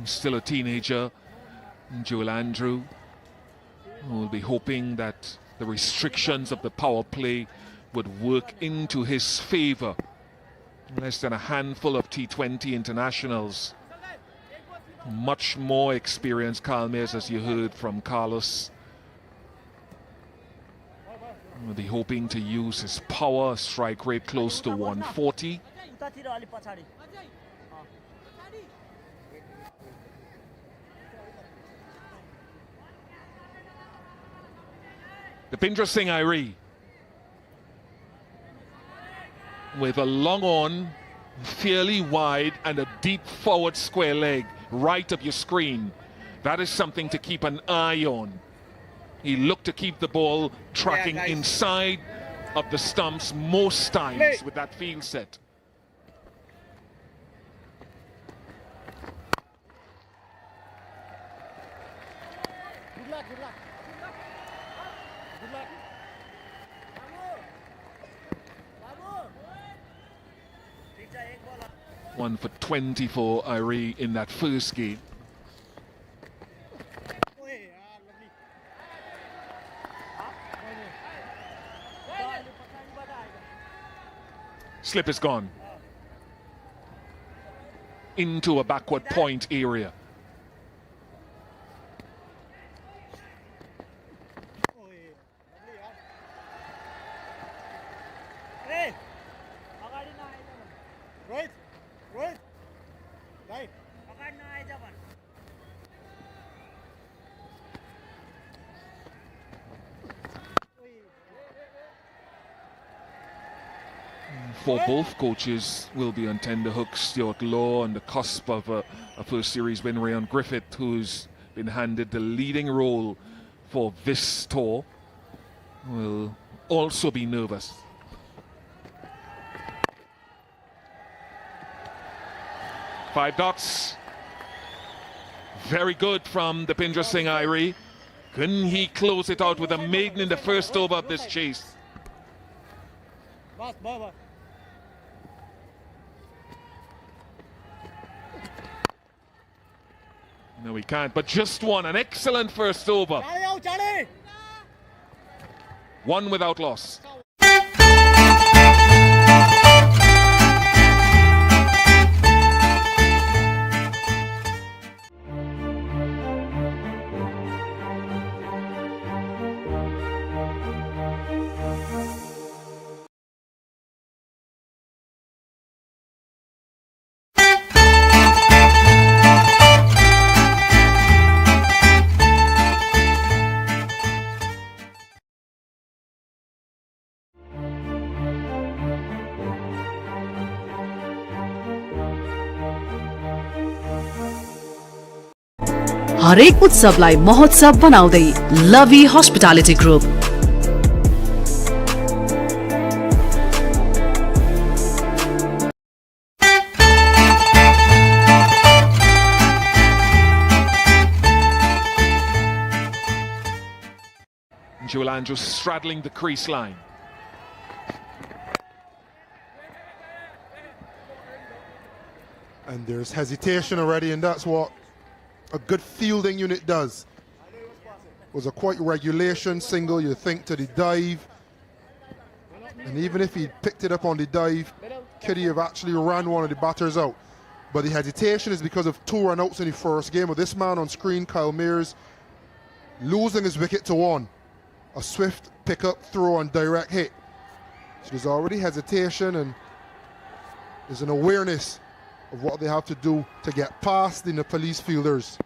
Still a teenager, Jewel Andrew, who will be hoping that the restrictions of the power play would work into his favor. Less than a handful of T20 internationals. Much more experienced Kyle Mayers, as you heard from Carlos. Will be hoping to use his power, strike rate close to 140. Dipindra Singh Irie with a long on, fairly wide, and a deep forward square leg right of your screen. That is something to keep an eye on. He looked to keep the ball tracking inside of the stumps most times with that field set. Good luck, good luck. Good luck. 1 for 20 for Irie in that first game. Slip is gone into a backward point area. For both coaches will be on tender hooks. Stuart Law on the cusp of a first series win. Rayon Griffith, who's been handed the leading role for this tour, will also be nervous. Five dots. Very good from Dipindra Singh Irie. Couldn't he close it out with a maiden in the first over of this chase? No, we can't, but just one. An excellent first over. One without loss. हरेक उत्सवलाई महोत्सव बनाउँदै लभी hospitality group. Joel Andrews straddling the crease line. And there's hesitation already, and that's what a good fielding unit does. It was a quite regulation single, you think, to the dive. And even if he picked it up on the dive, could he have actually ran one of the batters out? But the hesitation is because of 2 run-outs in the first game. With this man on screen, Kyle Mears, losing his wicket to 1. A swift pick-up, throw and direct hit. So there's already hesitation, and there's an awareness of what they have to do to get past the Nepalese fielders.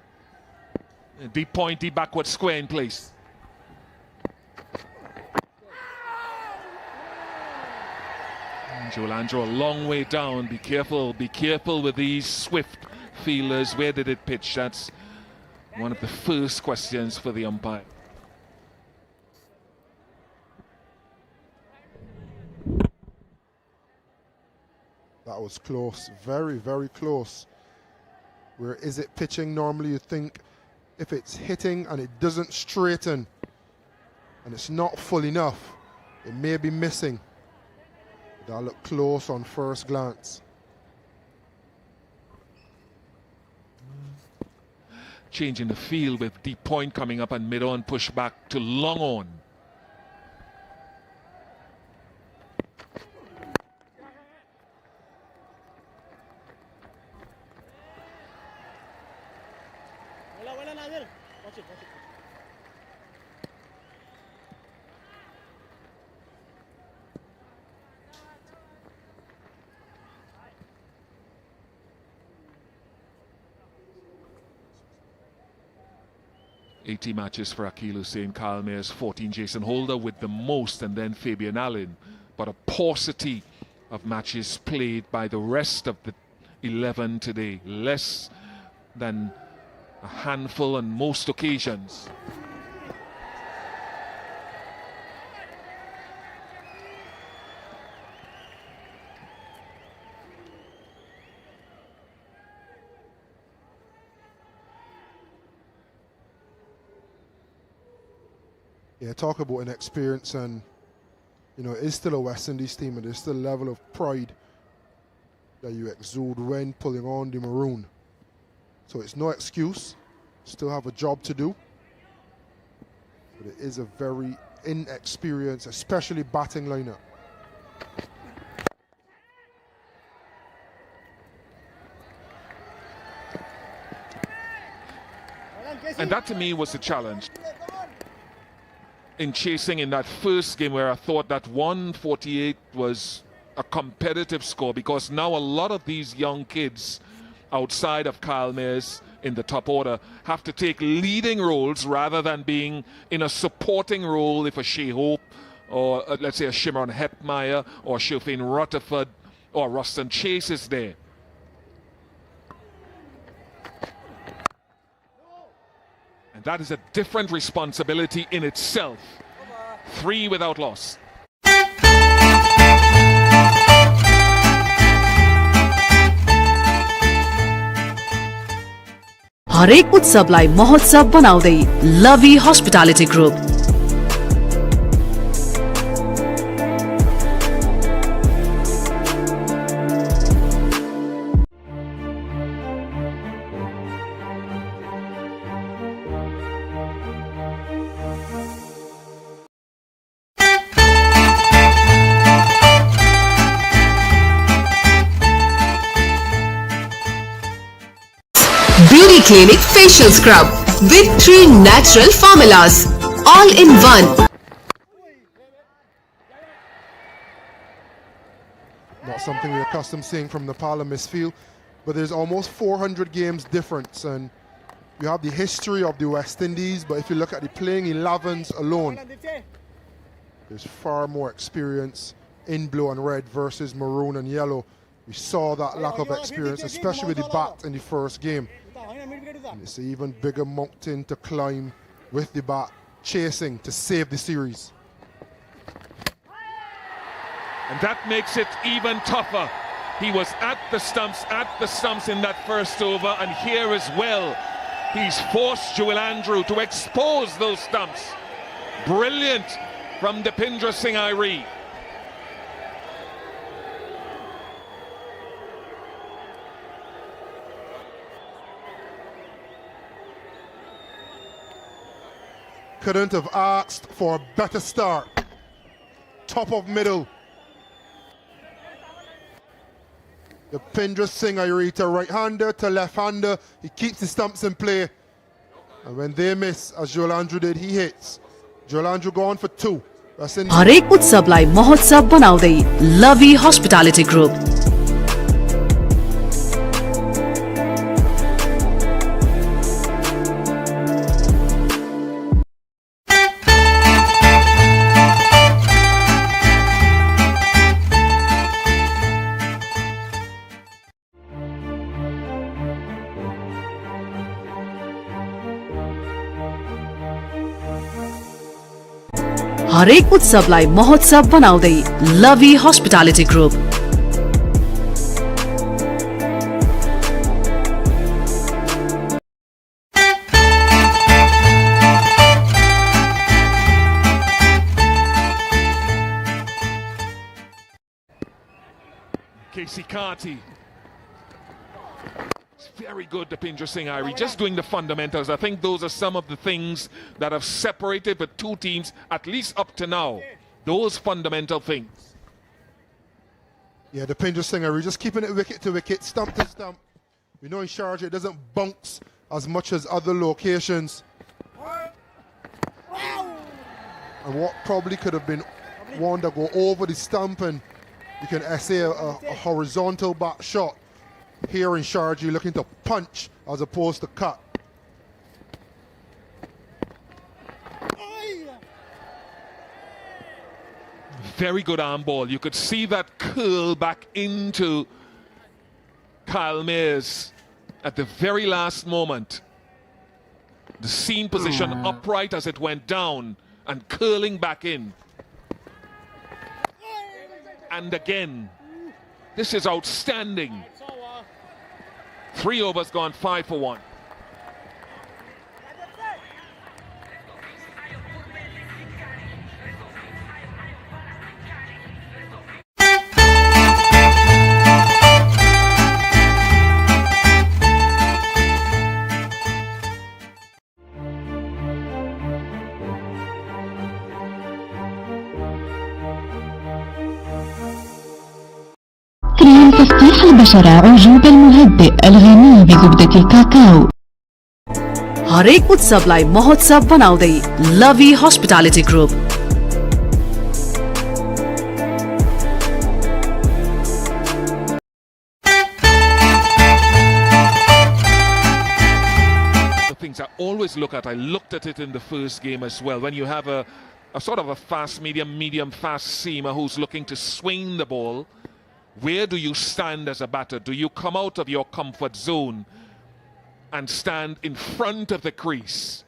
Deep point, deep backward square in place. Joel Andrew a long way down. Be careful with these swift fielders. Where did it pitch? That's one of the first questions for the umpire. That was close, very, very close. Where is it pitching? Normally you think if it's hitting and it doesn't straighten and it's not full enough, it may be missing. That looked close on first glance. Changing the field with deep point coming up and mid-on push back to long on. Watch it. 80 matches for Akil Hussain, Kyle Mears, 14 Jason Holder with the most, and then Fabian Allen. But a paucity of matches played by the rest of the 11 today. Less than a handful on most occasions. Yeah, talk about inexperience, and you know, it is still a West Indies team, and there's still a level of pride that you exude when pulling on the maroon. So it's no excuse, still have a job to do, but it is a very inexperienced, especially batting lineup. And that to me was the challenge in chasing in that first game, where I thought that 148 was a competitive score, because now a lot of these young kids outside of Kyle Mears in the top order have to take leading roles rather than being in a supporting role if a Shea Hope or let's say a Shimron Hetmeyer or Shilfane Rutherford or Ruston Chase is there. And that is a different responsibility in itself. 3 without loss. हरेक उत्सवलाई महोत्सव बनाउँदै लभी hospitality group. Beauty Clinic Facial Scrub with 3 natural formulas, all in one. Not something we're accustomed to seeing from Nepal and Miss Field, but there's almost 400 games difference, and you have the history of the West Indies, but if you look at the playing 11s alone, there's far more experience in blue and red versus maroon and yellow. We saw that lack of experience, especially with the bat in the first game. And it's an even bigger mountain to climb with the bat, chasing to save the series. And that makes it even tougher. He was at the stumps in that first over, and here as well, he's forced Joel Andrew to expose those stumps. Brilliant from Dipindra Singh Airi. Couldn't have asked for a better start. Top of middle. Dipindra Singh Airi to right-hander, to left-hander. He keeps the stumps in play. And when they miss, as Joel Andrew did, he hits. Joel Andrew gone for 2. That's in. हरेक उत्सवलाई महोत्सव बनाउँदै लभी hospitality group. हरेक उत्सवलाई महोत्सव बनाउँदै लभी hospitality group. Casey Carty. Very good, Dipindra Singh Airi, just doing the fundamentals. I think those are some of the things that have separated the two teams, at least up to now. Those fundamental things. Yeah, Dipindra Singh Airi just keeping it wicket to wicket, stump to stump. We know in Sharjah it doesn't bounce as much as other locations. And what probably could have been one that go over the stump and you can essay a horizontal back shot. Here in Sharjah, looking to punch as opposed to cut. Very good arm ball. You could see that curl back into Kyle Mayers at the very last moment. The seam position upright as it went down and curling back in. And again, this is outstanding. 3 overs gone, 5 for 1. كريم تفتيح البشرة عجوب المهدئ الغني بزبدة الكاكاو. हरेक उत्सवलाई महोत्सव बनाउँदै लभी hospitality group. The things I always look at, I looked at it in the first game as well. When you have a sort of a fast medium fast seamer who's looking to swing the ball, where do you stand as a batter? Do you come out of your comfort zone and stand in front of the crease?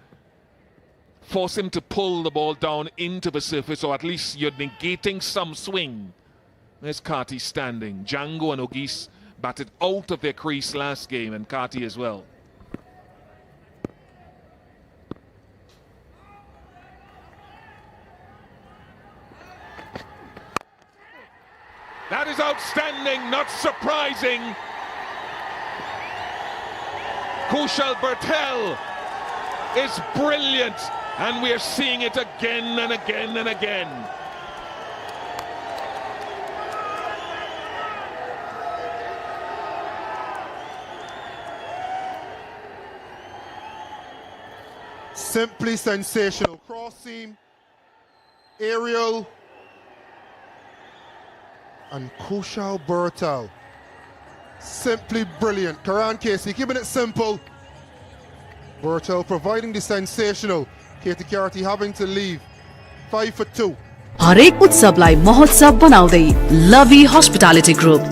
Force him to pull the ball down into the surface, or at least you're negating some swing. There's Carty standing. Django and Ogis batted out of their crease last game, and Carty as well. That is outstanding, not surprising. Kushal Bertel is brilliant, and we're seeing it again and again and again. Simply sensational. Cross seam, aerial, and Kushal Bertel. Simply brilliant. Karan Casey keeping it simple. Bertel providing the sensational. Katie Carty having to leave. 5 for 2. हरेक उत्सवलाई महोत्सव बनाउँदै लभी hospitality group.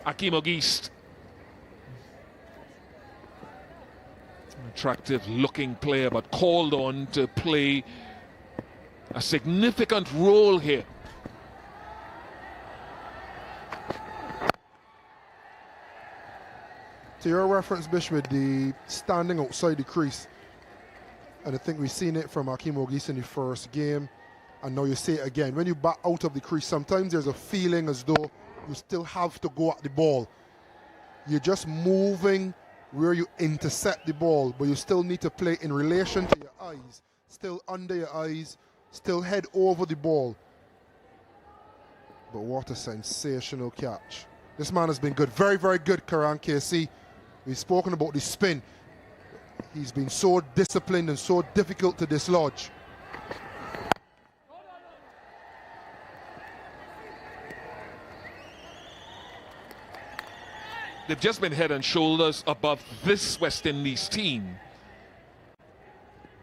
Akim East. Attractive looking player, but called on to play a significant role here. To your reference, Bish, with the standing outside the crease, and I think we've seen it from Akim Ogis in the first game, and now you see it again. When you back out of the crease, sometimes there's a feeling as though you still have to go at the ball. You're just moving where you intercept the ball, but you still need to play in relation to your eyes, still under your eyes, still head over the ball. But what a sensational catch. This man has been good, very, very good, Karan KC. We've spoken about the spin. He's been so disciplined and so difficult to dislodge. They've just been head and shoulders above this West Indies team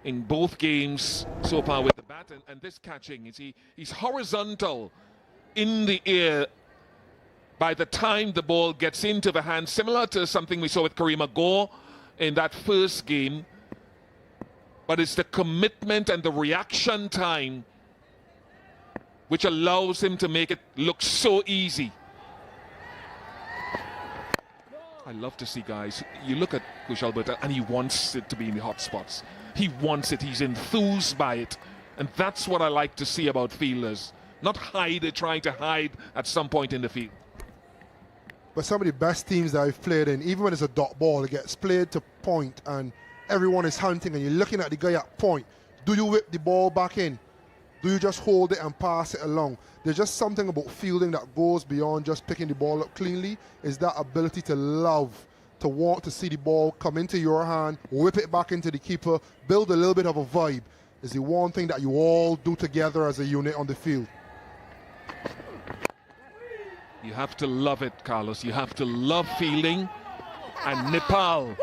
in both games so far with the bat, and this catching, he's horizontal in the air by the time the ball gets into the hand, similar to something we saw with Kareem Agor in that first game. But it's the commitment and the reaction time which allows him to make it look so easy. I love to see guys, you look at Kush Alberta and he wants it to be in the hot spots. He wants it, he's enthused by it. And that's what I like to see about fielders. Not trying to hide at some point in the field. But some of the best teams that I've played in, even when it's a dot ball, it gets played to point and everyone is hunting and you're looking at the guy at point. Do you whip the ball back in? Do you just hold it and pass it along? There's just something about fielding that goes beyond just picking the ball up cleanly. Is that ability to love, to want to see the ball come into your hand, whip it back into the keeper, build a little bit of a vibe. Is the one thing that you all do together as a unit on the field. You have to love it, Carlos. You have to love fielding. And Nepal,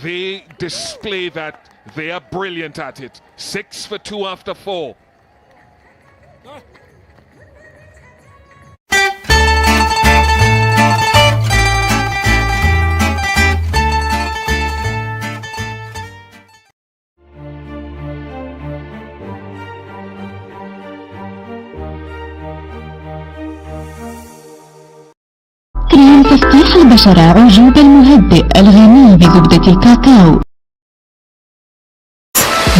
they display that. They are brilliant at it. 6 for 2 after 4. كريم تفتيح البشرة عجوب المهدئ الغني بزبدة الكاكاو.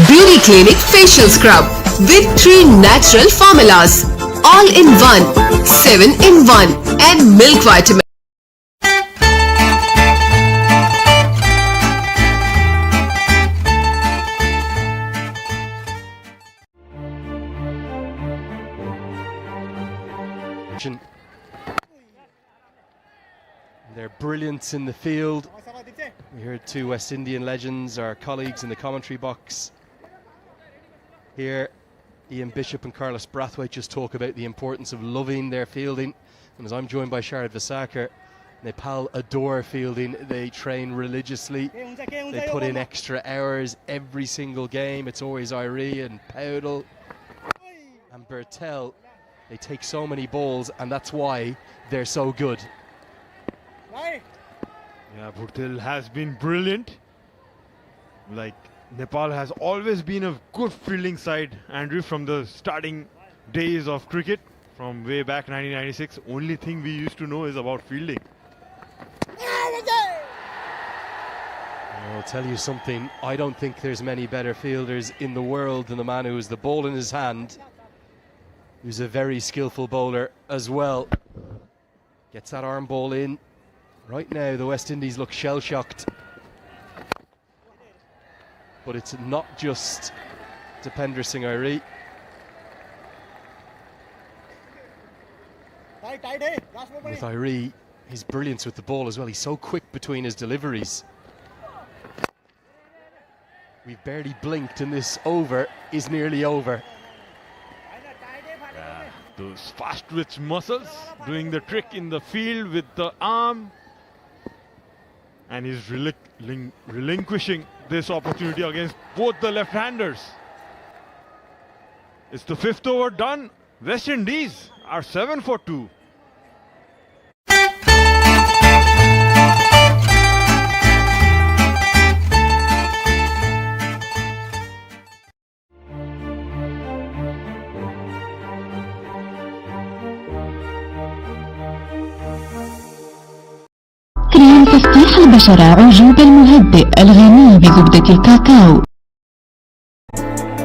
Beauty Clinic Facial Scrub with 3 natural formulas, all in one, 7 in 1, and milk vitamin. Their brilliance in the field. We heard 2 West Indian legends, our colleagues in the commentary box. Here, Ian Bishop and Carlos Brathwaite just talk about the importance of loving their fielding. And as I'm joined by Sharad Vasakar, Nepal adore fielding. They train religiously. They put in extra hours every single game. It's always Irie and Powdell and Bertel. They take so many balls, and that's why they're so good. Yeah, Bhurtel has been brilliant. Like, Nepal has always been a good fielding side, Andrew, from the starting days of cricket, from way back 1996. Only thing we used to know is about fielding. I'll tell you something, I don't think there's many better fielders in the world than the man who has the ball in his hand, who's a very skillful bowler as well. Gets that arm ball in. Right now, the West Indies look shell-shocked. But it's not just Dipender Singh Irie. With Irie, his brilliance with the ball as well. He's so quick between his deliveries. We've barely blinked and this over is nearly over. Yeah, those fast twitch muscles doing the trick in the field with the arm. And he's relinquishing this opportunity against both the left-handers. It's the 5th over done. West Indies are 7 for 2. كريم تسطيح البشرة عجوبة المهدئ الغني بزبدة الكاكاو.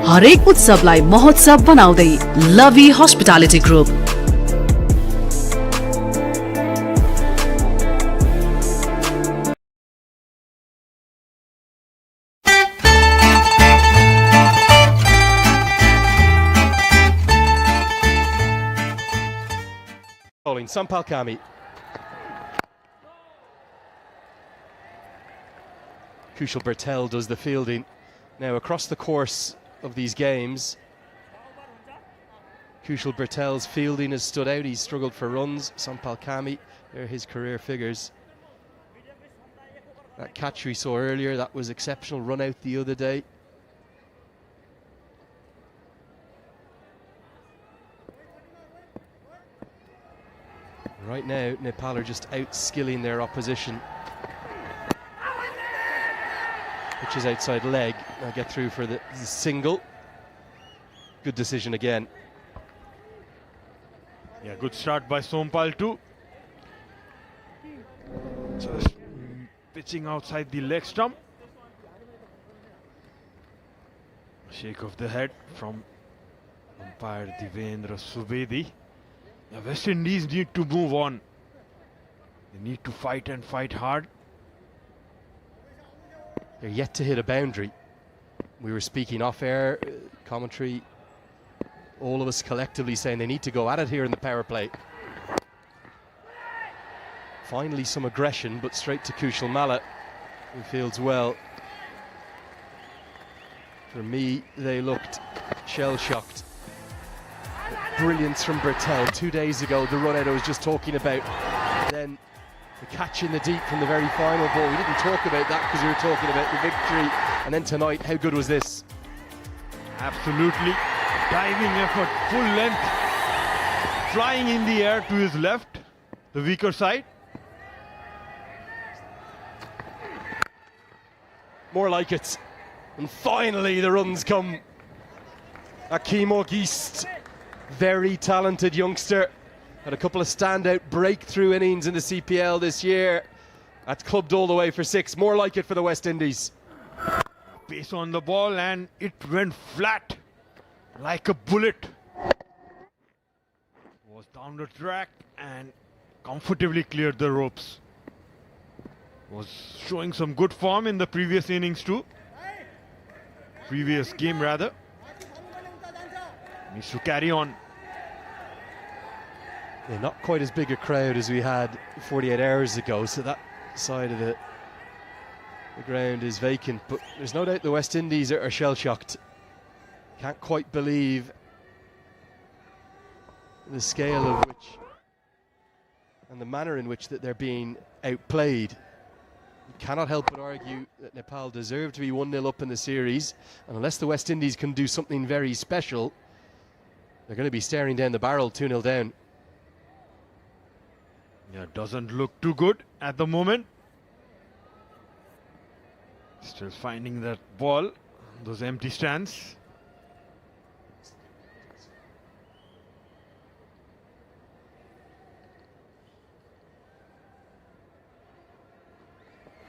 हरेक उत्सवलाई महोत्सव बनाउँदै लभी hospitality group. Bowling, Sampal Kami. Kushal Bertel does the fielding. Now across the course of these games, Kushal Bertel's fielding has stood out. He's struggled for runs. Sampal Kami, there are his career figures. That catch we saw earlier, that was exceptional run out the other day. Right now, Nepal are just out-skilling their opposition. Which is outside leg. I'll get through for the single. Good decision again. Yeah, good start by Sompal too. Just pitching outside the leg stump. Shake of the head from umpire Divendra Subedi. The West Indies need to move on. They need to fight and fight hard. They're yet to hit a boundary. We were speaking off air, commentary, all of us collectively saying they need to go at it here in the power play. Finally some aggression, but straight to Kushal Malla, who fields well. For me, they looked shell-shocked. Brilliance from Bertel 2 days ago, the run out I was just talking about. Then the catch in the deep from the very final ball. We didn't talk about that because we were talking about the victory. And then tonight, how good was this? Absolutely. Diving effort, full length. Flying in the air to his left, the weaker side. More like it. And finally the runs come. Akeem Auguste, very talented youngster. Had a couple of standout breakthrough innings in the CPL this year. That's clubbed all the way for 6. More like it for the West Indies. Pace on the ball and it went flat like a bullet. Was down the track and comfortably cleared the ropes. Was showing some good form in the previous innings too. Previous game rather. Needs to carry on. Yeah, not quite as big a crowd as we had 48 hours ago, so that side of the ground is vacant, but there's no doubt the West Indies are shell-shocked. Can't quite believe the scale of which and the manner in which that they're being outplayed. You cannot help but argue that Nepal deserve to be 1-0 up in the series, and unless the West Indies can do something very special, they're going to be staring down the barrel 2-0 down. Yeah, doesn't look too good at the moment. Still finding that ball, those empty stands.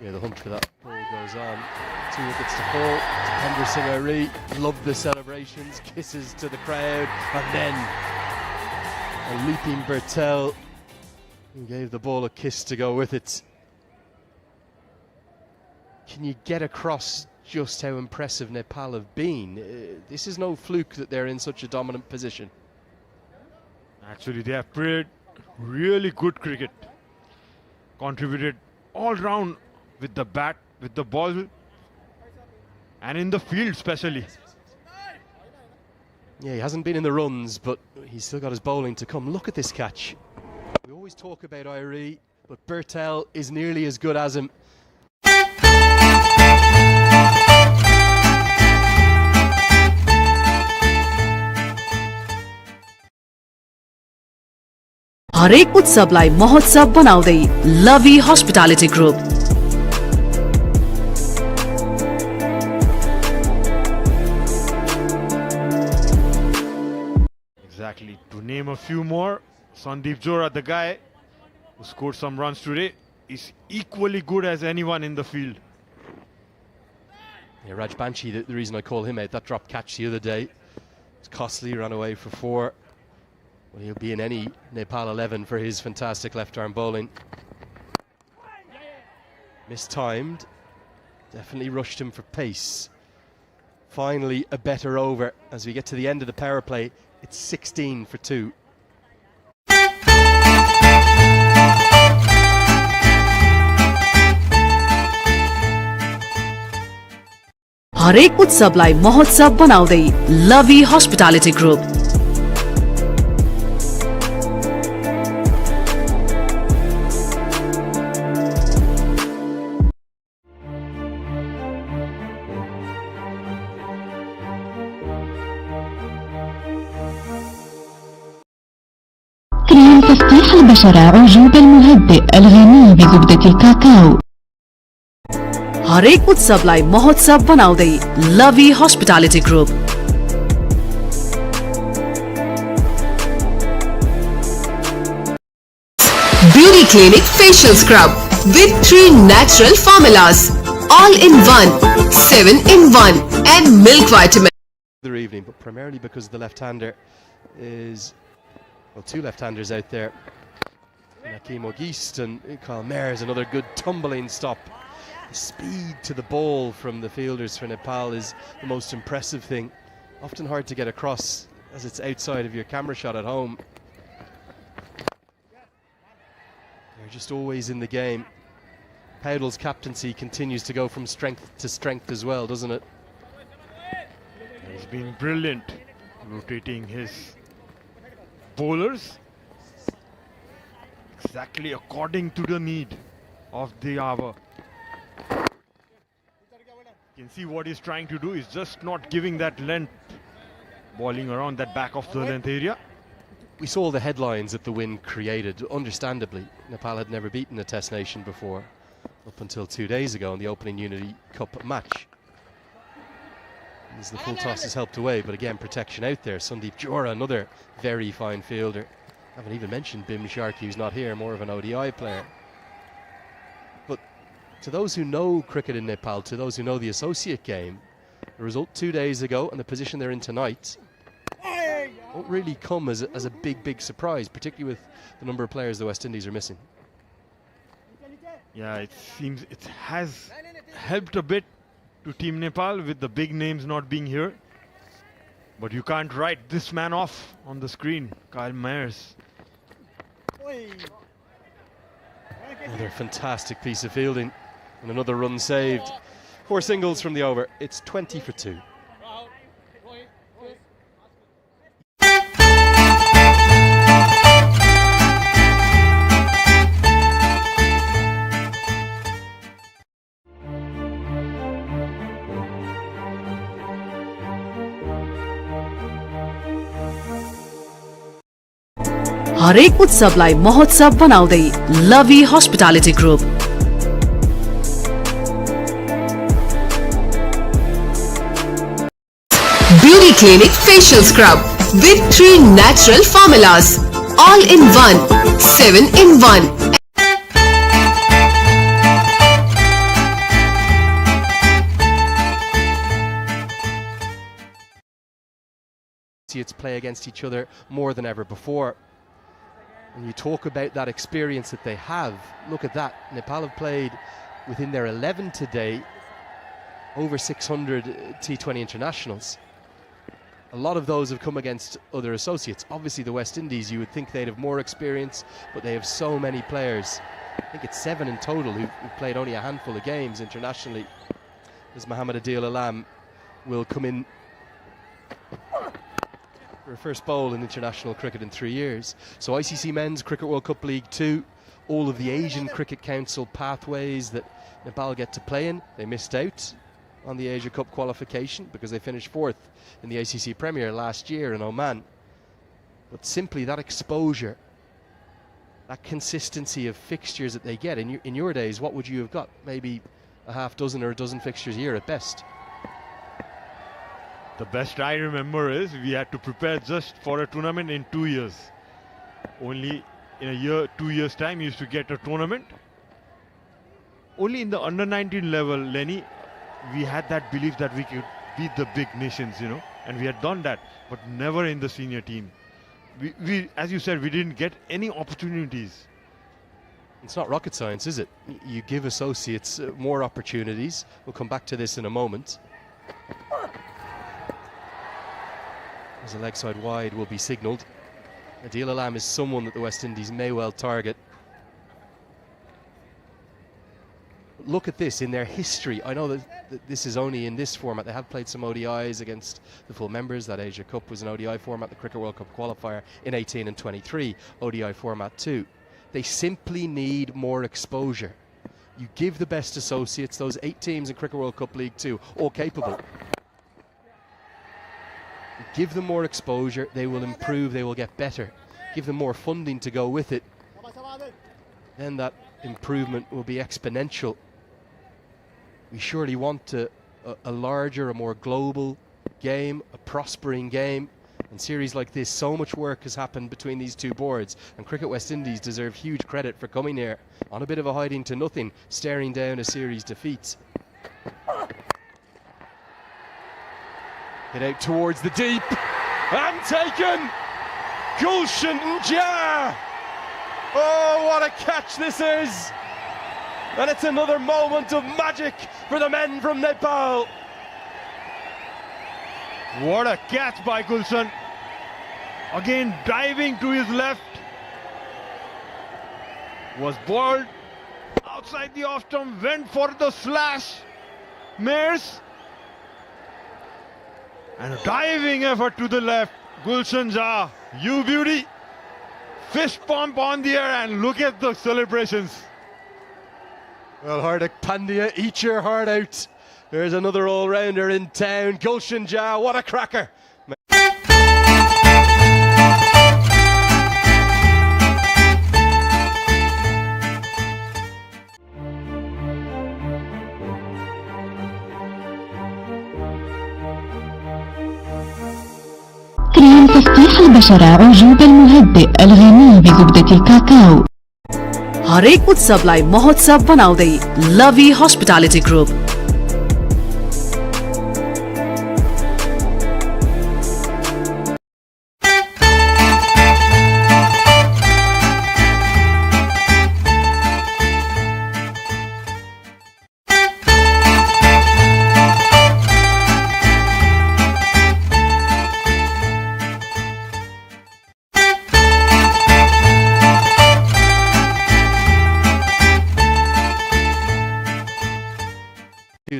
Yeah, the hunt for that ball goes on. 2 wickets to fall. Tender Singh Ari, loved the celebrations, kisses to the crowd, and then a leaping Bertel who gave the ball a kiss to go with it. Can you get across just how impressive Nepal have been? This is no fluke that they're in such a dominant position. Actually, they have played really good cricket. Contributed all round with the bat, with the ball, and in the field especially. Yeah, he hasn't been in the runs, but he's still got his bowling to come. Look at this catch. We always talk about Irie, but Bertel is nearly as good as him. हरेक उत्सवलाई महोत्सव बनाउँदै लभी hospitality group. Exactly. To name a few more, Sandeep Johra, the guy who scored some runs today, is equally good as anyone in the field. Yeah, Raj Banshi, the reason I call him out, that drop catch the other day, it's costly, ran away for 4. Well, he'll be in any Nepal 11 for his fantastic left-arm bowling. Mistimed, definitely rushed him for pace. Finally, a better over as we get to the end of the power play. It's 16 for 2. हरेक उत्सवलाई महोत्सव बनाउँदै लभी hospitality group. كريم تفتيح البشرة عجوب المهدئ الغني بزبدة الكاكاو. हरेक उत्सवलाई महोत्सव बनाउँदै लभी hospitality group. Beauty Clinic Facial Scrub with 3 natural formulas, all in one, 7 in 1, and milk vitamin. Other evening, but primarily because the left-hander is, well, 2 left-handers out there. Nakeem Ogist and Carl Mayers, another good tumbling stop. The speed to the ball from the fielders for Nepal is the most impressive thing. Often hard to get across as it's outside of your camera shot at home. They're just always in the game. Powdell's captaincy continues to go from strength to strength as well, doesn't it? He's been brilliant rotating his bowlers exactly according to the need of the hour. You can see what he's trying to do is just not giving that length, bowling around that back of the length area. We saw the headlines that the win created. Understandably, Nepal had never beaten a Test nation before, up until 2 days ago in the opening Unity Cup match. As the full toss is helped away, but again, protection out there. Sandeep Jora, another very fine fielder. I haven't even mentioned Bim Sharkey, who's not here, more of an ODI player. But to those who know cricket in Nepal, to those who know the associate game, the result 2 days ago and the position they're in tonight won't really come as a big surprise, particularly with the number of players the West Indies are missing. Yeah, it seems it has helped a bit to Team Nepal with the big names not being here. But you can't write this man off on the screen, Kyle Mayers. Another fantastic piece of fielding and another run saved. 4 singles from the over. It's 20 for 2. हरेक उत्सवलाई महोत्सव बनाउँदै लभी hospitality group. Beauty Clinic Facial Scrub with 3 natural formulas, all in one, 7 in 1. It's play against each other more than ever before. When you talk about that experience that they have, look at that. Nepal have played within their 11 today over 600 T20 internationals. A lot of those have come against other associates. Obviously the West Indies, you would think they'd have more experience, but they have so many players. I think it's 7 in total who've played only a handful of games internationally. As Mohammad Adil Alam will come in for a first bowl in international cricket in 3 years. So ICC Men's Cricket World Cup League 2, all of the Asian Cricket Council pathways that Nepal get to play in, they missed out on the Asia Cup qualification because they finished 4th in the ICC Premier last year in Oman. But simply that exposure, that consistency of fixtures that they get, in your days, what would you have got? Maybe a half dozen or a dozen fixtures a year at best. The best I remember is we had to prepare just for a tournament in 2 years. Only in a year, 2 years time, you used to get a tournament. only in the under-19 level, Lenny, we had that belief that we could beat the big nations, you know, and we had done that, but never in the senior team. We, as you said, we didn't get any opportunities. It's not rocket science, is it? You give associates more opportunities. We'll come back to this in a moment. As a leg side wide will be signalled. Adil Alam is someone that the West Indies may well target. Look at this in their history. I know that this is only in this format. They have played some ODIs against the full members. That Asia Cup was an ODI format, the Cricket World Cup qualifier in 18 and 23, ODI format too. They simply need more exposure. You give the best associates, those 8 teams in Cricket World Cup League 2, all capable. Give them more exposure, they will improve, they will get better. Give them more funding to go with it. Then that improvement will be exponential. We surely want a larger, a more global game, a prospering game. In series like this, so much work has happened between these two boards, and Cricket West Indies deserve huge credit for coming here on a bit of a hiding to nothing, staring down a series defeats. Hit out towards the deep, and taken! Gulshan Jha! Oh, what a catch this is! And it's another moment of magic for the men from Nepal. What a catch by Gulshan. Again diving to his left. Was balled outside the off stump, went for the slash. Mares. And a diving effort to the left. Gulshan Jha, you beauty. Fist pump on the air, and look at the celebrations. Well, Hardik Pandya, eat your heart out. There's another all-rounder in town. Gulshan Jha, what a cracker. كريم تفتيح البشرة عجوب المهدئ الغني بزبدة الكاكاو. हरेक उत्सवलाई महोत्सव बनाउँदै लभी hospitality group.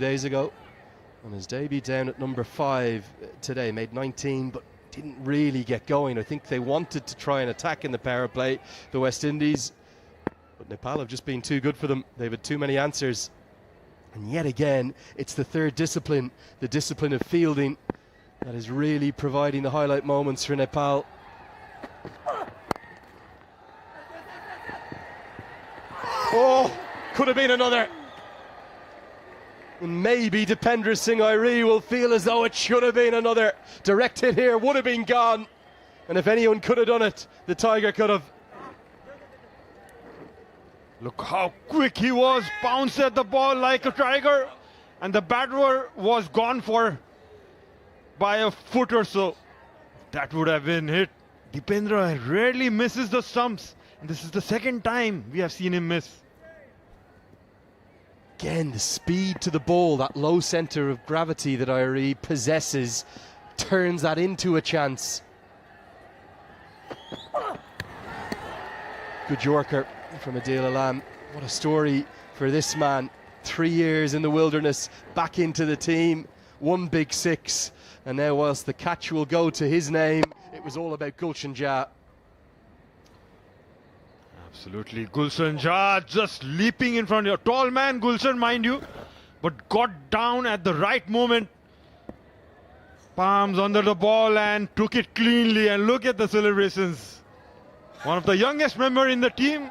Days ago on his debut down at number 5 today, made 19 but didn't really get going. I think they wanted to try and attack in the power play, the West Indies, but Nepal have just been too good for them. They've had too many answers, and yet again it's the third discipline, the discipline of fielding, that is really providing the highlight moments for Nepal. Oh, could have been another. And maybe Dipendra Singh Airi will feel as though it should have been another. Direct hit here would have been gone. And if anyone could have done it, the Tiger could have. Look how quick he was, pounced at the ball like a tiger, and the batter was gone for by a foot or so. That would have been hit. Dipendra rarely misses the stumps, and this is the second time we have seen him miss. Again, the speed to the ball, that low centre of gravity that Airi possesses, turns that into a chance. Good Yorker from Adil Alam. What a story for this man. 3 years in the wilderness, back into the team, 1 big 6. And now whilst the catch will go to his name, it was all about Gulshan Jha. Absolutely, Gulshan Jha just leaping in front of you. Tall man, Gulshan, mind you, but got down at the right moment. Palms under the ball and took it cleanly, and look at the celebrations. One of the youngest member in the team.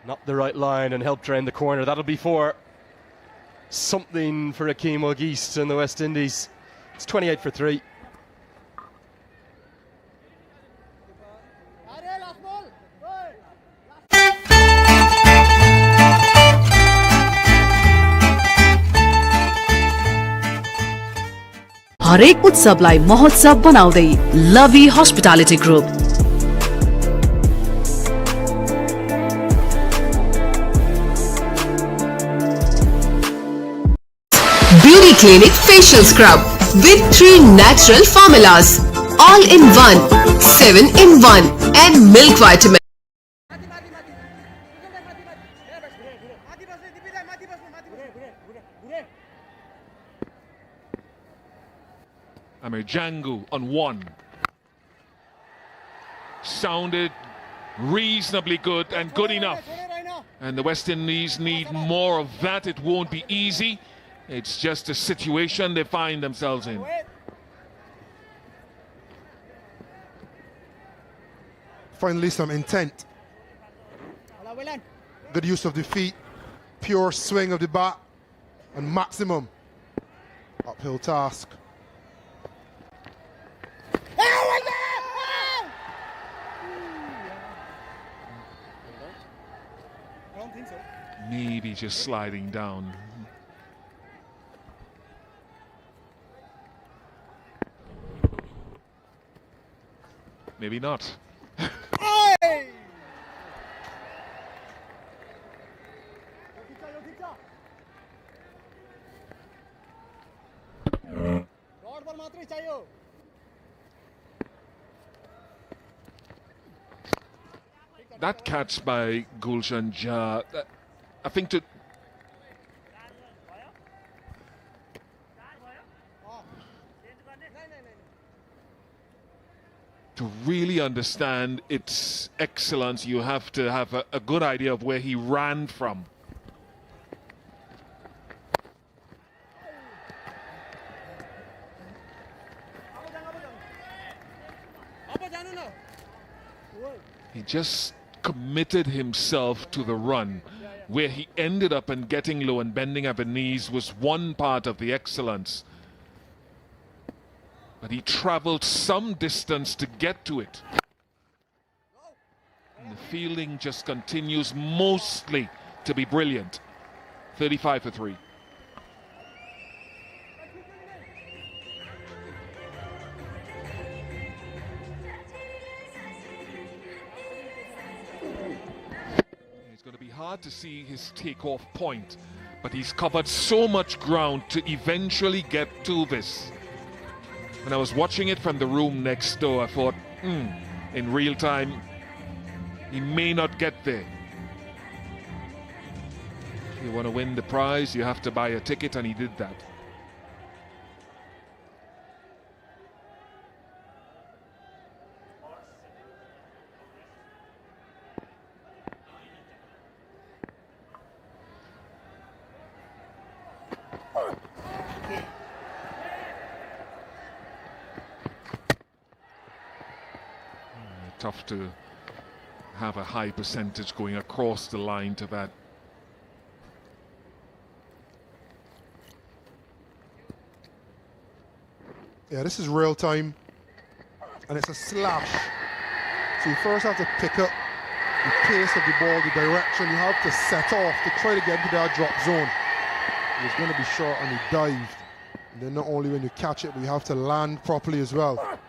Not the right line and helped round the corner. That'll be for something for Akeem Ogist and the West Indies. It's 28 for 3. हरेक उत्सवलाई महोत्सव बनाउँदै लभी hospitality group. Beauty Clinic Facial Scrub with 3 natural formulas, all in one, 7 in 1 and milk vitamin. Amirjangu on 1. Sounded reasonably good and good enough. And the West Indies need more of that. It won't be easy. It's just a situation they find themselves in. Finally, some intent. Good use of the feet, pure swing of the bat, and maximum uphill task. Maybe just sliding down. Maybe not. That catch by Gulshan Jah, I think to really understand its excellence, you have to have a good idea of where he ran from. He just committed himself to the run. Where he ended up and getting low and bending at the knees was one part of the excellence. But he traveled some distance to get to it. And the fielding just continues mostly to be brilliant. 35 for 3. It's going to be hard to see his takeoff point, but he's covered so much ground to eventually get to this. When I was watching it from the room next door, I thought, in real time, he may not get there. If you want to win the prize, you have to buy a ticket, and he did that. Tough to have a high percentage going across the line to that. Yeah, this is real time, and it's a slash. So you first have to pick up the pace of the ball, the direction. You have to set off to try to get into that drop zone. He was going to be short, and he dived. And then not only when you catch it, but you have to land properly as well.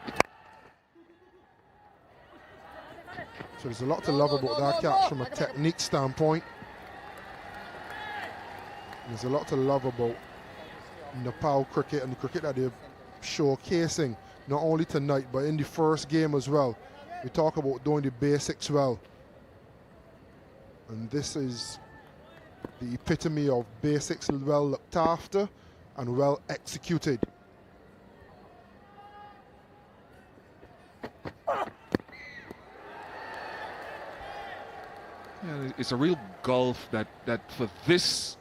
So there's a lot to love about that catch from a technique standpoint. There's a lot to love about Nepal cricket and the cricket that they're showcasing, not only tonight, but in the first game as well. We talk about doing the basics well. And this is the epitome of basics well looked after and well executed. Yeah, it's a real gulf that for this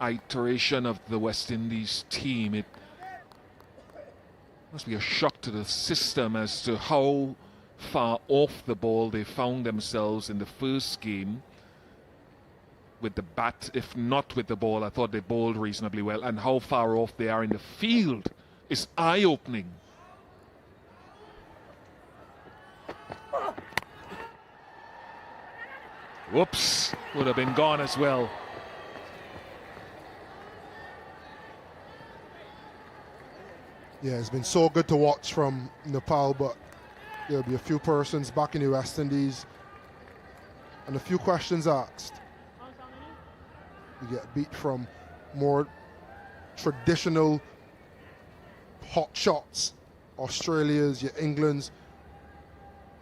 iteration of the West Indies team, it must be a shock to the system as to how far off the ball they found themselves in the first game with the bat, if not with the ball. I thought they bowled reasonably well, and how far off they are in the field is eye-opening. Whoops, would have been gone as well. Yeah, it's been so good to watch from Nepal, but there'll be a few persons back in the West Indies and a few questions asked. You get beat from more traditional hot shots. Australia's, your England's.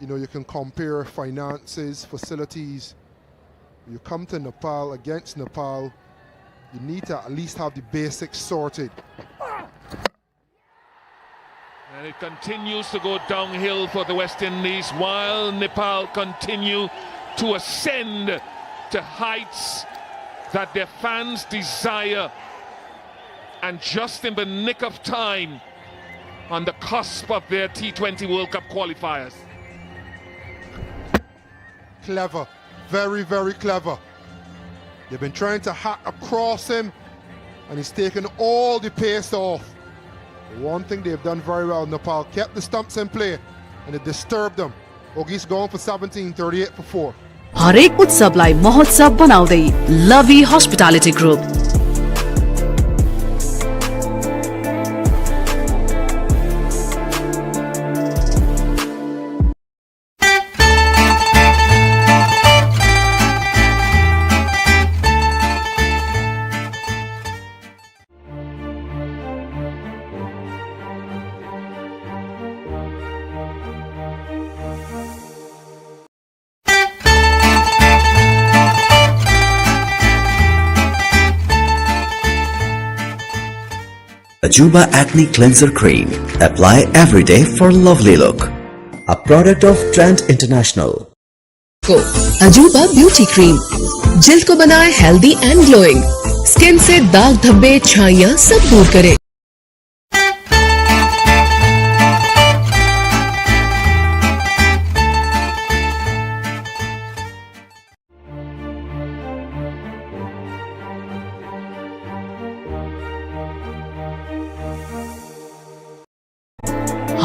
You know, you can compare finances, facilities. You come to Nepal, against Nepal, you need to at least have the basics sorted. And it continues to go downhill for the West Indies while Nepal continue to ascend to heights that their fans desire. And just in the nick of time, on the cusp of their T20 World Cup qualifiers. Clever, very, very clever. They've been trying to hack across him, and he's taken all the pace off. One thing they've done very well, Nepal kept the stumps in play, and it disturbed them. Ogie's going for 17, 38 for 4. हरेक उत्सवलाई महोत्सव बनाउँदै लभी hospitality group. Ajuba Acne Cleanser Cream. Apply every day for lovely look. A product of Trent International. को अजूबा beauty cream जल्द को बनाए healthy and glowing, skin से दाग धब्बे छाइयां सब दूर करे।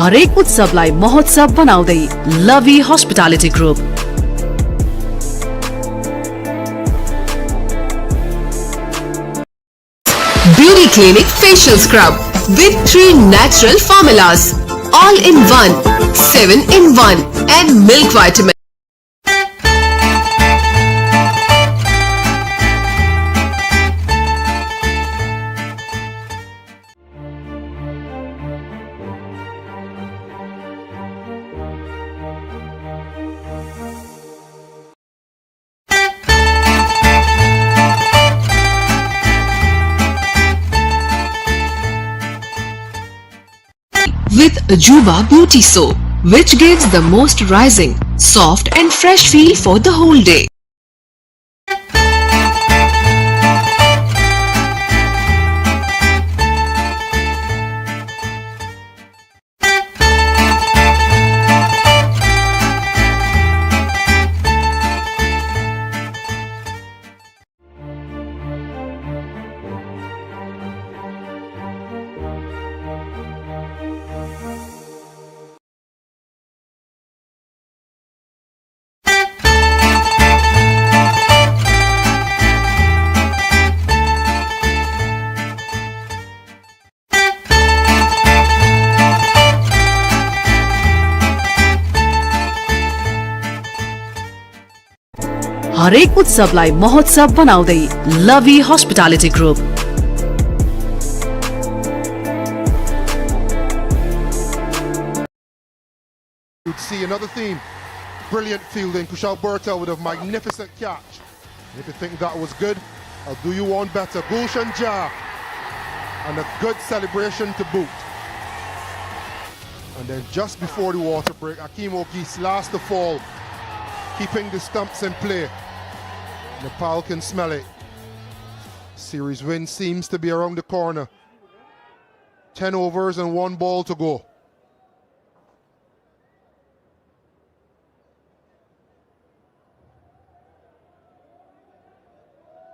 हरेक उत्सवलाई महोत्सव बनाउँदै लभी hospitality group. Beauty Clinic Facial Scrub with 3 natural formulas, all in one, 7 in 1 and milk vitamin. With Ajuba Beauty Soap, which gives the moisturizing, soft and fresh feel for the whole day. हरेक उत्सवलाई महोत्सव बनाउँदै लभी hospitality group. You'd see another theme. Brilliant fielding. Kushal Burta with a magnificent catch. If you think that was good, I'll do you one better. Gulshan Jah. And a good celebration to boot. And then just before the water break, Akeem Ogis last to fall, keeping the stumps in play. Nepal can smell it. Series win seems to be around the corner. 10 overs and 1 ball to go.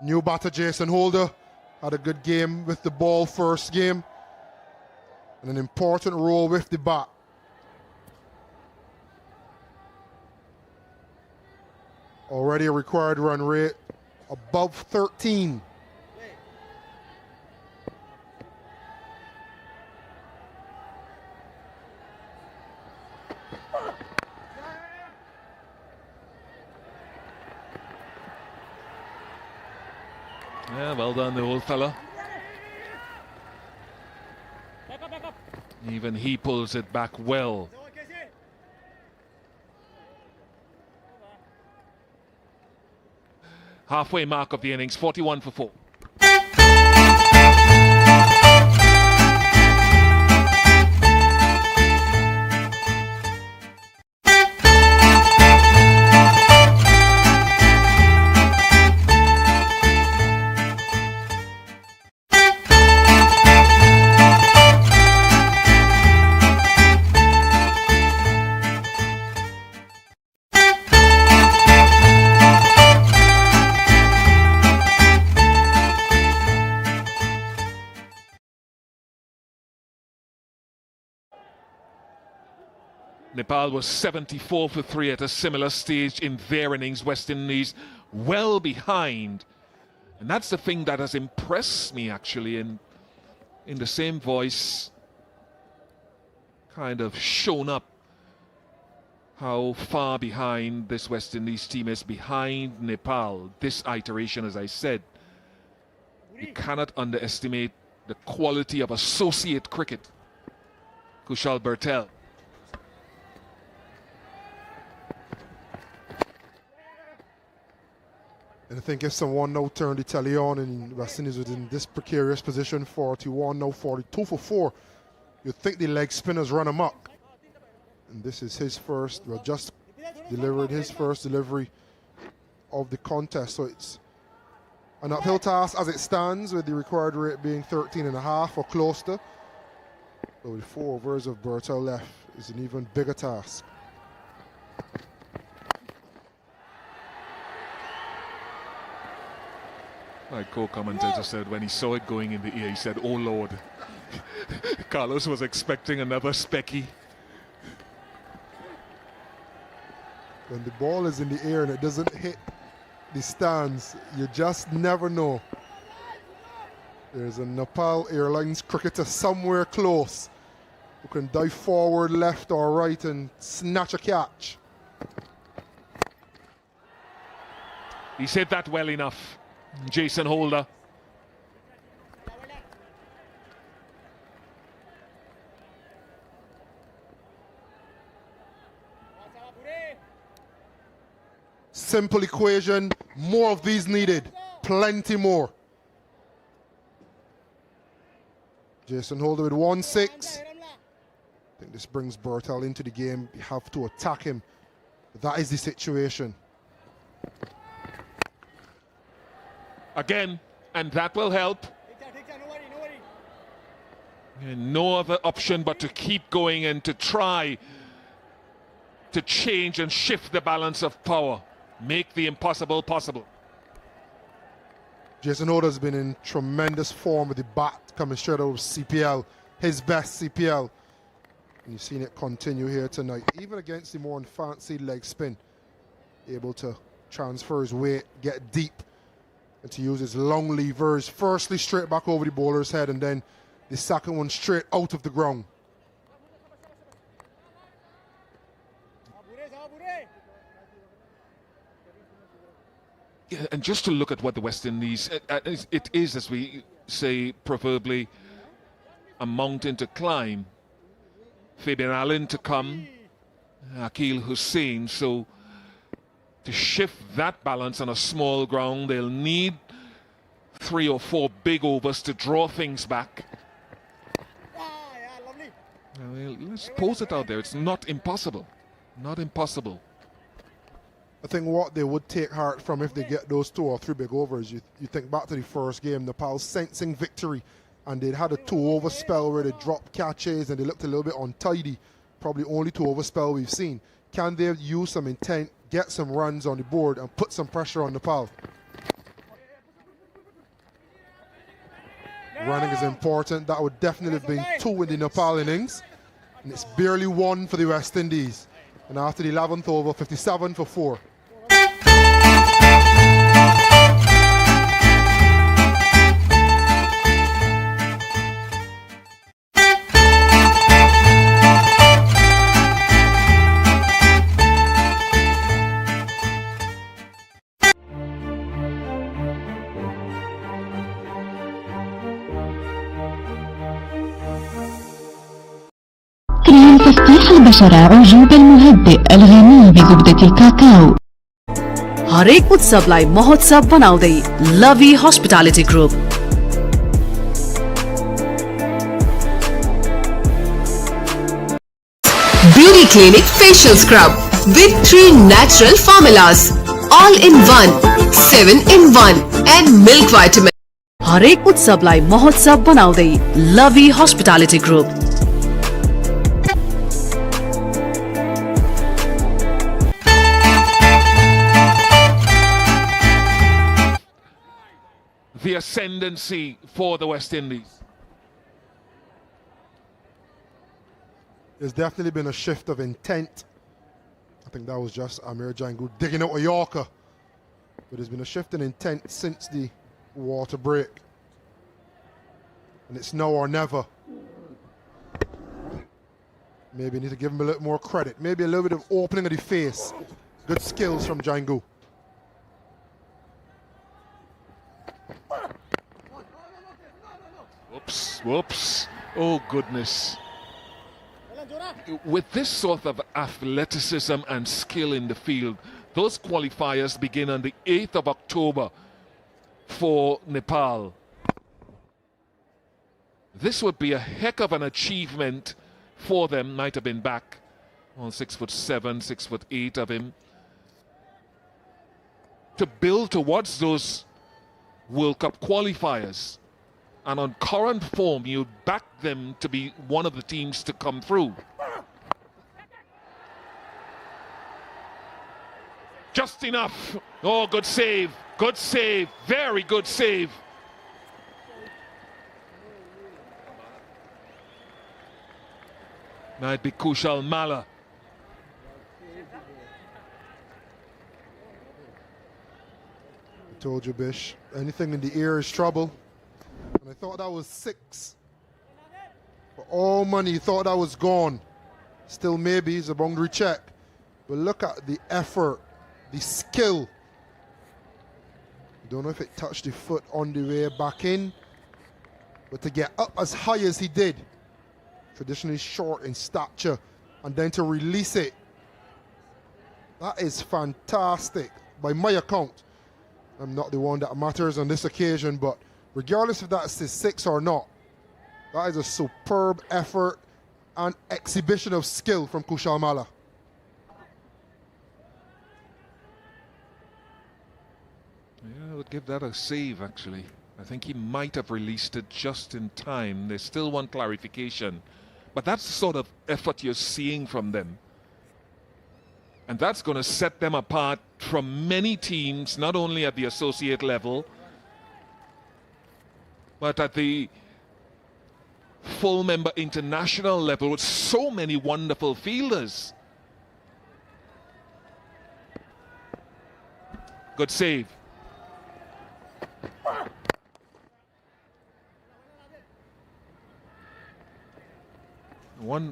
New batter Jason Holder had a good game with the ball first game, and an important role with the bat. Already a required run rate above 13. Yeah, well done, the old fella. Even he pulls it back well. Halfway mark of the innings, 41 for 4. Nepal was 74 for 3 at a similar stage in their innings. West Indies well behind. And that's the thing that has impressed me, actually, in the same voice, kind of shown up how far behind this West Indies team is behind Nepal. This iteration, as I said, you cannot underestimate the quality of associate cricket. Kushal Bertel. And I think if someone now turned the tally on and West Indies was in this precarious position, 41, now 42 for 4, you'd think the leg spinners run amok. And this is his first, well, just delivered his first delivery of the contest. So it's an uphill task as it stands, with the required rate being 13.5 or close to. But with 4 overs of Bertel left, it's an even bigger task. My co-commentator said when he saw it going in the air, he said, "Oh Lord." Carlos was expecting another specky. When the ball is in the air and it doesn't hit the stands, you just never know. There's a Nepal Airlines cricketer somewhere close who can dive forward, left or right and snatch a catch. He said that well enough. Jason Holder. Simple equation, more of these needed, plenty more. Jason Holder with 1-6. I think this brings Bertel into the game. You have to attack him. That is the situation. Again, and that will help. And no other option but to keep going and to try to change and shift the balance of power. Make the impossible possible. Jason Holder has been in tremendous form with the bat coming straight out of CPL. His best CPL. And you've seen it continue here tonight. Even against the more fancied leg spin. Able to transfer his weight, get deep, and to use his long levers, firstly straight back over the bowler's head and then the second one straight out of the ground. Yeah, and just to look at what the West Indies, it is, as we say, proverbially, a mountain to climb. Fabian Allen to come, Akil Hussain, so to shift that balance on a small ground, they'll need 3 or 4 big overs to draw things back. Well, let's pose it out there. It's not impossible. Not impossible. I think what they would take heart from if they get those 2 or 3 big overs, you think back to the first game, Nepal sensing victory, and they'd had a 2-over spell where they dropped catches and they looked a little bit untidy. Probably only 2-over spell we've seen. Can they use some intent, get some runs on the board and put some pressure on Nepal? Running is important. That would definitely have been 2 in the Nepal innings. And it's barely 1 for the West Indies. And after the 11th over, 57 for 4. البشرة عجوبة المهدئ الغني بزبدة الكاكاو. हरेक उत्सवलाई महोत्सव बनाउँदै लभी hospitality group. Beauty Clinic Facial Scrub with 3 natural formulas, all in one, 7 in 1 and milk vitamin. हरेक उत्सवलाई महोत्सव बनाउँदै लभी hospitality group. The ascendancy for the West Indies. There's definitely been a shift of intent. I think that was just Amir Jangu digging out a Yorker. But there's been a shift in intent since the water break. And it's now or never. Maybe need to give him a little more credit. Maybe a little bit of opening of the face. Good skills from Jangu. Whoops, whoops. Oh, goodness. With this sort of athleticism and skill in the field, those qualifiers begin on the 8th of October for Nepal. This would be a heck of an achievement for them. Might have been back on 6'7", 6'8" of him, to build towards those World Cup qualifiers. And on current form, you'd back them to be one of the teams to come through. Just enough. Oh, good save. Good save. Very good save. Might be Kushal Mala. I told you, Bish. Anything in the ear is trouble. And I thought that was 6. For all money, you thought that was gone. Still maybe, it's a boundary check. But look at the effort, the skill. I don't know if it touched the foot on the way back in. But to get up as high as he did, traditionally short in stature, and then to release it, that is fantastic. By my account, I'm not the one that matters on this occasion, but regardless if that's his 6 or not, that is a superb effort and exhibition of skill from Kushal Mala. Yeah, I would give that a save, actually. I think he might have released it just in time. There's still one clarification. But that's the sort of effort you're seeing from them. And that's going to set them apart from many teams, not only at the associate level, but at the full member international level with so many wonderful fielders. Good save.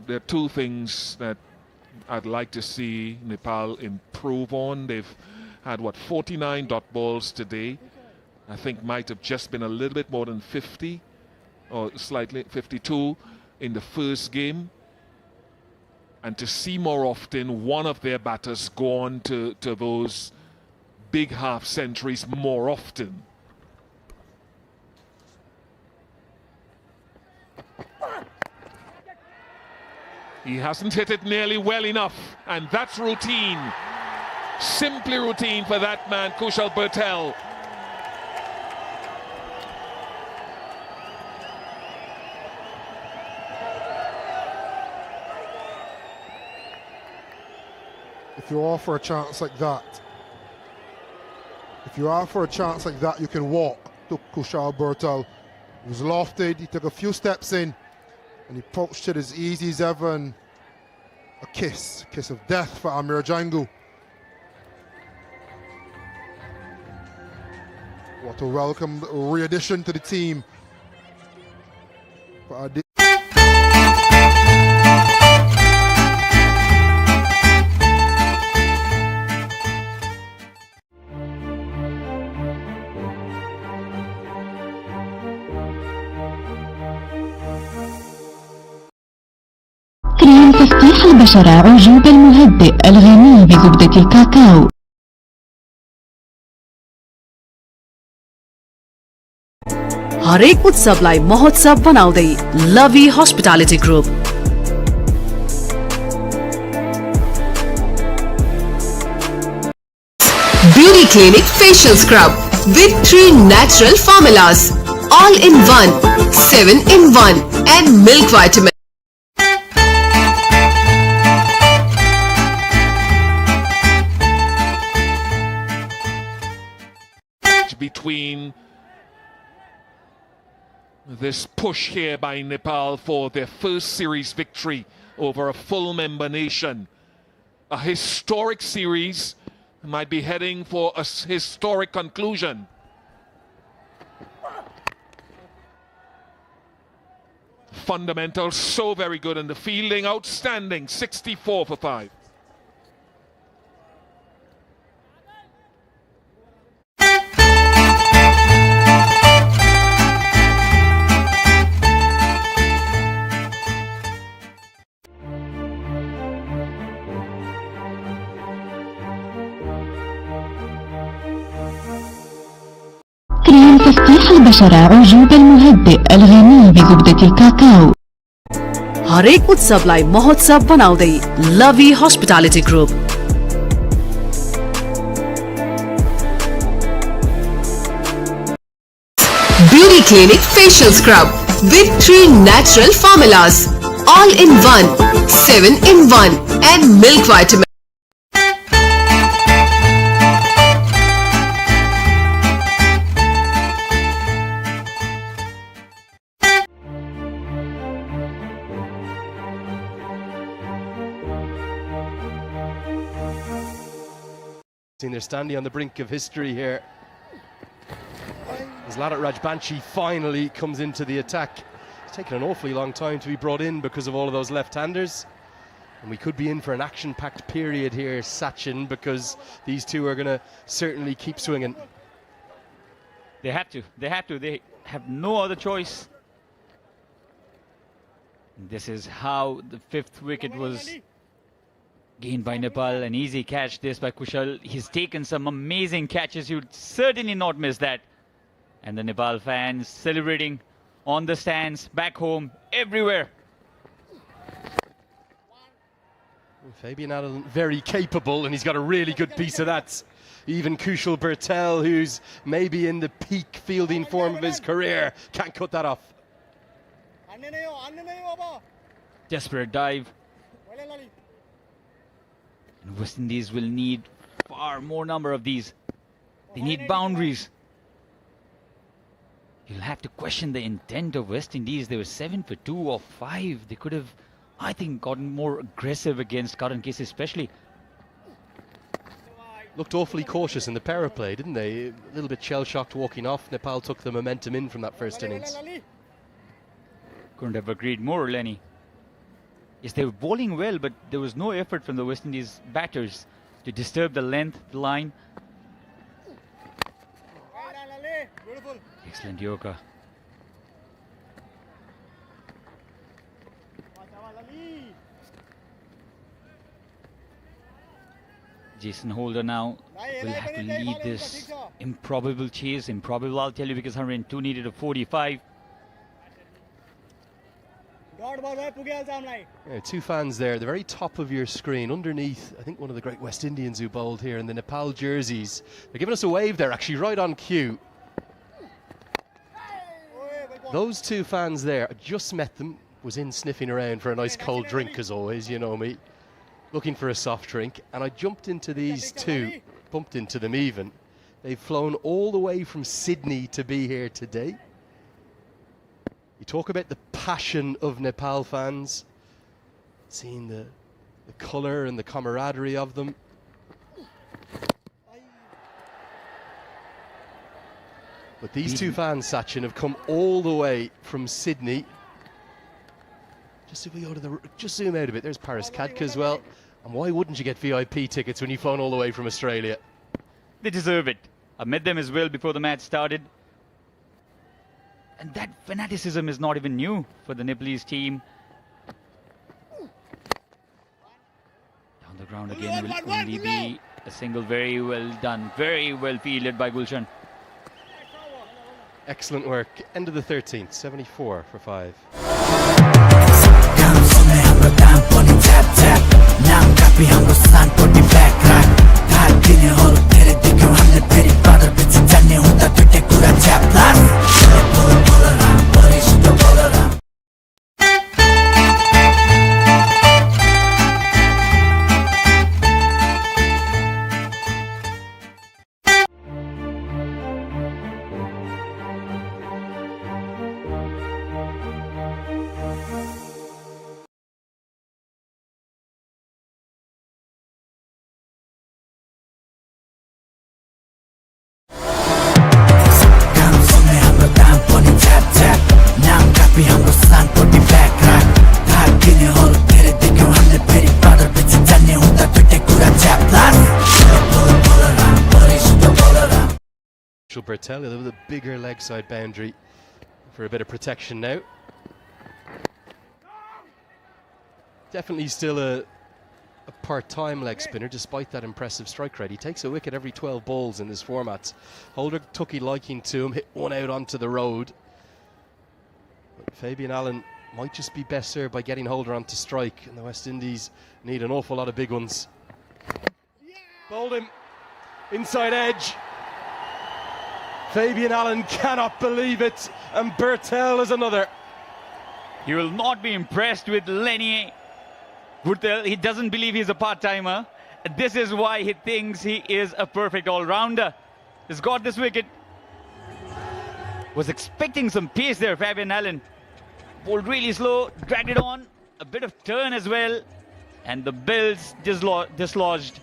There are 2 things that I'd like to see Nepal improve on. They've had, 49 dot balls today. I think might have just been a little bit more than 50, or slightly 52 in the first game. And to see more often one of their batters go on to those big half centuries more often. He hasn't hit it nearly well enough, and that's routine. Simply routine for that man, Kushal Bertel. If you offer a chance like that, you can walk to Kushal Bertel. He was lofted, he took a few steps in, and he approached it as easy as ever, and a kiss of death for Amir Jangu. What a welcome re-addition to the team. كريم تفتيح البشرة عجوب المهدئ الغني بزبدة الكاكاو. हरेक उत्सवलाई महोत्सव बनाउँदै लभी hospitality group. Beauty Clinic Facial Scrub with 3 natural formulas, all in one, 7 in 1 and milk vitamin. Between this push here by Nepal for their first series victory over a full member nation. A historic series, might be heading for a historic conclusion. Fundamentals so very good and the fielding outstanding, 64 for 5. كريم تفتيح البشرة عجوب المهدئ الغني بزبدة الكاكاو. हरेक उत्सवलाई महोत्सव बनाउँदै लभी hospitality group. Beauty Clinic Facial Scrub with 3 natural formulas, all in one, 7 in 1 and milk vitamin. They're standing on the brink of history here. As Ladit Rajbanshi finally comes into the attack. It's taken an awfully long time to be brought in because of all of those left-handers. And we could be in for an action-packed period here, Sachin, because these two are going to certainly keep swinging. They have to. They have to. They have no other choice. This is how the 5th wicket was gained by Nepal. An easy catch this by Kushal. He's taken some amazing catches. You'd certainly not miss that. And the Nepal fans celebrating on the stands, back home, everywhere. Fabian Allen very capable, and he's got a really good piece of that. Even Kushal Bertel, who's maybe in the peak fielding form of his career, can't cut that off. Desperate dive. And West Indies will need far more number of these. They need boundaries. You'll have to question the intent of West Indies. They were 7 for 2 or 5. They could have, I think, gotten more aggressive against current case especially. Looked awfully cautious in the power play, didn't they? A little bit shell-shocked walking off. Nepal took the momentum in from that first innings. Couldn't have agreed more, Lenny. Yes, they were bowling well, but there was no effort from the West Indies batters to disturb the length, the line. Excellent yoga. Jason Holder now will have to lead this improbable chase. Improbable, I'll tell you, because 102 needed a 45. Yeah, 2 fans there, the very top of your screen. Underneath, I think one of the great West Indians who bowled here in the Nepal jerseys. They're giving us a wave there, actually, right on cue. Those 2 fans there, I just met them, was in sniffing around for a nice cold drink as always, you know me. Looking for a soft drink, and I jumped into these 2, bumped into them even. They've flown all the way from Sydney to be here today. You talk about the passion of Nepal fans, seeing the colour and the camaraderie of them. But these 2 fans, Sachin, have come all the way from Sydney. Just if we go to the, just zoom out a bit. There's Paris Kadka as well. And why wouldn't you get VIP tickets when you've flown all the way from Australia? They deserve it. I met them as well before the match started. And that fanaticism is not even new for the Nepalese team. the ground again will only be a single. Very well done, very well fielded by Gulshan. Excellent work. End of the 13th, 74 for 5. Bertel with a bigger leg side boundary for a bit of protection now. Definitely still a part-time leg spinner despite that impressive strike rate. He takes a wicket every 12 balls in this format. Holder took a liking to him, hit one out onto the road. But Fabian Allen might just be best served by getting Holder onto strike, and the West Indies need an awful lot of big ones. Bowled him, inside edge. Fabian Allen cannot believe it, and Bertel is another. You will not be impressed with Lenny Bertel. He doesn't believe he's a part-timer. This is why he thinks he is a perfect all-rounder. He's got this wicket. Was expecting some pace there, Fabian Allen. Bowled really slow, dragged it on, a bit of turn as well, and the bills dislodged.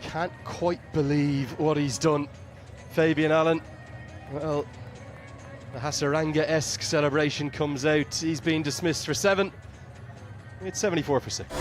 Can't quite believe what he's done, Fabian Allen. Well, the Hasaranga-esque celebration comes out. He's been dismissed for 7. It's 74 for 6.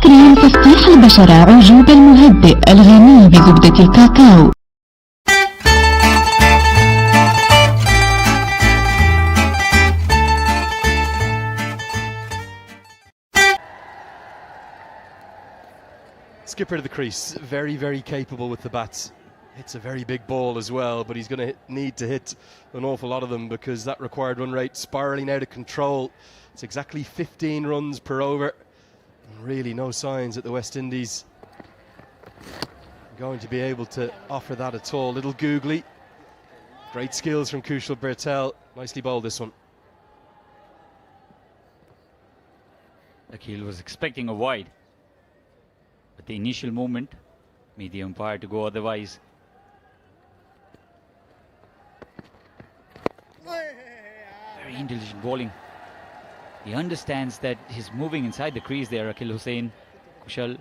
كريم تفتيح البشرة عجوب المهدئ الغني بزبدة الكاكاو. Skipper to the crease, very, very capable with the bats. Hits a very big ball as well, but he's going to need to hit an awful lot of them because that required run rate spiralling out of control. It's exactly 15 runs per over. Really no signs that the West Indies are going to be able to offer that at all. Little googly. Great skills from Kushal Bertel. Nicely bowled this one. Akhil was expecting a wide, but the initial movement made the umpire to go otherwise. Very intelligent bowling. He understands that he's moving inside the crease there, Akhil Hussain, Kushal.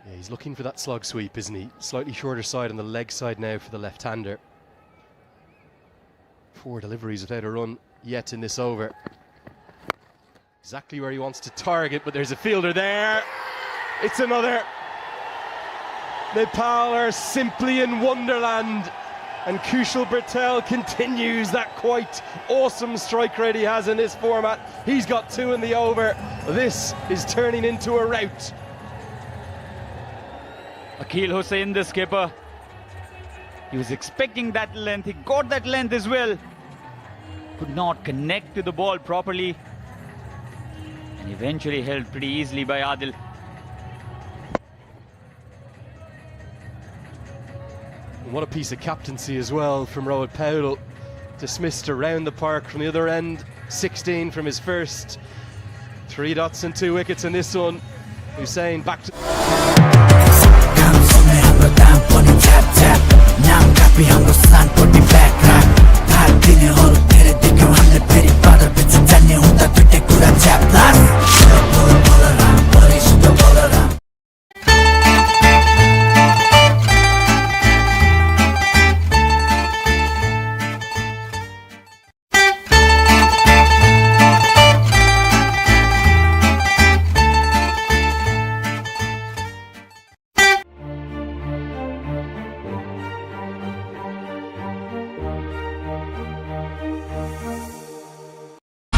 Yeah, he's looking for that slug sweep, isn't he? Slightly shorter side on the leg side now for the left-hander. 4 deliveries without a run yet in this over. Exactly where he wants to target, but there's a fielder there. It's another. Nepal are simply in wonderland. And Kushal Bertel continues that quite awesome strike rate he has in this format. He's got 2 in the over. This is turning into a rout. Akhil Hussain, the skipper. He was expecting that length. He got that length as well. Could not connect to the ball properly. And eventually held pretty easily by Adil. What a piece of captaincy as well from Rohit Powell. Dismissed around the park from the other end. 16 from his first. 3 dots and 2 wickets in this one. Hussain back to... काफी हाम्रो सान पट्टि background भाग दिनेहरू धेरै देख्यौँ हामीले फेरि बादर पछि जान्ने हुँदा दुईटै कुरा च्याप्लास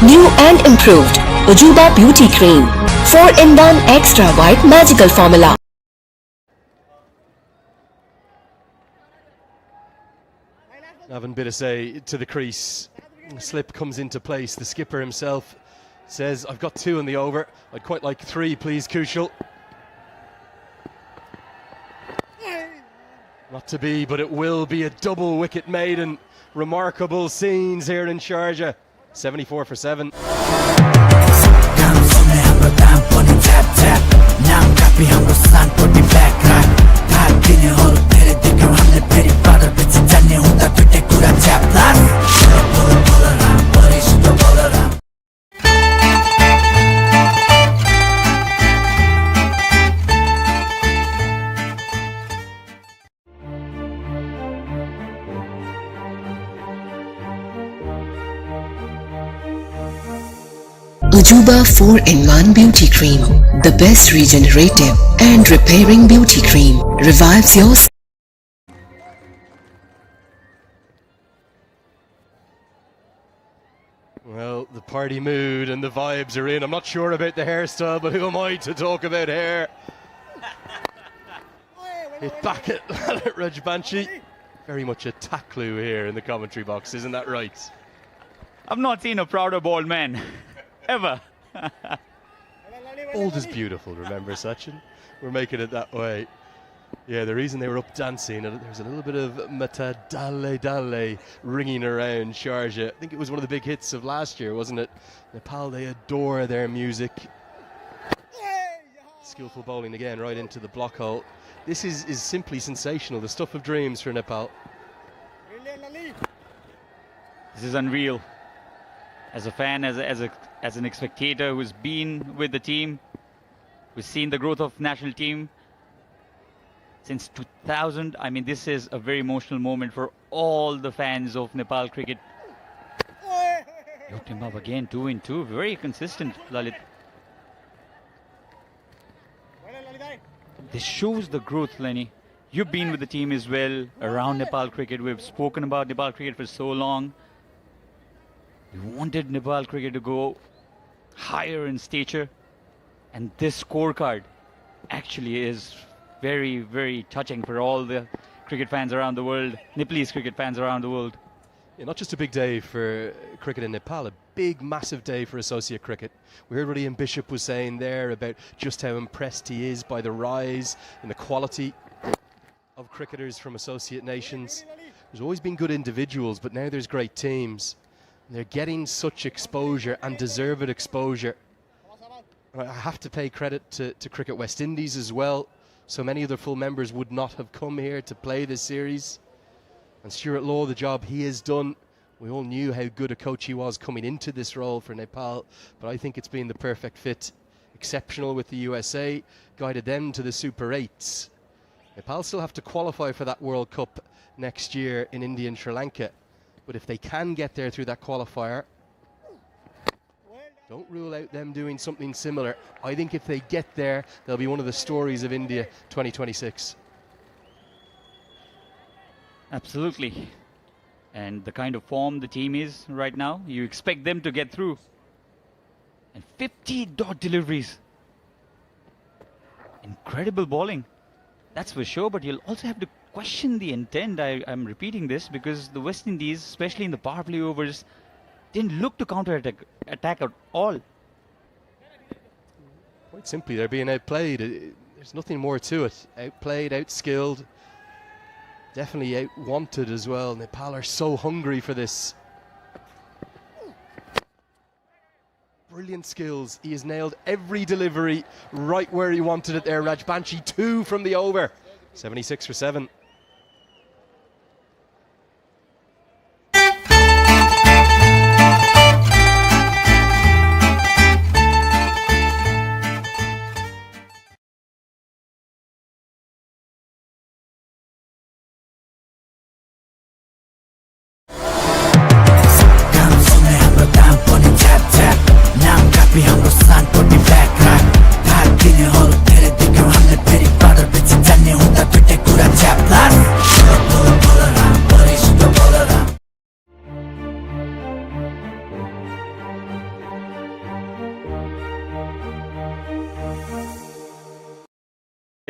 New and improved Ajuba Beauty Cream. 4-in-1 Extra White Magical Formula. Having a bit of say to the crease. Slip comes into place. The skipper himself says, I've got 2 in the over. I'd quite like 3, please, Kushal. Not to be, but it will be a double wicket maiden. Remarkable scenes here in Sharjah. 74 for 7. Ajuba 4-in-1 Beauty Cream. The best regenerative and repairing beauty cream. Revives your skin. Well, the party mood and the vibes are in. I'm not sure about the hairstyle, but who am I to talk about hair? Hit back at Rajbanshi. Very much a tacklu here in the commentary box, isn't that right? I've not seen a prouder bald man. Ever. Old is beautiful, remember, Sachin? We're making it that way. Yeah, the reason they were up dancing, there's a little bit of Mata Dale Dale ringing around Sharjah. I think it was one of the big hits of last year, wasn't it? Nepal, they adore their music. Skillful bowling again, right into the block hole. This is simply sensational, the stuff of dreams for Nepal. This is unreal. As a fan, as an spectator who's been with the team, who's seen the growth of national team since 2000, I mean, this is a very emotional moment for all the fans of Nepal cricket. Looked him up again, 2 in 2, very consistent, Lalit. This shows the growth, Lenny. You've been with the team as well, around Nepal cricket. We've spoken about Nepal cricket for so long. We wanted Nepal cricket to go higher in stature, and this scorecard actually is very, very touching for all the cricket fans around the world, Nepalese cricket fans around the world. Yeah, not just a big day for cricket in Nepal, a big, massive day for associate cricket. We heard what Ian Bishop was saying there about just how impressed he is by the rise and the quality of cricketers from associate nations. There's always been good individuals, but now there's great teams. They're getting such exposure and deserved exposure. I have to pay credit to Cricket West Indies as well. So many of their full members would not have come here to play this series. And Stuart Law, the job he has done, we all knew how good a coach he was coming into this role for Nepal, but I think it's been the perfect fit. Exceptional with the USA, guided them to the Super 8s. Nepal still have to qualify for that World Cup next year in India and Sri Lanka. But if they can get there through that qualifier, don't rule out them doing something similar. I think if they get there, they'll be one of the stories of India 2026. Absolutely. And the kind of form the team is right now, you expect them to get through. And 50 dot deliveries. Incredible bowling. That's for sure, but you'll also have to question the intent. I'm repeating this because the West Indies, especially in the power play overs, didn't look to counter-attack at all. Quite simply, they're being outplayed. There's nothing more to it. Outplayed, outskilled, definitely outwanted as well. Nepal are so hungry for this. Brilliant skills. He has nailed every delivery right where he wanted it there. Rajbanshi 2 from the over. 76 for 7.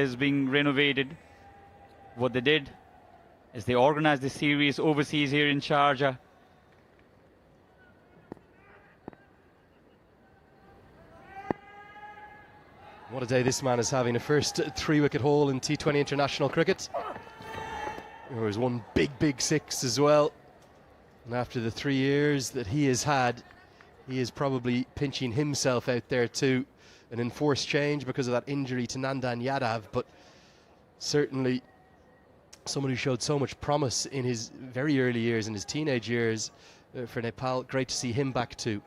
is being renovated. What they did is they organized the series overseas here in Sharjah. What a day this man is having. A first 3-wicket haul in T20 international cricket. There was one big six as well. And after the 3 years that he has had, he is probably pinching himself out there too. An enforced change because of that injury to Nandan Yadav, but certainly someone who showed so much promise in his very early years, in his teenage years for Nepal. Great to see him back too.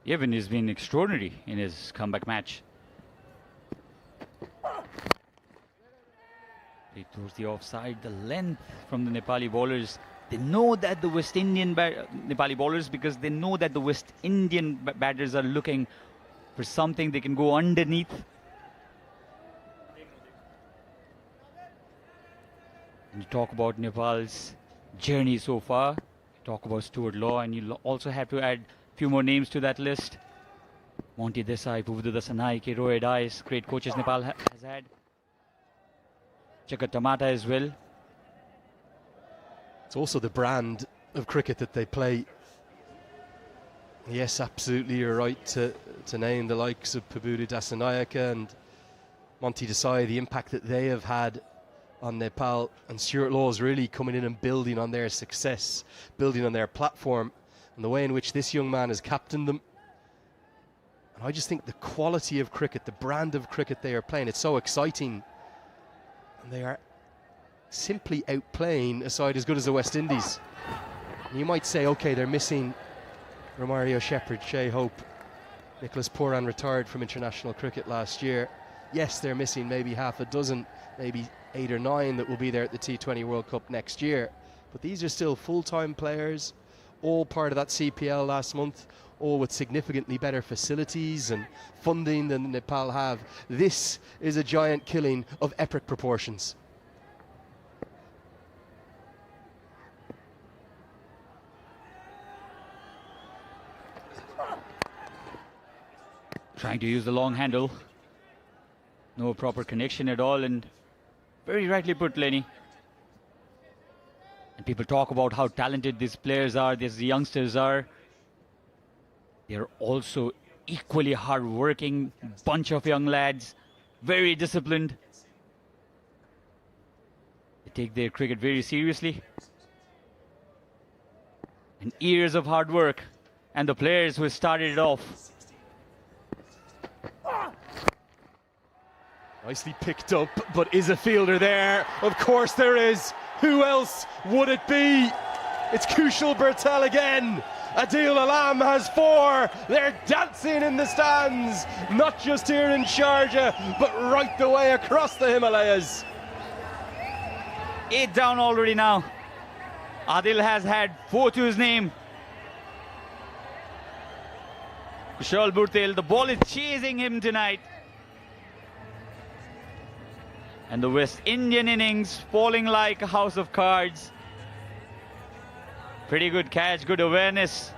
Even he's been extraordinary in his comeback match. He throws the offside, the length from the Nepali bowlers. They know that the West Indian Nepali bowlers, because they know that the West Indian batters are looking for something they can go underneath. And you talk about Nepal's journey so far, you talk about Stuart Law, and you also have to add a few more names to that list. Monty Desai, Bhuvdada Sanai, Roy Dice, great coaches Nepal has had. Chakat Tamata as well. It's also the brand of cricket that they play. Yes, absolutely, you're right to name the likes of Prabhuda Dasanayaka and Monty Desai, the impact that they have had on Nepal. And Stuart Law is really coming in and building on their success, building on their platform, and the way in which this young man has captained them. And I just think the quality of cricket, the brand of cricket they are playing, it's so exciting. And they are simply outplaying a side as good as the West Indies. And you might say, okay, they're missing Romario Shepherd, Shea Hope, Nicholas Pooran retired from international cricket last year. Yes, they're missing maybe half a dozen, maybe 8 or 9 that will be there at the T20 World Cup next year. But these are still full-time players, all part of that CPL last month, all with significantly better facilities and funding than Nepal have. This is a giant killing of epic proportions. Trying to use the long handle. No proper connection at all, and very rightly put, Lenny. And people talk about how talented these players are, these youngsters are. They're also equally hard-working bunch of young lads, very disciplined. They take their cricket very seriously. And years of hard work. And the players who started it off. Nicely picked up, but is a fielder there? Of course there is. Who else would it be? It's Kushal Bertel again. Adil Alam has 4. They're dancing in the stands, not just here in Sharjah, but right the way across the Himalayas. 8 down already now. Adil has had 4 to his name. Kushal Bertel, the ball is chasing him tonight. And the West Indian innings falling like a house of cards. Pretty good catch, good awareness.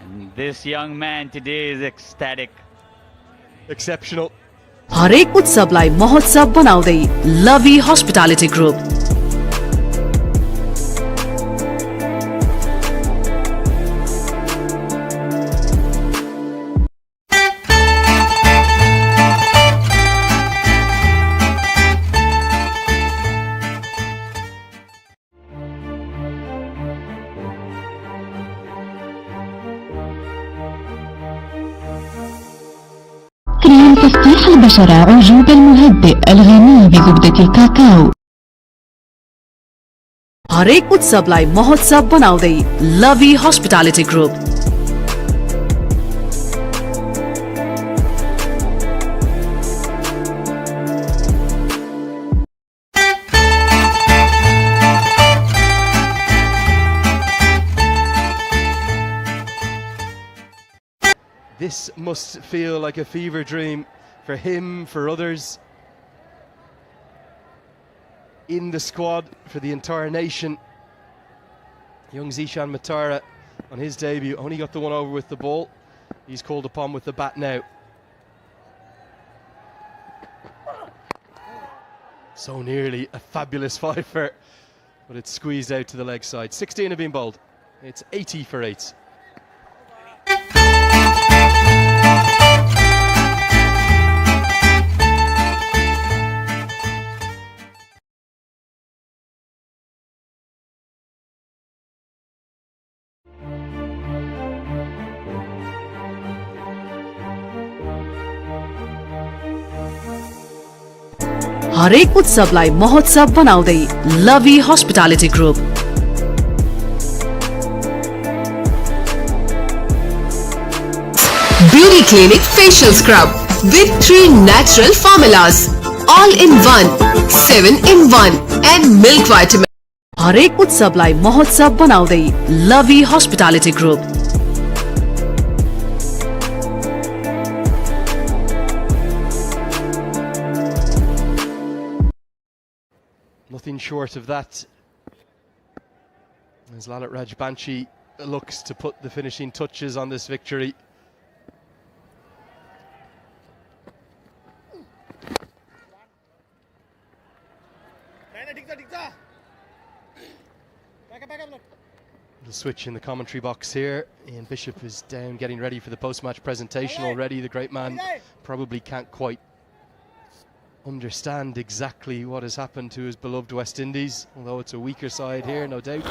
And this young man today is ecstatic. Exceptional. हरेक उत्सवलाई महोत्सव बनाउँदै लभी hospitality group. كريم تفتيح البشرة عجوب المهدئ الغني بزبدة الكاكاو. हरेक उत्सवलाई महोत्सव बनाउँदै लभी hospitality group. This must feel like a fever dream for him, for others in the squad, for the entire nation. Young Zishan Matara on his debut only got the one over with the ball. He's called upon with the bat now. So nearly a fabulous fifer, but it's squeezed out to the leg side. 16 have been bowled. It's 80 for 8. हरेक उत्सवलाई महोत्सव बनाउँदै लभी hospitality group. Beauty Clinic Facial Scrub with 3 natural formulas, all in one, 7 in 1 and milk vitamin. हरेक उत्सवलाई महोत्सव बनाउँदै लभी hospitality group. Nothing short of that. As Lalit Rajbanshi looks to put the finishing touches on this victory. The switch in the commentary box here. Ian Bishop is down getting ready for the post-match presentation already. The great man probably can't quite understand exactly what has happened to his beloved West Indies, although it's a weaker side here, no doubt.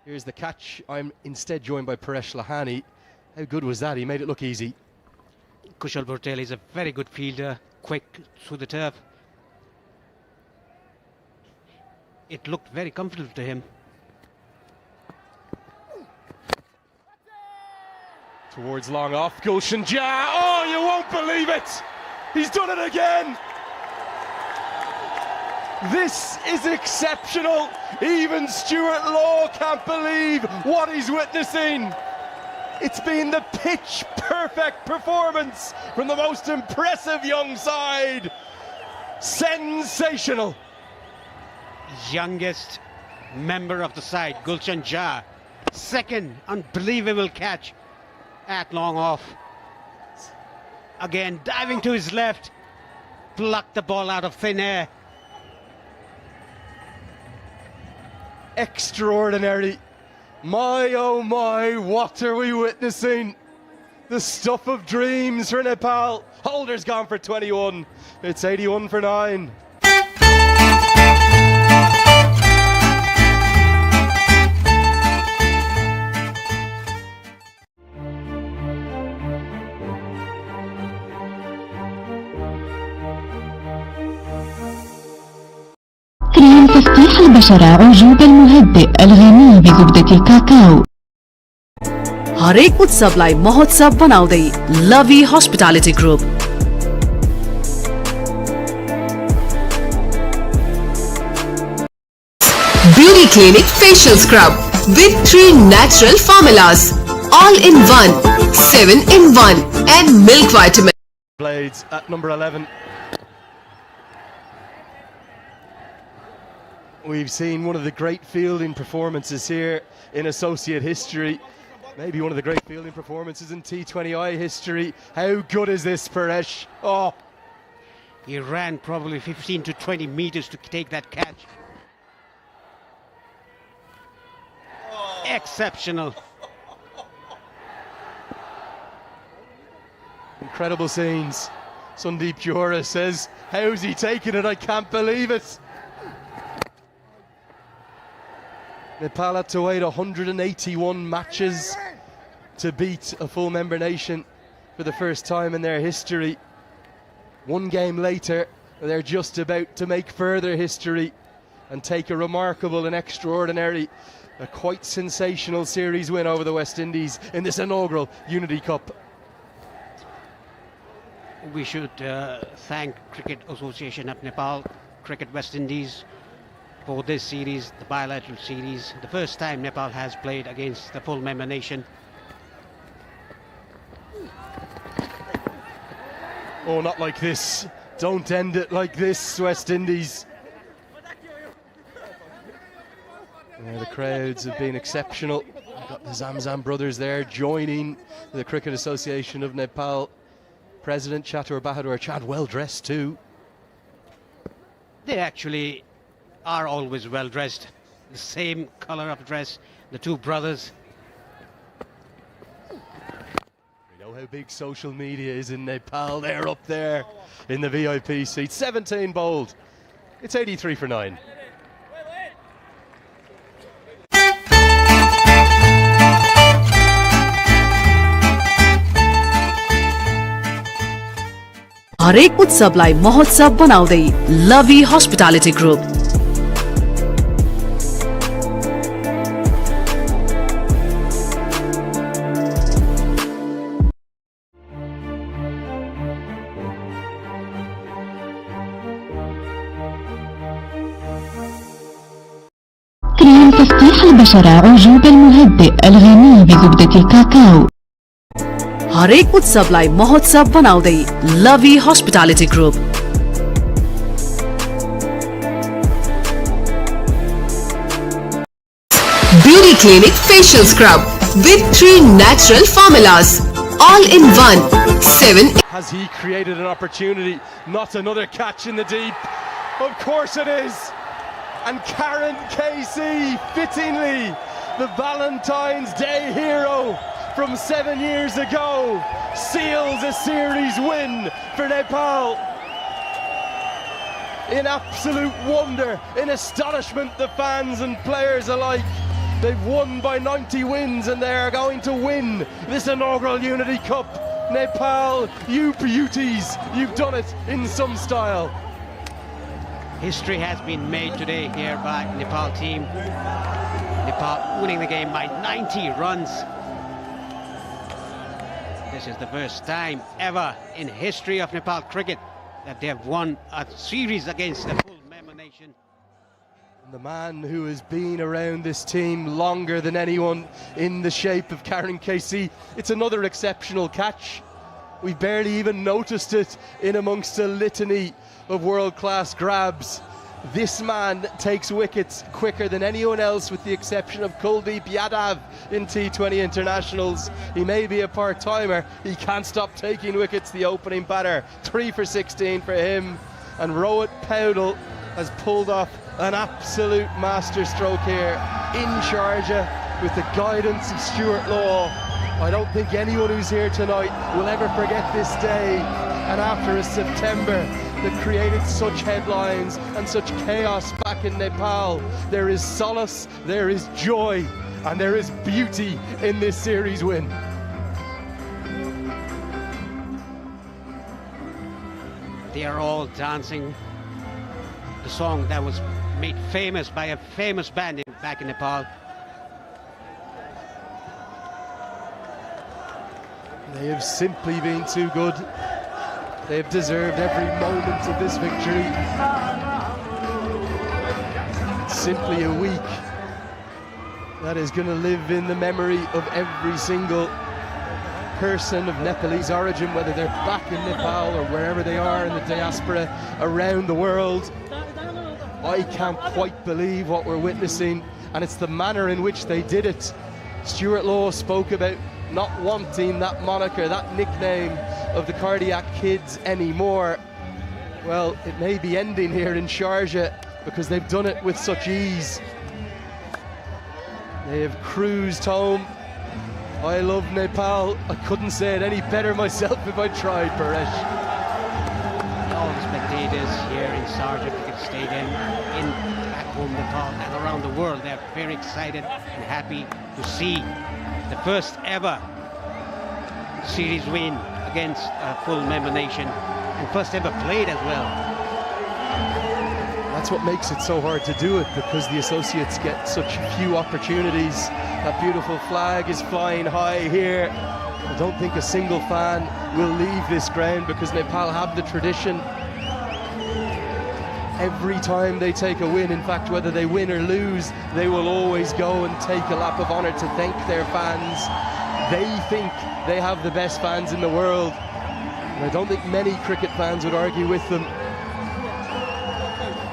Here's the catch. I'm instead joined by Paresh Lahani. How good was that? He made it look easy. Kushal Bhurtel is a very good fielder, quick through the turf. It looked very comfortable to him. Towards long off, Gulshan Jah. Oh, you won't believe it! He's done it again! This is exceptional. Even Stuart Law can't believe what he's witnessing. It's been the pitch perfect performance from the most impressive young side. Sensational. Youngest member of the side, Gulshan Jah. Second unbelievable catch at long off. Again, diving to his left, plucked the ball out of thin air. Extraordinary. My oh my, what are we witnessing? The stuff of dreams for Nepal. Holder's gone for 21. It's 81 for 9. كريم تفتيح البشرة عجوب المهدئ الغني بزبدة الكاكاو. हरेक उत्सवलाई महोत्सव बनाउँदै लभी hospitality group. Beauty Clinic Facial Scrub with 3 natural formulas, all in one, 7 in 1 and milk vitamin. Blades at number 11. We've seen one of the great fielding performances here in associate history. Maybe one of the great fielding performances in T20I history. How good is this, Paresh? Oh! He ran probably 15 to 20 meters to take that catch. Exceptional. Incredible scenes. Sandeep Johra says, how's he taking it? I can't believe it. Nepal had to wait 181 matches to beat a full member nation for the first time in their history. One game later, they're just about to make further history and take a remarkable and extraordinary, a quite sensational series win over the West Indies in this inaugural Unity Cup. We should thank Cricket Association of Nepal, Cricket West Indies, for this series, the bilateral series. The first time Nepal has played against the full member nation. Oh, not like this. Don't end it like this, West Indies. Yeah, the crowds have been exceptional. We've got the Zamzam brothers there joining the Cricket Association of Nepal. President Chatur Bahadur Chad, well dressed too. They actually are always well dressed. The same color of dress, the two brothers. We know how big social media is in Nepal. They're up there in the VIP seat. 17 bowled. It's 83 for 9. हरेक उत्सवलाई महोत्सव बनाउँदै लभी hospitality group. كريم تفتيح البشرة عجوب المهدئ الغني بزبدة الكاكاو. हरेक उत्सवलाई महोत्सव बनाउँदै लभी hospitality group. Beauty Clinic Facial Scrub with 3 natural formulas, all in one. 7. Has he created an opportunity? Not another catch in the deep. Of course it is. And Karen Casey, fittingly, the Valentine's Day hero from 7 years ago, seals a series win for Nepal. In absolute wonder, in astonishment, the fans and players alike. They've won by 90 wins and they are going to win this inaugural Unity Cup. Nepal, you beauties, you've done it in some style. History has been made today here by Nepal team. Nepal winning the game by 90 runs. This is the first time ever in history of Nepal cricket that they have won a series against the full member nation. The man who has been around this team longer than anyone in the shape of Karen Casey. It's another exceptional catch. We barely even noticed it in amongst a litany of world-class grabs. This man takes wickets quicker than anyone else with the exception of Kuldeep Yadav in T20 internationals. He may be a part-timer, he can't stop taking wickets, the opening batter. 3 for 16 for him. And Rohit Paudel has pulled off an absolute masterstroke here in Sharjah with the guidance of Stuart Law. I don't think anyone who's here tonight will ever forget this day. And after a September that created such headlines and such chaos back in Nepal, there is solace, there is joy, and there is beauty in this series win. They are all dancing the song that was made famous by a famous band back in Nepal. They have simply been too good. They've deserved every moment of this victory. It's simply a week that is going to live in the memory of every single person of Nepalese origin, whether they're back in Nepal or wherever they are in the diaspora around the world. I can't quite believe what we're witnessing, and it's the manner in which they did it. Stuart Law spoke about not wanting that moniker, that nickname of the Cardiac Kids anymore. Well, it may be ending here in Sharjah because they've done it with such ease. They have cruised home. I love Nepal. I couldn't say it any better myself if I tried, Paresh. All the spectators here in Sharjah Cricket Stadium, in back home Nepal and around the world, they're very excited and happy to see the first ever series win against a full member nation, and first ever played as well. That's what makes it so hard to do it, because the associates get such few opportunities. That beautiful flag is flying high here. I don't think a single fan will leave this ground because Nepal have the tradition. Every time they take a win, in fact, whether they win or lose, they will always go and take a lap of honour to thank their fans. They think they have the best fans in the world, and I don't think many cricket fans would argue with them.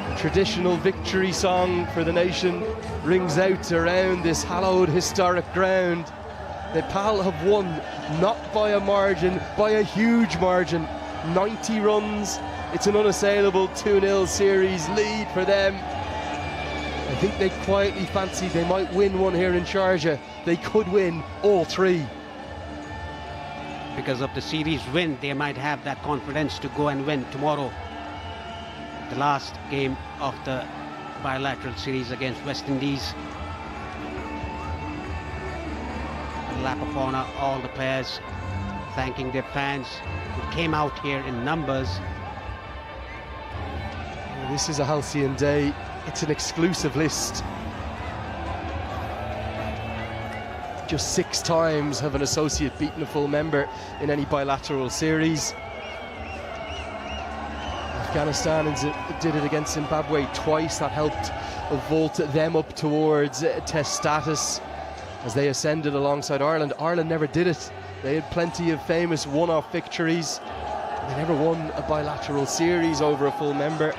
The traditional victory song for the nation rings out around this hallowed historic ground. Nepal have won, not by a margin, by a huge margin. 90 runs, It's an unassailable 2-0 series lead for them. I think they quietly fancied they might win one here in Sharjah. They could win all three. Because of the series win, they might have that confidence to go and win tomorrow. The last game of the bilateral series against West Indies. A lap of honor, all the players thanking their fans who came out here in numbers. This is a halcyon day. It's an exclusive list. Just 6 times have an associate beaten a full member in any bilateral series. Afghanistan did it against Zimbabwe twice. That helped vault them up towards test status as they ascended alongside Ireland. Ireland never did it. They had plenty of famous one-off victories. They never won a bilateral series over a full member.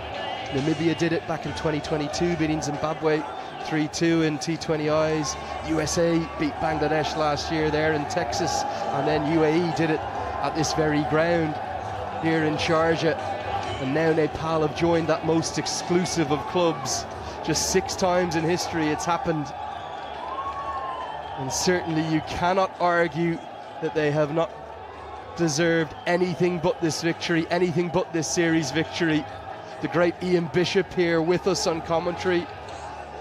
Namibia did it back in 2022, beating Zimbabwe 3-2 in T20Is. USA beat Bangladesh last year there in Texas, and then UAE did it at this very ground here in Sharjah. And now Nepal have joined that most exclusive of clubs. Just 6 times in history it's happened. And certainly you cannot argue that they have not deserved anything but this victory, anything but this series victory. The great Ian Bishop here with us on commentary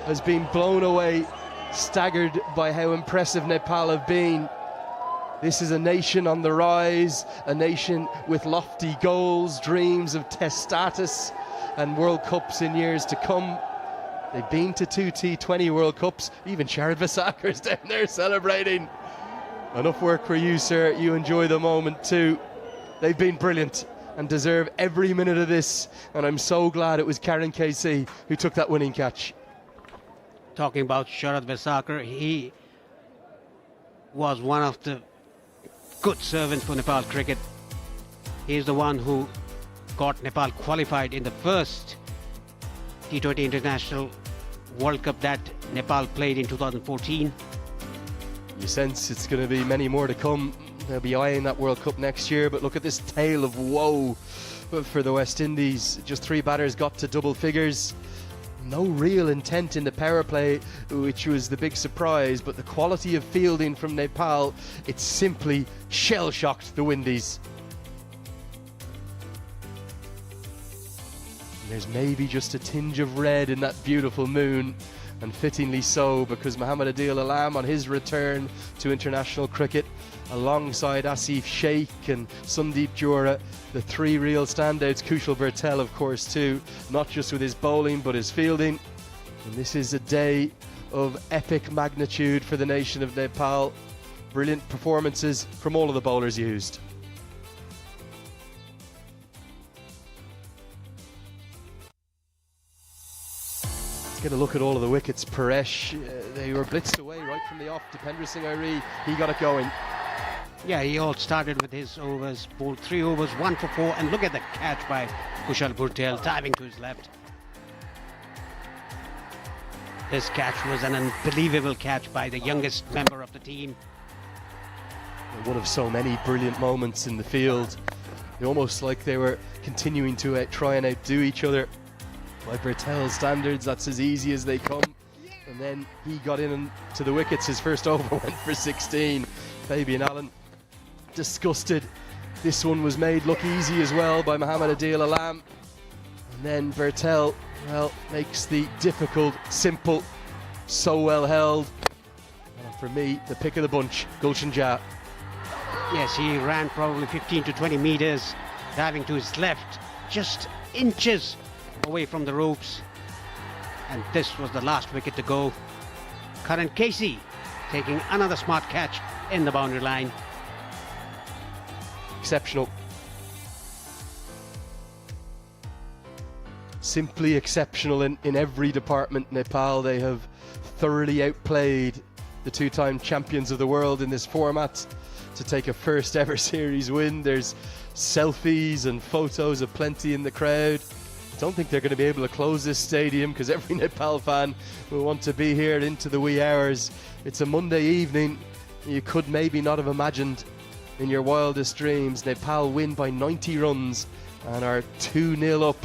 has been blown away, staggered by how impressive Nepal have been. This is a nation on the rise, a nation with lofty goals, dreams of test status and World Cups in years to come. They've been to 2 T20 World Cups. Even Sharad Vasakar's down there celebrating. Enough work for you, sir. You enjoy the moment too. They've been brilliant and deserve every minute of this, and I'm so glad it was Karen KC who took that winning catch. Talking about Sharad Vasakar, he was one of the good servants for Nepal cricket. He's the one who got Nepal qualified in the first T20 International World Cup that Nepal played in 2014. You sense it's going to be many more to come. They'll be eyeing that World Cup next year, but look at this tale of woe for the West Indies. Just 3 batters got to double figures. No real intent in the power play, which was the big surprise, but the quality of fielding from Nepal, it simply shell-shocked the Windies. And there's maybe just a tinge of red in that beautiful moon, and fittingly so, because Mohammad Adil Alam on his return to international cricket alongside Asif Sheikh and Sandeep Jura, the 3 real standouts. Kushal Bertel, of course, too, not just with his bowling but his fielding. And this is a day of epic magnitude for the nation of Nepal. Brilliant performances from all of the bowlers used. Let's get a look at all of the wickets. Paresh, they were blitzed away right from the off. Dipendra Singh Airi, he got it going. Yeah, he all started with his overs, bowled 3 overs, 1 for 4, and look at the catch by Kushal Bhurtel diving to his left. This catch was an unbelievable catch by the youngest member of the team. One of so many brilliant moments in the field. Almost like they were continuing to try and outdo each other. By Bertel's standards, that's as easy as they come. And then he got in to the wickets. His first over went for 16. Fabian Allen disgusted. This one was made look easy as well by Mohammad Adil Alam. And then Bertel, well, makes the difficult simple. So well held. And for me, the pick of the bunch, Gulshan Jha. Yes, he ran probably 15 to 20 meters, diving to his left, just inches away from the ropes. And this was the last wicket to go. Karan Casey taking another smart catch in the boundary line. Exceptional. Simply exceptional in every department. Nepal, they have thoroughly outplayed the 2-time champions of the world in this format to take a first ever series win. There's selfies and photos aplenty in the crowd. Don't think they're going to be able to close this stadium because every Nepal fan will want to be here into the wee hours. It's a Monday evening. You could maybe not have imagined in your wildest dreams Nepal win by 90 runs and are 2-0 up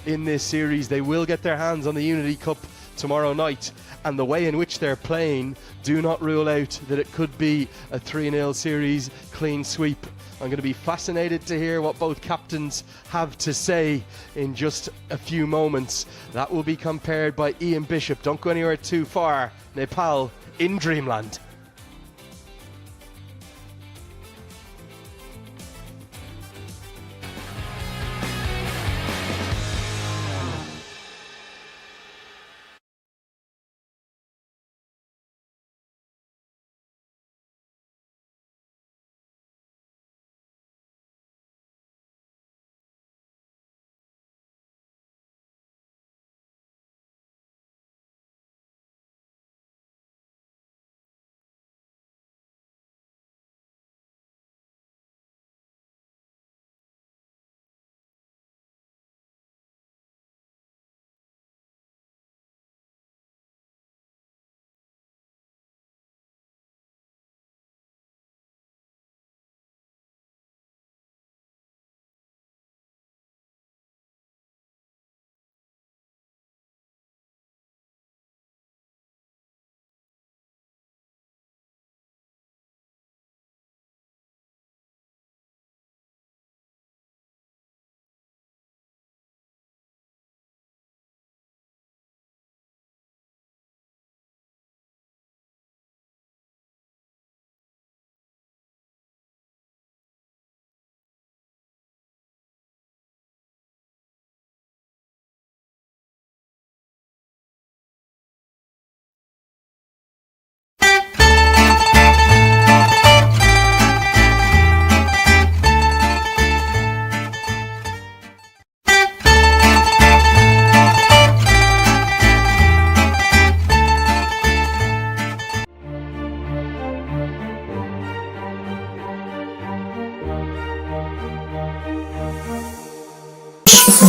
in this series. They will get their hands on the Unity Cup tomorrow night, and the way in which they're playing, do not rule out that it could be a 3-0 series clean sweep. I'm going to be fascinated to hear what both captains have to say in just a few moments. That will be compared by Ian Bishop. Don't go anywhere too far. Nepal in dreamland.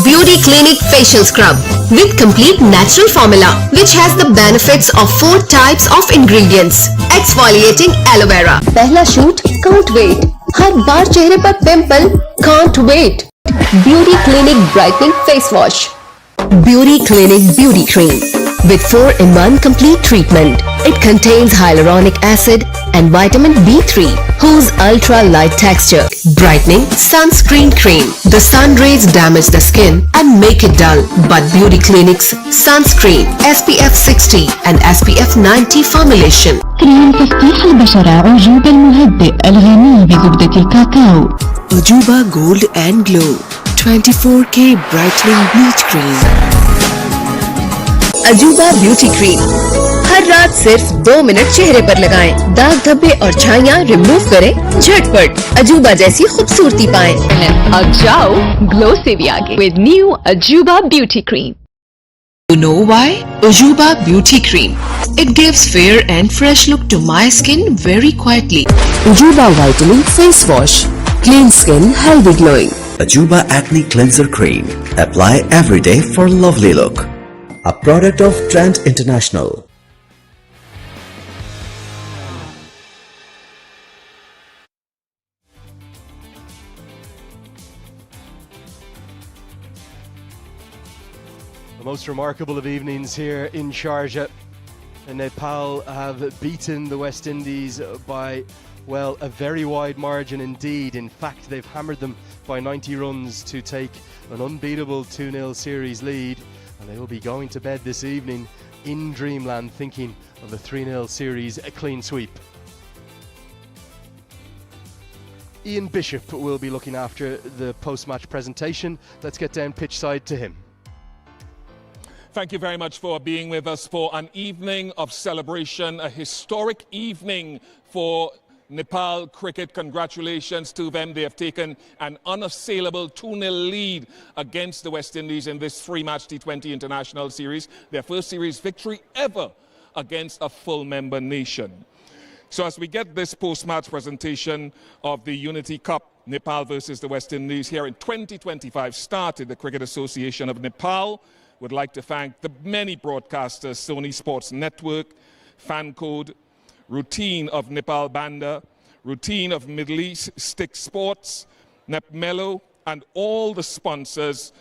Beauty Clinic Facial Scrub with complete natural formula which has the benefits of 4 types of ingredients. Exfoliating aloe vera. पहला shoot can't wait. हर बार चेहरे पर pimple can't wait. Beauty Clinic Brightening Face Wash. Beauty Clinic Beauty Cream with 4-in-1 complete treatment. It contains hyaluronic acid and vitamin B3 whose ultra light texture. Brightening sunscreen cream. The sun rays damage the skin and make it dull, but Beauty Clinic's sunscreen SPF 60 and SPF 90 formulation. كريم تفتيح البشرة عجوب المهدئ الغني بزبدة الكاكاو. Ajuba Gold and Glow 24K Brightening Bleach Cream. Ajuba Beauty Cream हर रात सिर्फ 2 minute चेहरे पर लगाएं, दाग धब्बे और छाइयां remove करें झटपट, अजूबा जैसी खूबसूरती पाएं। अब जाओ ग्लो से भी आगे with new Ajuba Beauty Cream. You know why? Ajuba Beauty Cream. It gives fair and fresh look to my skin very quietly. Ajuba Whitening Face Wash. Clean skin, healthy glowing. Ajuba Acne Cleanser Cream. Apply every day for lovely look. A product of Trent International. The most remarkable of evenings here in Sharjah. And Nepal have beaten the West Indies by, well, a very wide margin indeed. In fact, they've hammered them by 90 runs to take an unbeatable 2-0 series lead. And they will be going to bed this evening in dreamland thinking of the 3-0 series a clean sweep. Ian Bishop will be looking after the post-match presentation. Let's get down pitch side to him. Thank you very much for being with us for an evening of celebration, a historic evening for Nepal cricket. Congratulations to them. They have taken an unassailable 2-0 lead against the West Indies in this 3-match T20 international series. Their first series victory ever against a full member nation. So as we get this post-match presentation of the Unity Cup, Nepal versus the West Indies here in 2025 started, the Cricket Association of Nepal would like to thank the many broadcasters, Sony Sports Network, Fan Code, Routine of Nepal Banda, Routine of Middle East Stick Sports, Nepmelo, and all the sponsors: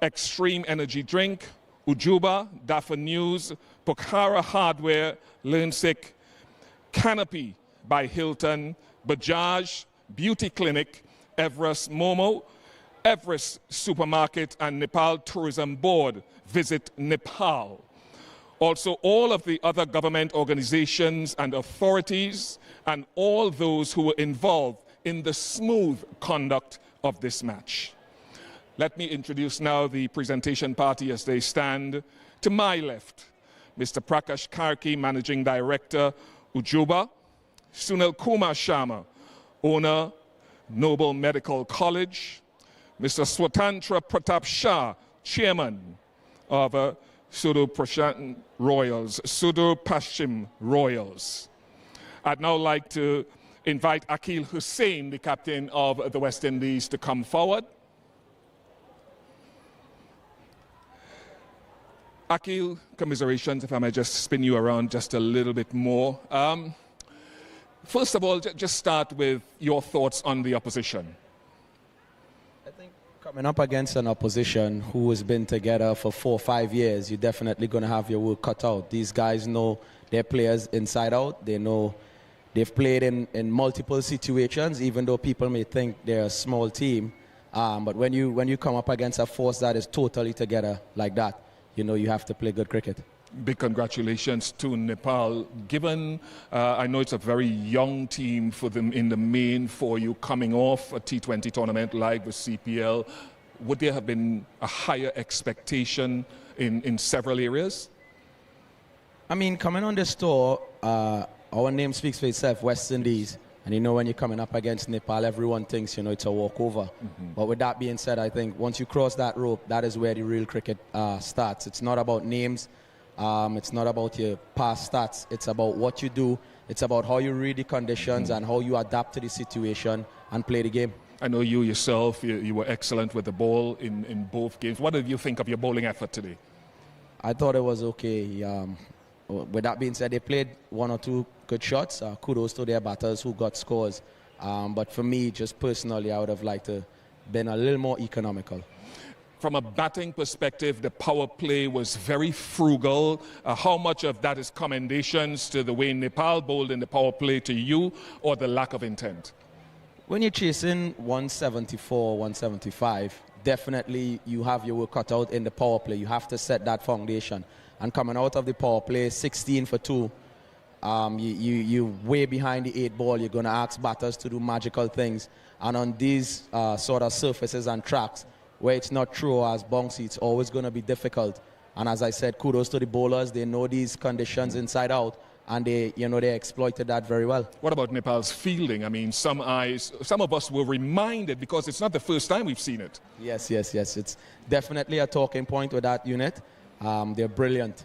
Extreme Energy Drink, Ujuba, Dafa News, Pokhara Hardware, Learnsick, Canopy by Hilton, Bajaj, Beauty Clinic, Everest Momo, Everest Supermarket, and Nepal Tourism Board. Visit Nepal. Also, all of the other government organizations and authorities, and all those who were involved in the smooth conduct of this match. Let me introduce now the presentation party as they stand. To my left, Mr. Prakash Karki, Managing Director, Ujuba; Sunil Kumar Sharma, owner, Noble Medical College; Mr. Swatantra Pratap Shah, Chairman of Sudur Paschim Royals. I'd now like to invite Akil Hussain, the captain of the West Indies, to come forward. Akil, commiserations, if I may just spin you around just a little bit more. First of all, just start with your thoughts on the opposition. I think coming up against an opposition who has been together for 4 or 5 years, you're definitely going to have your work cut out. These guys know their players inside out. They know they've played in multiple situations, even though people may think they're a small team. But when you come up against a force that is totally together like that, you know you have to play good cricket. Big congratulations to Nepal. Given, I know it's a very young team for them in the main, for you coming off a T20 tournament like the CPL, would there have been a higher expectation in several areas? I mean, coming on this tour, our name speaks for itself, West Indies. And you know, when you're coming up against Nepal, everyone thinks, you know, it's a walkover. But with that being said, I think once you cross that rope, that is where the real cricket starts. It's not about names. It's not about your past stats. It's about what you do. It's about how you read the conditions and how you adapt to the situation and play the game. I know you yourself, you were excellent with the ball in both games. What did you think of your bowling effort today? I thought it was okay. With that being said, they played 1 or 2 good shots. Kudos to their batters who got scores. But for me, just personally, I would have liked to been a little more economical. From a batting perspective, the power play was very frugal. How much of that is commendations to the way Nepal bowled in the power play to you, or the lack of intent? When you're chasing 174, 175, definitely you have your work cut out in the power play. You have to set that foundation. And coming out of the power play, 16 for 2, you're way behind the 8 ball. You're going to ask batters to do magical things. And on these sort of surfaces and tracks, where it's not true or as bouncy, it's always going to be difficult. And as I said, kudos to the bowlers. They know these conditions inside out, and they exploited that very well. What about Nepal's fielding? I mean, some of us were reminded, because it's not the first time we've seen it. Yes. It's definitely a talking point with that unit. They're brilliant.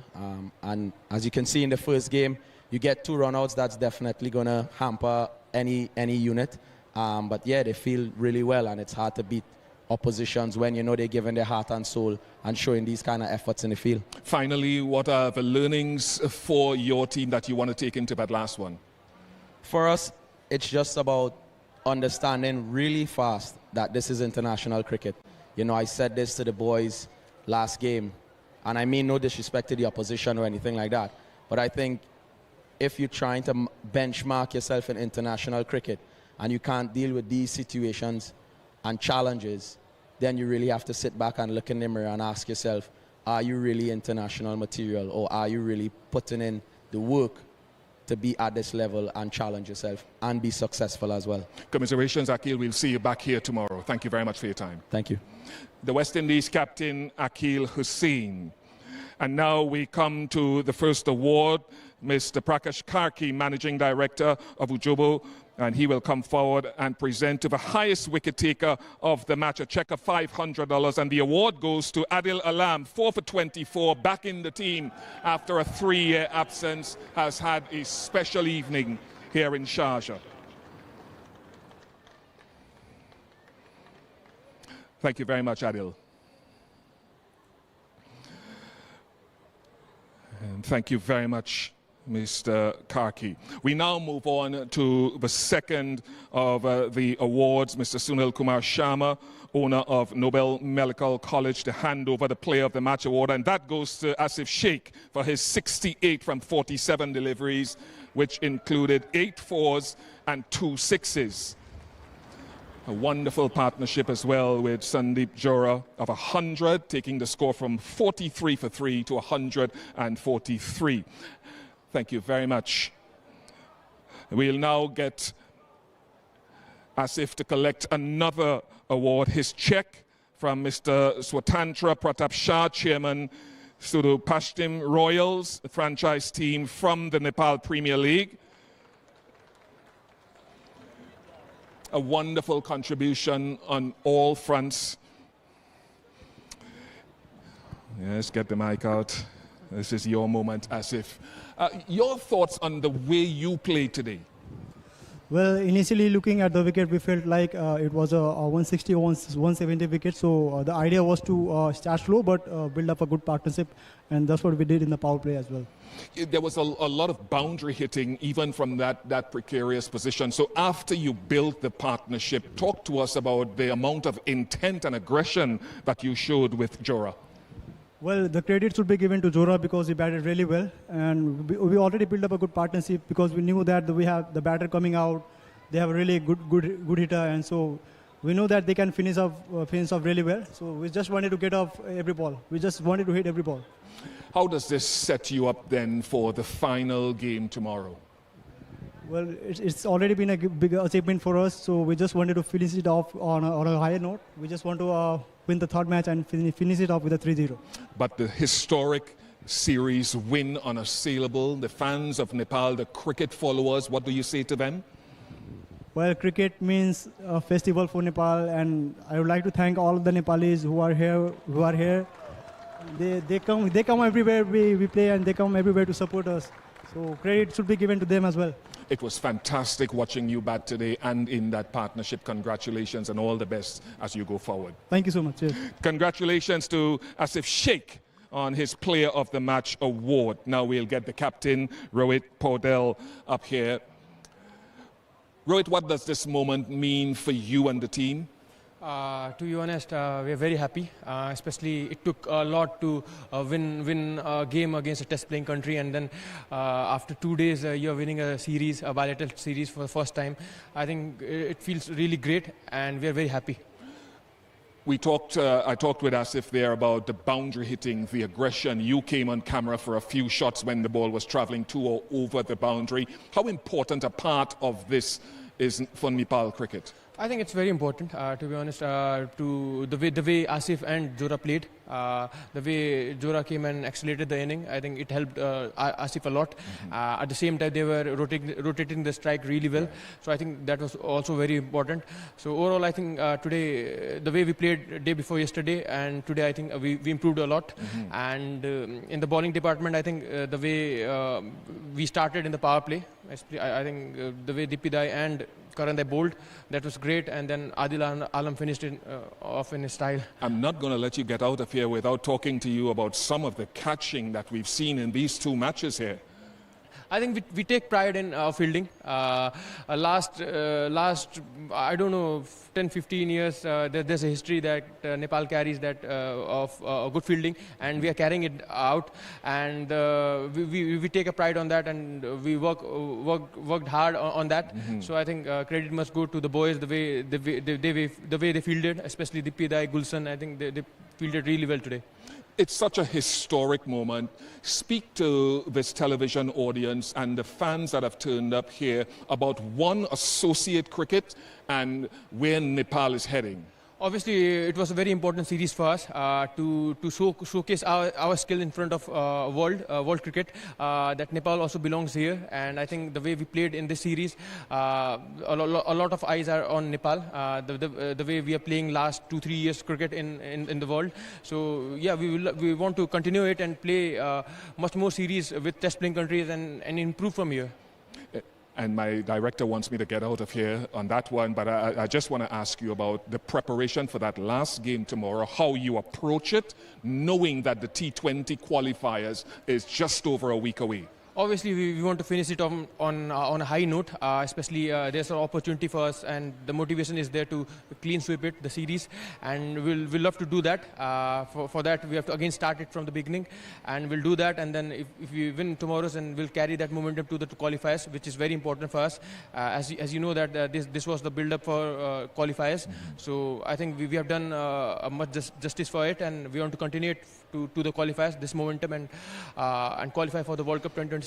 And as you can see in the first game, you get 2 run-outs. That's definitely going to hamper any unit. But yeah, they feel really well, and it's hard to beat oppositions when you know they're giving their heart and soul and showing these kind of efforts in the field. Finally, what are the learnings for your team that you want to take into that last one? For us, it's just about understanding really fast that this is international cricket. You know, I said this to the boys last game, and I mean no disrespect to the opposition or anything like that, but I think if you're trying to benchmark yourself in international cricket and you can't deal with these situations and challenges, then you really have to sit back and look in the mirror and ask yourself, are you really international material, or are you really putting in the work to be at this level and challenge yourself and be successful as well? Commiserations, Akil. We'll see you back here tomorrow. Thank you very much for your time. Thank you. The West Indies captain, Akil Hussain. And now we come to the first award, Mr. Prakash Karki, Managing Director of Ujuba, and he will come forward and present to the highest wicket taker of the match a check of $500, and the award goes to Adil Alam, 4 for 24, back in the team after a 3-year absence, has had a special evening here in Sharjah. Thank you very much, Adil. And thank you very much, Mr. Karki. We now move on to the second of the awards. Mr. Sunil Kumar Sharma, owner of Nobel Medical College, to hand over the Player of the Match award, and that goes to Asif Sheikh for his 68 from 47 deliveries, which included 8 fours and 2 sixes. A wonderful partnership as well with Sandeep Johra of 100, taking the score from 43 for 3 to 143. Thank you very much. We'll now get Asif to collect another award, his check from Mr. Swatantra Pratap Shah, Chairman, Sudu Pashtim Royals, the franchise team from the Nepal Premier League. A wonderful contribution on all fronts. Yes, get the mic out. This is your moment, Asif. Your thoughts on the way you played today? Well, initially looking at the wicket, we felt like it was a 160, 170 wicket. So the idea was to start slow but build up a good partnership, and that's what we did in the power play as well. There was a lot of boundary hitting even from that precarious position. So after you built the partnership, talk to us about the amount of intent and aggression that you showed with Johra. Well, the credit should be given to Johra because he batted really well, and we already built up a good partnership because we knew that we have the batter coming out. They have a really good hitter, and so we know that they can finish off really well. So we just wanted to get off every ball. We just wanted to hit every ball. How does this set you up then for the final game tomorrow? Well, it's already been a big achievement for us, so we just wanted to finish it off on a higher note. We just want to win the third match and finish it off with a 3-0. But the historic series win unassailable, the fans of Nepal, the cricket followers, what do you say to them? Well, cricket means a festival for Nepal, and I would like to thank all of the Nepalis who are here. They come everywhere we play, and they come everywhere to support us. So credit should be given to them as well. It was fantastic watching you bat today and in that partnership. Congratulations and all the best as you go forward. Thank you so much. Cheers. Congratulations to Asif Sheikh on his Player of the Match award. Now we'll get the captain, Rohit Paudel, up here. Rohit, what does this moment mean for you and the team? To be honest, we are very happy. Especially, it took a lot to win a game against a test-playing country, and then after 2 days, you're winning a bilateral series for the first time. I think it feels really great, and we are very happy. I talked with Asif there about the boundary hitting, the aggression. You came on camera for a few shots when the ball was traveling to or over the boundary. How important a part of this is for Nepal cricket? I think it's very important, to be honest, to the way Asif and Johra played. The way Johra came and accelerated the inning, I think it helped Asif a lot. At the same time, they were rotating the strike really well. So I think that was also very important. So overall, I think today, the way we played day before yesterday and today, I think we improved a lot. And in the bowling department, I think the way we started in the power play, I think the way Dipi Dai and Karan they bowled, that was great, and then Adil Alam finished it off in his style. I'm not going to let you get out of here without talking to you about some of the catching that we've seen in these 2 matches here. I think we take pride in fielding. Last I don't know, 10-15 years, there's a history that Nepal carries that of good fielding, and we are carrying it out. And we take a pride on that, and we worked hard on that. So I think credit must go to the boys, the way they fielded, especially Dipi Dai, Gulshan. I think they fielded really well today. It's such a historic moment. Speak to this television audience and the fans that have turned up here about one associate cricket and where Nepal is heading. Obviously, it was a very important series for us to showcase our skill in front of world cricket. That Nepal also belongs here, and I think the way we played in this series, a lot of eyes are on Nepal. The way we are playing last 2-3 years cricket in the world. So yeah, we want to continue it and play much more series with test playing countries and improve from here. And my director wants me to get out of here on that one, but I just want to ask you about the preparation for that last game tomorrow, how you approach it, knowing that the T20 qualifiers is just over a week away. Obviously, we want to finish it on a high note, especially there's an opportunity for us, and the motivation is there to clean sweep it, the series, and we'll love to do that. For that, we have to again start it from the beginning, and we'll do that, and then if we win tomorrow's, and we'll carry that momentum to the qualifiers, which is very important for us. As you know that this was the build-up for qualifiers, so I think we have done a much justice for it, and we want to continue it to the qualifiers, this momentum, and qualify for the World Cup 2026.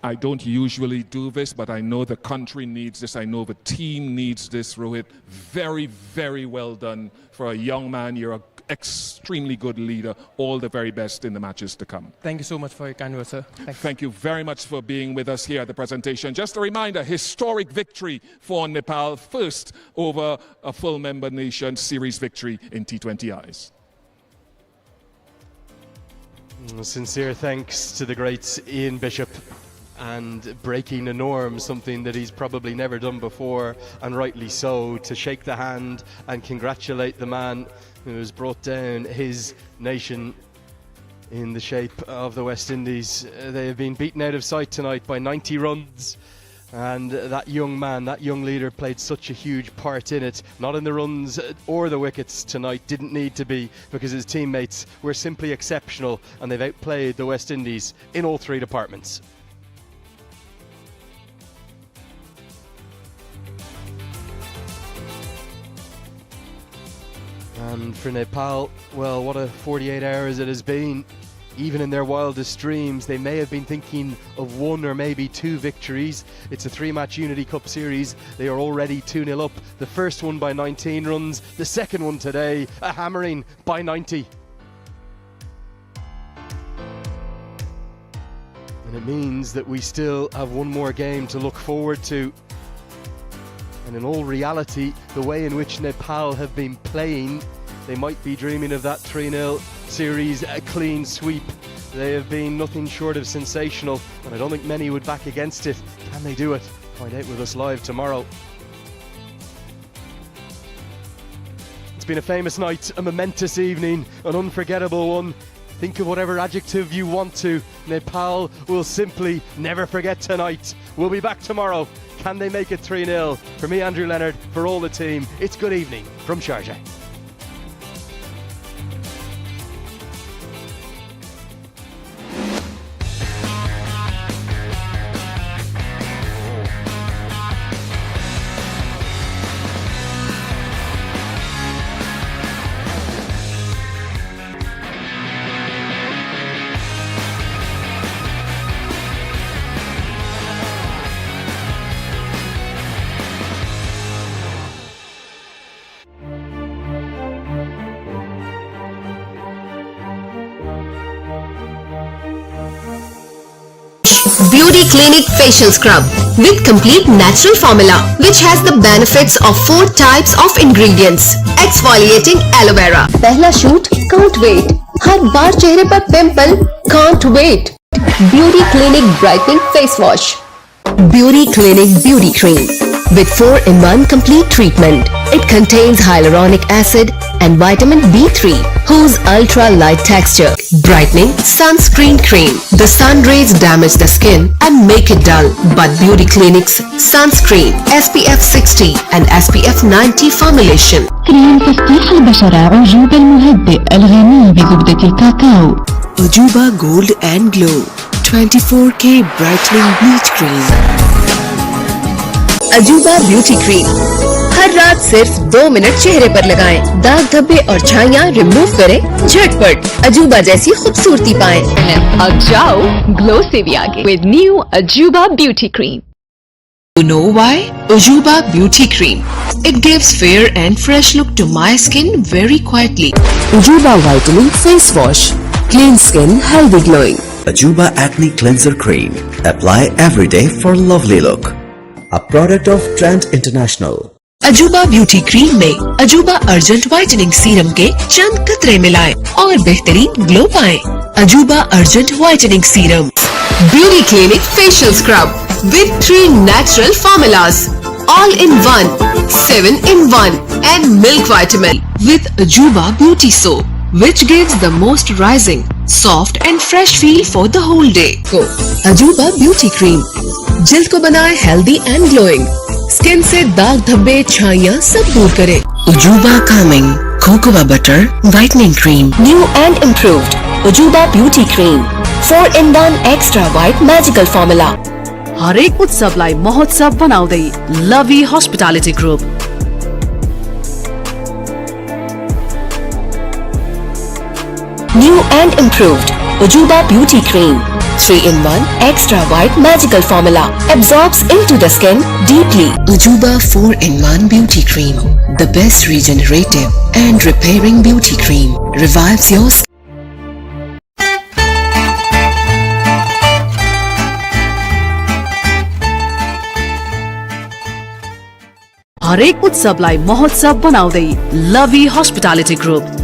I don't usually do this, but I know the country needs this. I know the team needs this, Rohit. Very, very well done for a young man. You're an extremely good leader. All the very best in the matches to come. Thank you so much for your kind words, sir. Thank you very much for being with us here at the presentation. Just a reminder, historic victory for Nepal, first over a full member nation, series victory in T20Is. Sincere thanks to the great Ian Bishop, and breaking the norm, something that he's probably never done before, and rightly so, to shake the hand and congratulate the man who has brought down his nation in the shape of the West Indies. They have been beaten out of sight tonight by 90 runs. And that young man, that young leader, played such a huge part in it. Not in the runs or the wickets tonight, didn't need to be, because his teammates were simply exceptional, and they've outplayed the West Indies in all three departments. And for Nepal, well, what a 48 hours it has been. Even in their wildest dreams, they may have been thinking of one or maybe two victories. It's a three-match Unity Cup series. They are already 2-0 up. The first one by 19 runs. The second one today, a hammering by 90. And it means that we still have one more game to look forward to. And in all reality, the way in which Nepal have been playing, they might be dreaming of that 3-0 series, a clean sweep. They have been nothing short of sensational, and I don't think many would back against it. Can they do it? Find out with us live tomorrow. It's been a famous night, a momentous evening, an unforgettable one. Think of whatever adjective you want to. Nepal will simply never forget tonight. We'll be back tomorrow. Can they make it 3-0? For me, Andrew Leonard, for all the team, it's good evening from Sharjah. Beauty Clinic Facial Scrub with complete natural formula which has the benefits of 4 types of ingredients. Exfoliating aloe vera. पहला shoot can't wait. हर बार चेहरे पर pimple can't wait. Beauty Clinic Brightening Face Wash. Beauty Clinic Beauty Cream with 4-in-1 complete treatment. It contains hyaluronic acid and vitamin B3 whose ultra light texture. Brightening sunscreen cream. The sun rays damage the skin and make it dull, but Beauty Clinic's sunscreen SPF 60 and SPF 90 formulation. كريم تفتيح البشرة عجوبة المهدئ الغني بزبدة الكاكاو. Ajuba Gold and Glow 24K Brightening Bleach Cream. Ajuba Beauty Cream हर रात सिर्फ 2 minute चेहरे पर लगाएं, दाग धब्बे और छाइयां remove करें झटपट, अजूबा जैसी खूबसूरती पाएं। अब जाओ ग्लो से भी आगे with new Ajuba Beauty Cream. You know why? Ajuba Beauty Cream. It gives fair and fresh look to my skin very quietly. Ajuba Whitening Face Wash. Clean skin, healthy glowing. Ajuba Acne Cleanser Cream. Apply every day for lovely look. A product of Trent International. अजूबा beauty cream में अजूबा urgent whitening serum के चंद कतरे मिलाएं और बेहतरीन glow पाएं। अजूबा urgent whitening serum. Beauty clinic facial scrub with 3 natural formulas, all in one, 7 in 1, and milk vitamin with Ajuba Beauty Soap, which gives the most rising, soft and fresh feel for the whole day. को अजूबा beauty cream जल्द को बनाए healthy and glowing, skin से दाग धब्बे छाइयाँ सब दूर करे। अजूबा Kameng cocoa butter whitening cream, New and improved Ajuba Beauty Cream 4-in-1 Extra White Magical Formula. हरेक उत्सवलाई महोत्सव बनाउँदै लभी hospitality group. New and improved Ajuba Beauty Cream 3-in-1 Extra White Magical Formula absorbs into the skin deeply. Ajuba 4-in-1 Beauty Cream, the best regenerative and repairing beauty cream, revives your skin. हरेक उत्सवलाई महोत्सव बनाउँदै लभी hospitality group.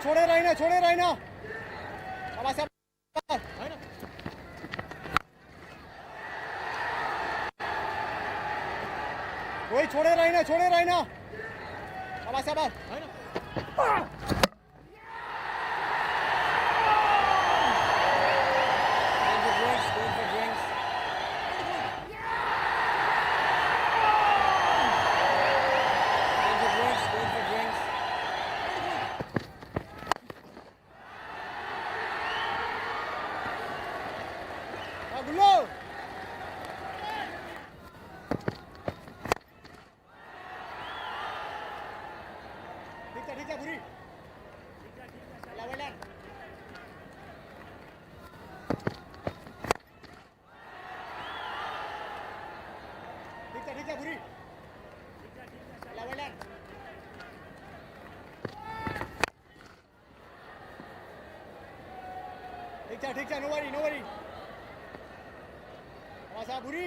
छोडे राहिना शाबास रोहित छोडे राहिना शाबास ठीक है नो वरी आवाज बुरी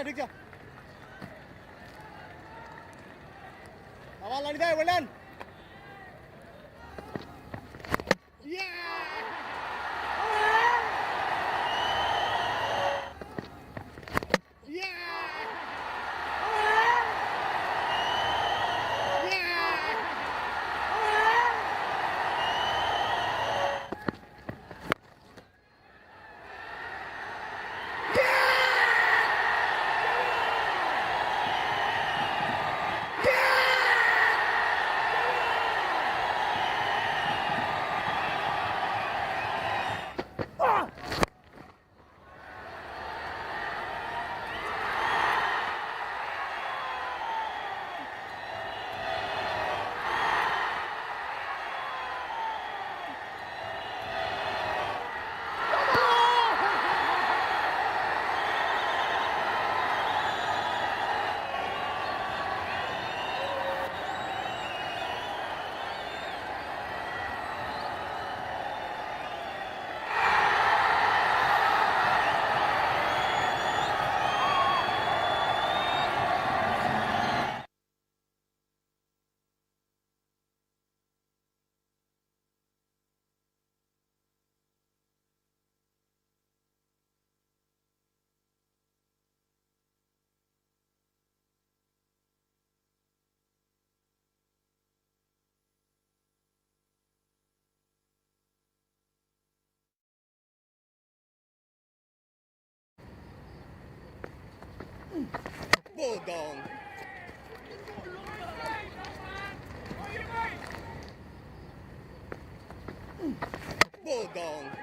ठीक है आवाज लड़ी दे Velan Bulldog. Bulldog.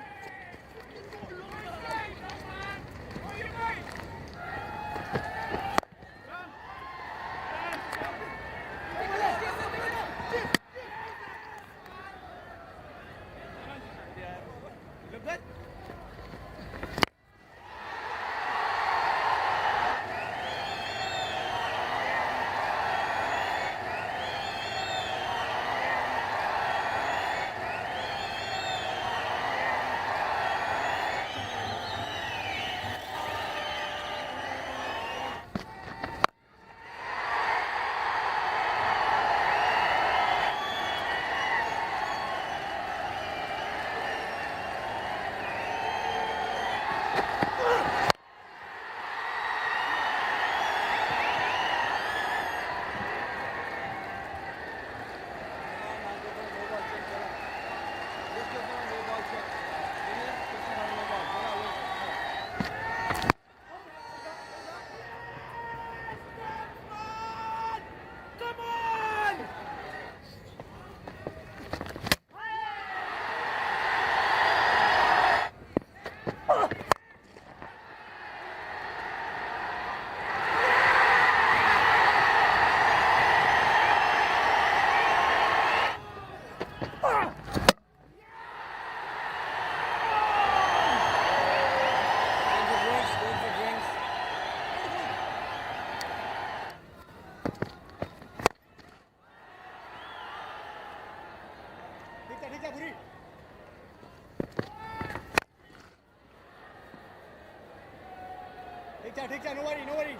No worry, no worry.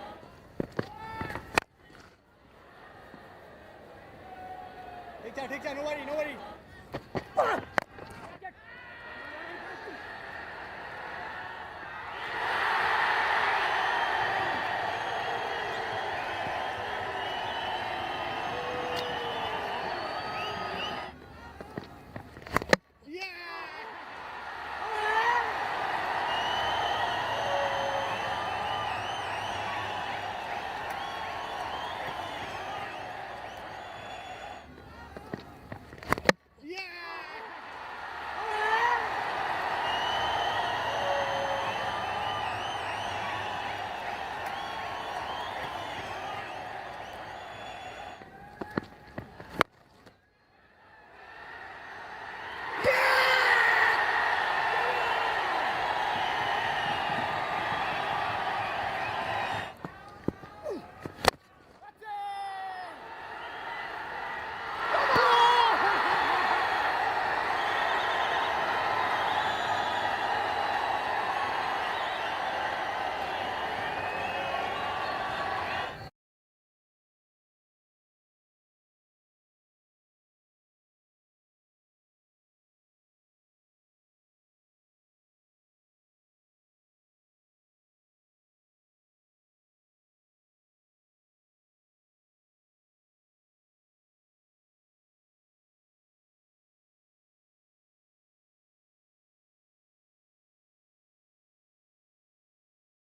Take that, no worry, no worry.